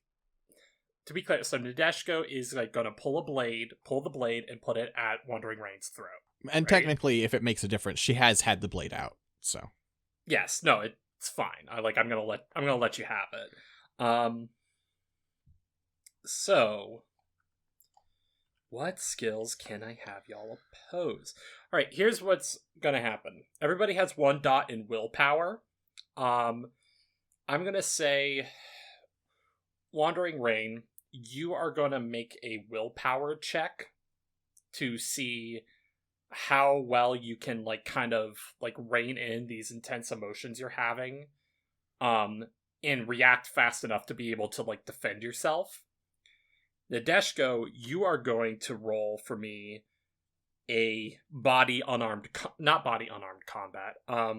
to be clear, so Nadeshko is like going to pull the blade and put it at Wandering Rain's throat. And right? technically, if it makes a difference, she has had the blade out. So Yes, no, it's fine. I'm gonna let you have it. So what skills can I have y'all oppose? All right, here's what's gonna happen. Everybody has 1 dot in willpower. I'm gonna say, Wandering Rain, you are gonna make a willpower check to see how well you can like kind of like rein in these intense emotions you're having, and react fast enough to be able to like defend yourself. Nadeshko, you are going to roll for me a not body unarmed combat. I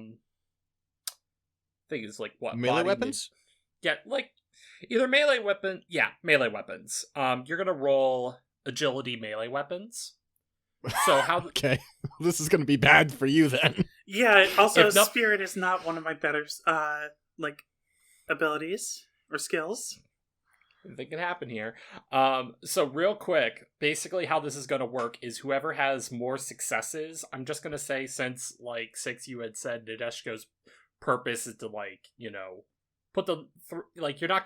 think it's like what, melee weapons? Yeah, like either melee weapon. Yeah, melee weapons. You're gonna roll agility melee weapons. So how? Okay, this is going to be bad for you then. Yeah, also, If not- Spirit is not one of my better, like, abilities or skills. Anything can happen here. So real quick, basically how this is going to work is whoever has more successes, I'm just going to say, since, like, 6, you had said Nadeshko's purpose is to, like, you know, put the, like, you're not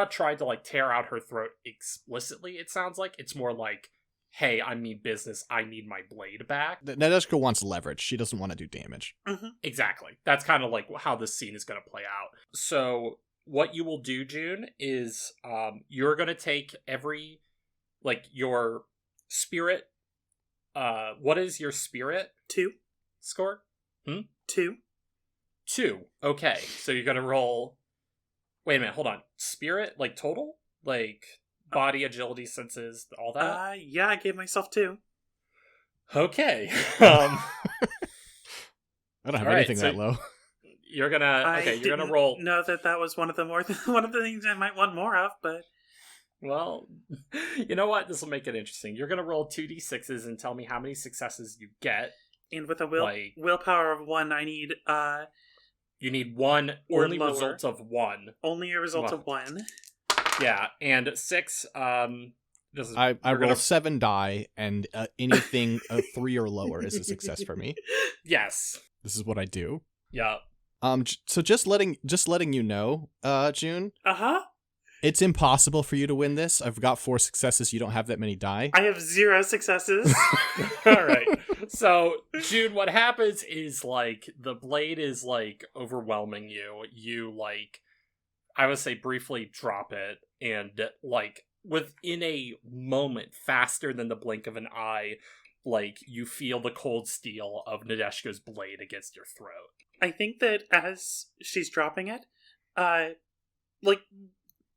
trying to, like, tear out her throat explicitly, it sounds like. It's more like, hey, I mean business, I need my blade back. Nadeshko wants leverage. She doesn't want to do damage. Mm-hmm. Exactly. That's kind of like how this scene is going to play out. So what you will do, June, is you're going to take every, like, your spirit. What is your spirit 2. score? 2. 2. Okay. So you're going to roll. Wait a minute. Hold on. Spirit, like total? Like body, agility, senses, all that? Yeah, I gave myself 2. Okay. I don't have all right, anything so that low. You're gonna you're gonna roll. Know that was one of the one of the things I might want more of, but Well, you know what? This will make it interesting. You're gonna roll 2d6s and tell me how many successes you get. and with a Like- willpower of 1, I need You need 1, Or only lower. result of 1. only a result Well, of 1. Yeah, and 6. This is I we're roll gonna- 7 die, and anything 3 or lower is a success for me. Yes. This is what I do. Yeah. So just letting you know, June, Uh-huh. it's impossible for you to win this. I've got 4 successes. You don't have that many die. I have 0 successes. All right. So, June, what happens is, like, the blade is, like, overwhelming you. You, like, I would say briefly drop it, and, like, within a moment, faster than the blink of an eye, like, you feel the cold steel of Nadeshko's blade against your throat. I think that as she's dropping it,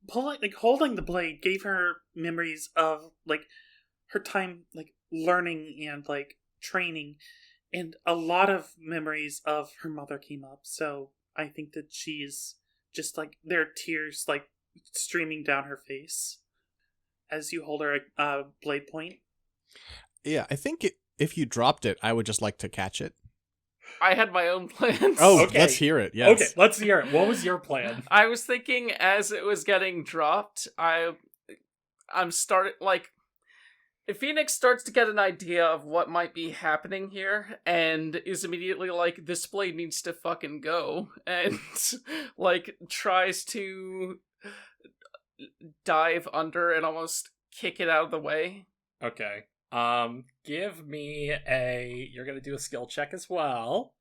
holding the blade gave her memories of like her time like learning and like training, and a lot of memories of her mother came up. So I think that she's just like there are tears like streaming down her face as you hold her blade point. Yeah, I think if you dropped it, I would just like to catch it. I had my own plans. Oh, Okay. let's hear it. Yes. Okay, let's hear it. What was your plan? I was thinking as it was getting dropped, I'm started like if Phoenix starts to get an idea of what might be happening here and is immediately like, this blade needs to fucking go, and like tries to dive under and almost kick it out of the way. Okay. Give me you're gonna do a skill check as well.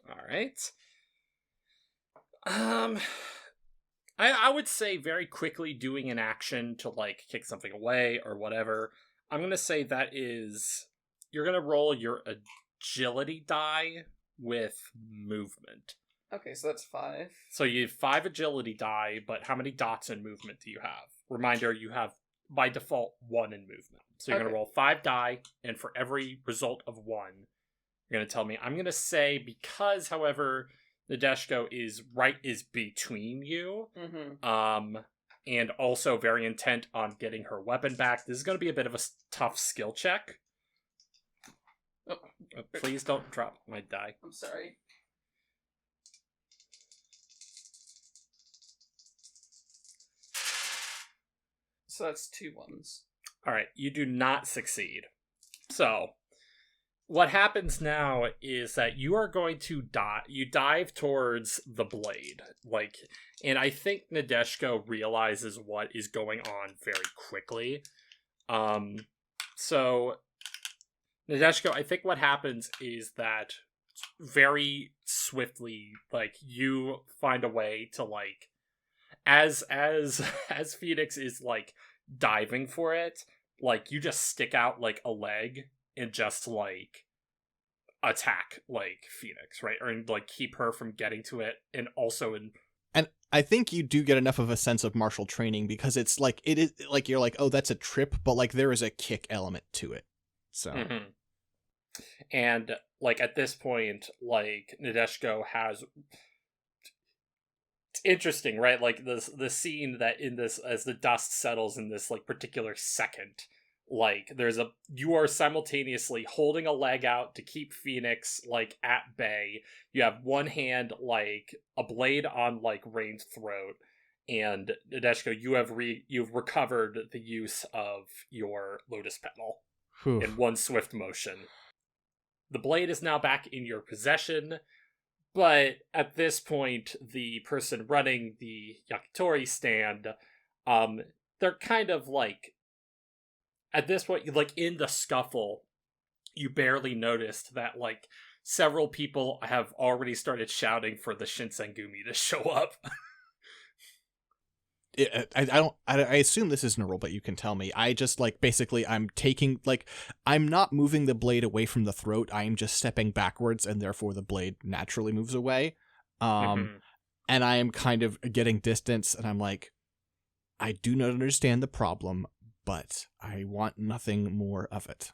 Alright. I would say very quickly doing an action to like kick something away or whatever. I'm gonna say that is you're gonna roll your agility die with movement. Okay, so that's 5. So you have 5 agility die, but how many dots in movement do you have? Reminder, you have by default 1 in movement. So you're going to roll 5 die, and for every result of 1, you're going to tell me. I'm going to say, because, however, Nadeshko is between you, and also very intent on getting her weapon back. This is going to be a bit of a tough skill check. Oh, please don't drop my die. I'm sorry. So that's 2 ones. All right, you do not succeed. So, what happens now is that you are going to dive towards the blade. And I think Nadeshko realizes what is going on very quickly. So, Nadeshko, I think what happens is that very swiftly, you find a way to, as Phoenix is, diving for it, you just stick out, a leg and just, attack, Phoenix, right? Or, keep her from getting to it, and also And I think you do get enough of a sense of martial training, because it's, it is, you're like, oh, that's a trip, but, there is a kick element to it, so... Mm-hmm. And, at this point, Nadeshko has... It's interesting, right? The scene that in this, as the dust settles in this, particular second, you are simultaneously holding a leg out to keep Phoenix, at bay. You have one hand, a blade on, Rain's throat, and Nadeshko, you've recovered the use of your lotus petal in one swift motion. The blade is now back in your possession, but at this point, the person running the yakitori stand, they're kind of at this point, in the scuffle, you barely noticed that, several people have already started shouting for the Shinsengumi to show up. I assume this isn't a rule, but you can tell me. I just, basically, I'm taking, I'm not moving the blade away from the throat. I'm just stepping backwards, and therefore the blade naturally moves away. And I am kind of getting distance, and I'm like, I do not understand the problem, but I want nothing more of it.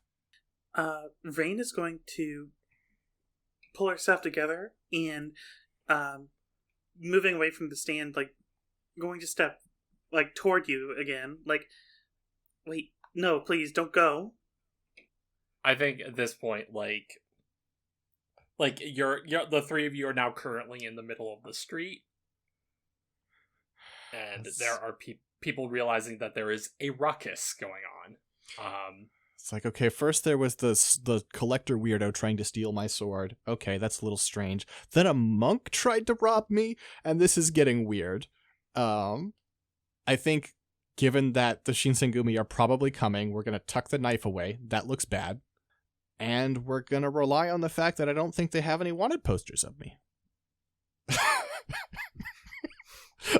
Rain is going to pull herself together and, moving away from the stand, going to step toward you again, wait, no, please don't go. I think at this point, you're the three of you are now currently in the middle of the street, and there are people realizing that there is a ruckus going on. It's okay, first there was the collector weirdo trying to steal my sword. Okay, that's a little strange. Then a monk tried to rob me, and this is getting weird. I think, given that the Shinsengumi are probably coming, we're going to tuck the knife away. That looks bad. And we're going to rely on the fact that I don't think they have any wanted posters of me.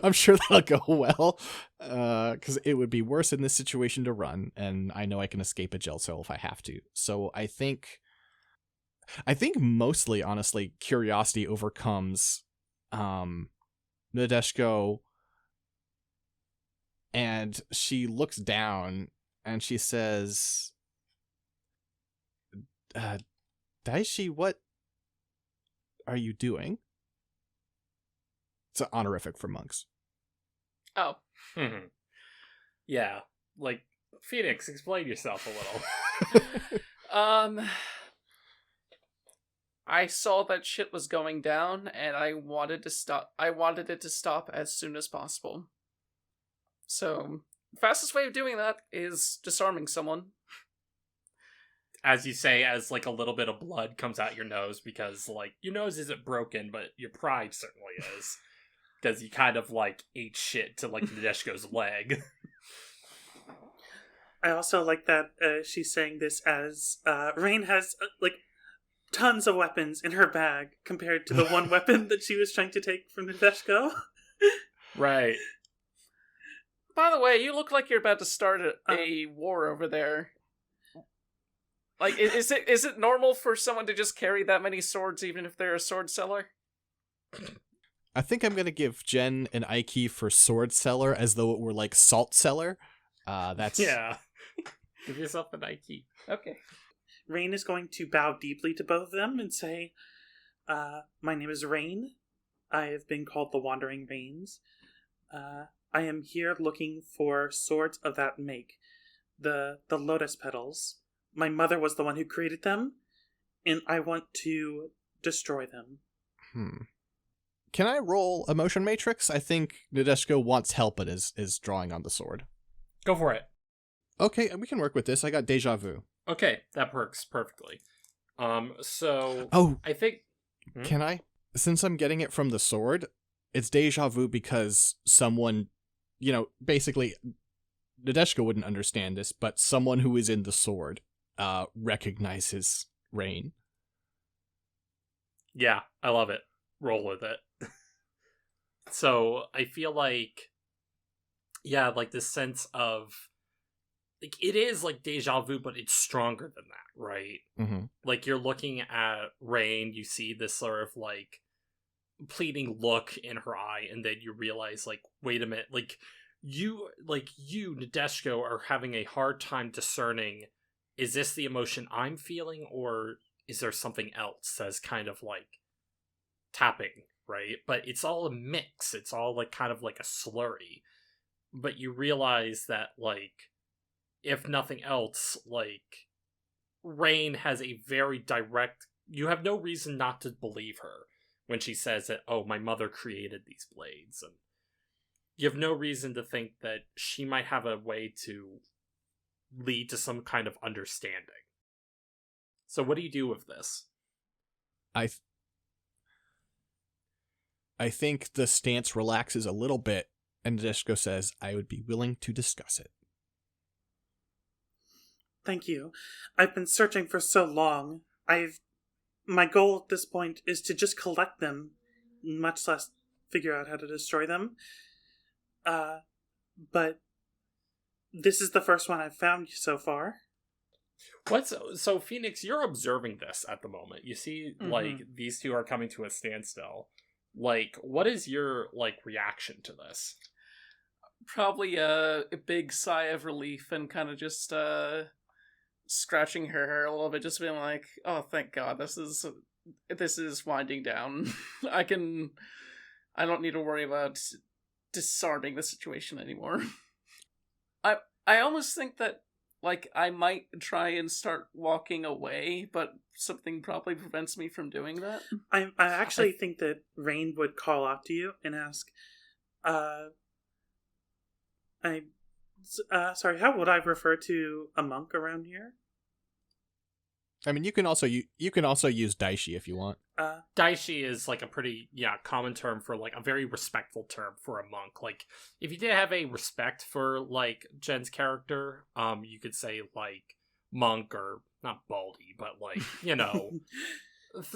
I'm sure that'll go well, because it would be worse in this situation to run, and I know I can escape a jail cell if I have to. So I think mostly, honestly, curiosity overcomes Nadeshko, and she looks down and she says, Daishi, what are you doing? It's an honorific for monks. Oh. Yeah, Phoenix, explain yourself a little. I saw that shit was going down, and I wanted it to stop as soon as possible. So, the fastest way of doing that is disarming someone. As you say, as a little bit of blood comes out your nose, because your nose isn't broken, but your pride certainly is. Because you kind of ate shit to Nadeshko's leg. I also like that she's saying this as Rain has tons of weapons in her bag compared to the one weapon that she was trying to take from Nadeshko. Right. By the way, you look like you're about to start a war over there. Is it normal for someone to just carry that many swords even if they're a sword seller? I think I'm going to give Jen an Ike for sword seller as though it were salt seller. That's Yeah. Give yourself an IQ. Okay. Rain is going to bow deeply to both of them and say, my name is Rain. I have been called the Wandering Rains. I am here looking for swords of that make. The lotus petals. My mother was the one who created them, and I want to destroy them. Can I roll Emotion Matrix? I think Nadeshko wants help but is drawing on the sword. Go for it. Okay, we can work with this. I got Deja Vu. Okay, that works perfectly. So Oh, I think can I? Since I'm getting it from the sword, it's Deja Vu because someone, basically, Nadeshko wouldn't understand this, but someone who is in the sword recognizes Rain. yeah, I love it. Roll with it. So I feel like, yeah, like this sense of, like, it is like deja vu, but it's stronger than that, right? Mm-hmm. Like, you're looking at Rain, you see this sort of like pleading look in her eye, and then you realize, like, wait a minute, you Nadeshko are having a hard time discerning, is this the emotion I'm feeling, or is there something else that's kind of like tapping, right? But it's all a mix, it's all like kind of like a slurry. But you realize that, like, if nothing else, like, Rain has a very direct, you have no reason not to believe her when she says that, oh, my mother created these blades, and you have no reason to think that she might have a way to lead to some kind of understanding. So what do you do with this? I think the stance relaxes a little bit, and Nadeshko says, I would be willing to discuss it. Thank you. I've been searching for so long. My goal at this point is to just collect them, much less figure out how to destroy them. But this is the first one I've found so far. So Phoenix, you're observing this at the moment. You see, like, these two are coming to a standstill. Like, what is your, like, reaction to this? Probably a big sigh of relief and kind of just scratching her hair a little bit, just being like, oh, thank God, this is winding down. I don't need to worry about disarming the situation anymore. I almost think that, like, I might try and start walking away, but something probably prevents me from doing that. I actually think that Rain would call out to you and ask, sorry, how would I refer to a monk around here? I mean, you can also use Daishi if you want. Daishi is like a pretty common term for like a very respectful term for a monk. Like, if you did have a respect for like Jen's character, you could say like monk, or not baldy, but like,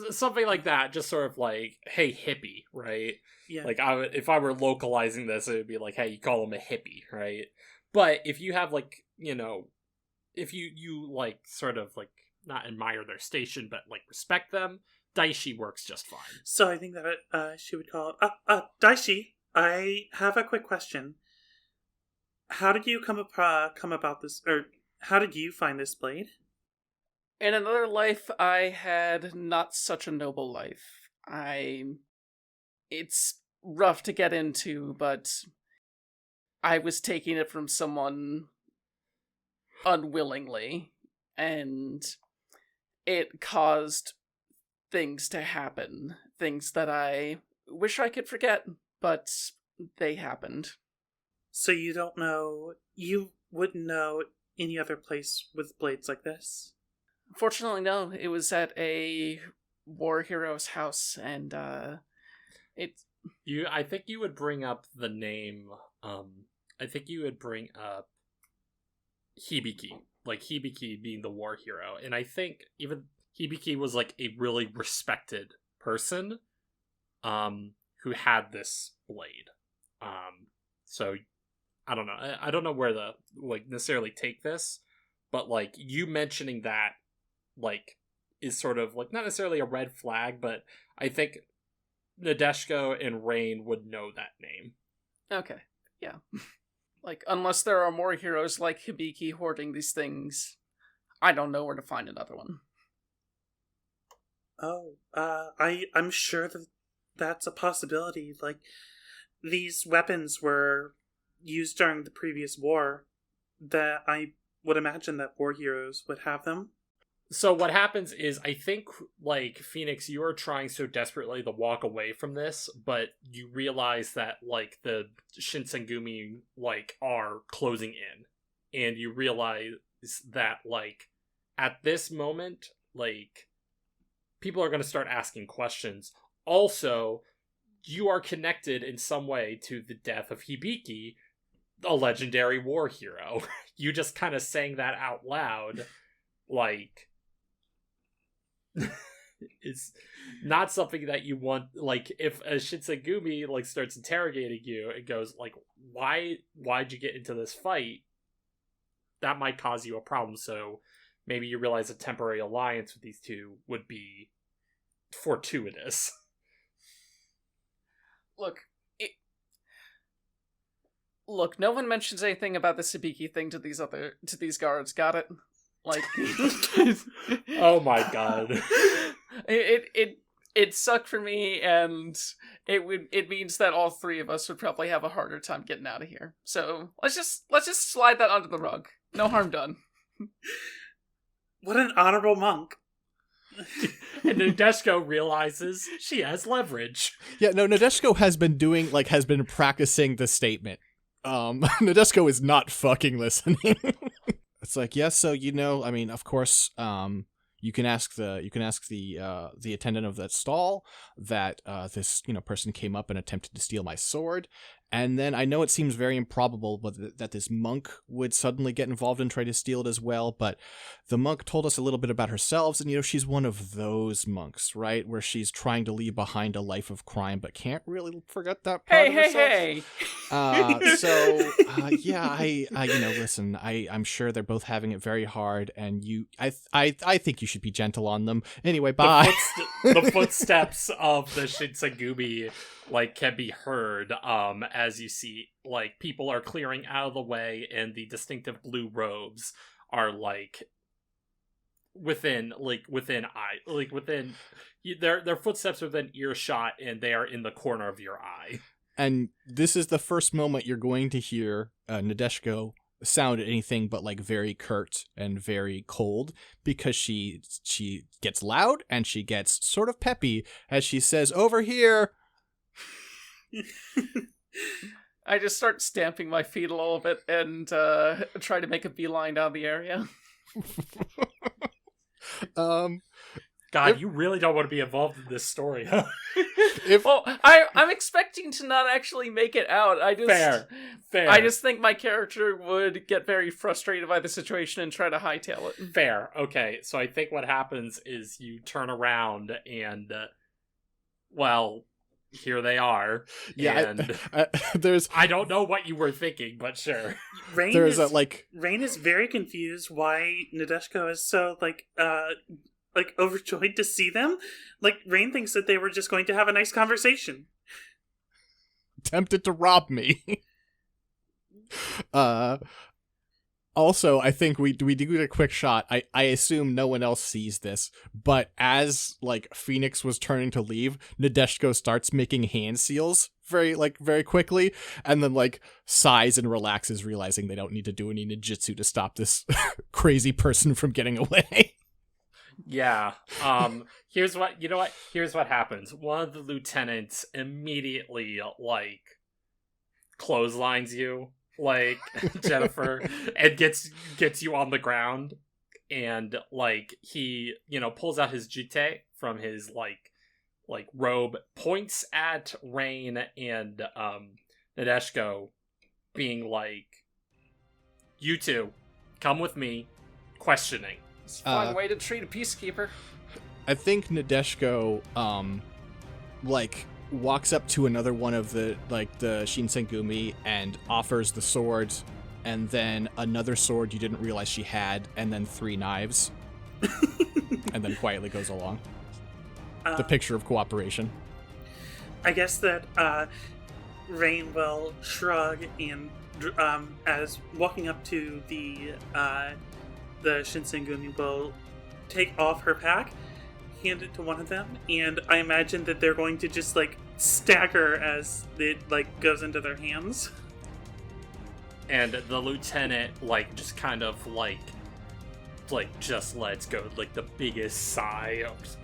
something like that. Just sort of like, hey, hippie, right? Yeah. Like, if I were localizing this, it would be like, hey, you call him a hippie, right? But if you have like, if you like sort of like not admire their station, but like respect them, Daishi works just fine. So I think that she would call it, Daishi, I have a quick question. How did you come about this, or how did you find this blade? In another life, I had not such a noble life. It's rough to get into, but I was taking it from someone unwillingly, and it caused things to happen. Things that I wish I could forget, but they happened. So you wouldn't know any other place with blades like this? Fortunately, no. It was at a war hero's house, and I think you would bring up the name, I think you would bring up Hibiki. Like, Hibiki being the war hero. And I think even Hibiki was like a really respected person who had this blade. So I don't know. I don't know where to like necessarily take this, but like you mentioning that like is sort of like not necessarily a red flag, but I think Nadeshko and Rain would know that name. Okay. Yeah. Like, unless there are more heroes like Hibiki hoarding these things, I don't know where to find another one. Oh, I'm sure that that's a possibility. Like, these weapons were used during the previous war, that I would imagine that war heroes would have them. So what happens is, I think, like, Phoenix, you are trying so desperately to walk away from this, but you realize that, like, the Shinsengumi, like, are closing in. And you realize that, like, at this moment, like, people are going to start asking questions. Also, you are connected in some way to the death of Hibiki, a legendary war hero. You just kind of saying that out loud, like, it's not something that you want. Like, if a Shinsengumi, like, starts interrogating you and goes, like, why'd you get into this fight? That might cause you a problem, so maybe you realize a temporary alliance with these two would be fortuitous. Look, no one mentions anything about the Hibiki thing to these guards, got it? Like, Oh my god. It sucked for me, and it means that all three of us would probably have a harder time getting out of here. So let's just slide that under the rug. No harm done. What an honorable monk. And Nadeshko realizes she has leverage. Yeah, no, Nadeshko has been practicing the statement. Nadeshko is not fucking listening. It's like, yes, so, I mean, of course, you can ask the attendant of that stall that this person came up and attempted to steal my sword. And then I know it seems very improbable that this monk would suddenly get involved and try to steal it as well, but the monk told us a little bit about herself, and she's one of those monks, right, where she's trying to leave behind a life of crime but can't really forget that part of herself. Hey! Listen, I'm sure they're both having it very hard, and I think you should be gentle on them. Anyway, bye. The footsteps of the Shinsengumi, like, can be heard, as you see, like, people are clearing out of the way, and the distinctive blue robes are, like, within their footsteps are within earshot, and they are in the corner of your eye. And this is the first moment you're going to hear Nadeshko sound anything but, like, very curt and very cold, because she gets loud and she gets sort of peppy as she says, "Over here." I just start stamping my feet a little bit and try to make a beeline down the area. God, you really don't want to be involved in this story, huh? I'm expecting to not actually make it out. Fair. I just think my character would get very frustrated by the situation and try to hightail it. Fair. Okay, so I think what happens is you turn around and, here they are. Yeah, and I don't know what you were thinking, but sure. Rain is very confused why Nadeshko is so overjoyed to see them. Like, Rain thinks that they were just going to have a nice conversation. Tempted to rob me. Also, I think we do get a quick shot. I assume no one else sees this, but as, like, Phoenix was turning to leave, Nadeshko starts making hand seals very quickly, and then, like, sighs and relaxes, realizing they don't need to do any ninjutsu to stop this crazy person from getting away. Yeah. Here's what happens. One of the lieutenants immediately, like, clotheslines you, like, Jennifer, and gets you on the ground, and, like, he, pulls out his jute from his, like robe, points at Rain and Nadeshko, being like, "You two, come with me," questioning. It's a fun way to treat a peacekeeper. I think Nadeshko, walks up to another one of the Shinsengumi and offers the sword, and then another sword you didn't realize she had, and then 3 knives, and then quietly goes along. The picture of cooperation. I guess that Rain will shrug and as walking up to the Shinsengumi will take off her pack, hand it to one of them, and I imagine that they're going to just like stagger as it like goes into their hands. And the lieutenant like just kind of like just lets go like the biggest sigh of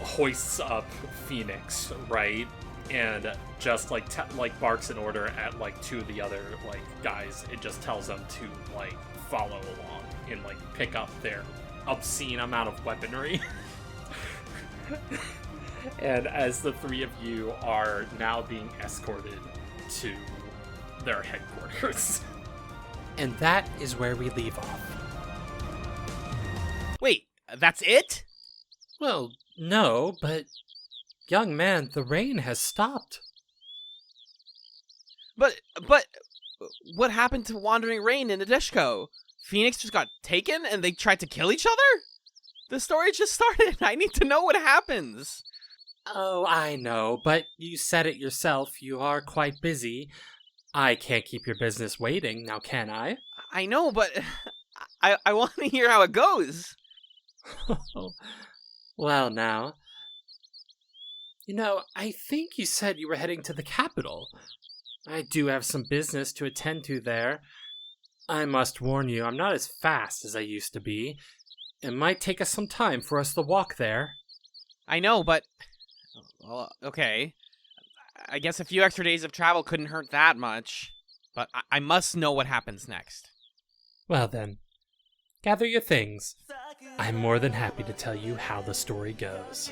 hoists up Phoenix, right? And just like barks an order at like two of the other like guys. It just tells them to like follow along and like pick up their obscene amount of weaponry. And as the three of you are now being escorted to their headquarters. And that is where we leave off. Wait, that's it? Well, no, but young man, the rain has stopped. But what happened to Wandering Rain and Nadeshko? Phoenix just got taken and they tried to kill each other? The story just started. I need to know what happens. Oh, I know, but you said it yourself. You are quite busy. I can't keep your business waiting, now can I? I know, but I want to hear how it goes. Well, now. You know, I think you said you were heading to the capital. I do have some business to attend to there. I must warn you, I'm not as fast as I used to be. It might take us some time for us to walk there. I know, but... Well, okay. I guess a few extra days of travel couldn't hurt that much. But I must know what happens next. Well then, gather your things. I'm more than happy to tell you how the story goes.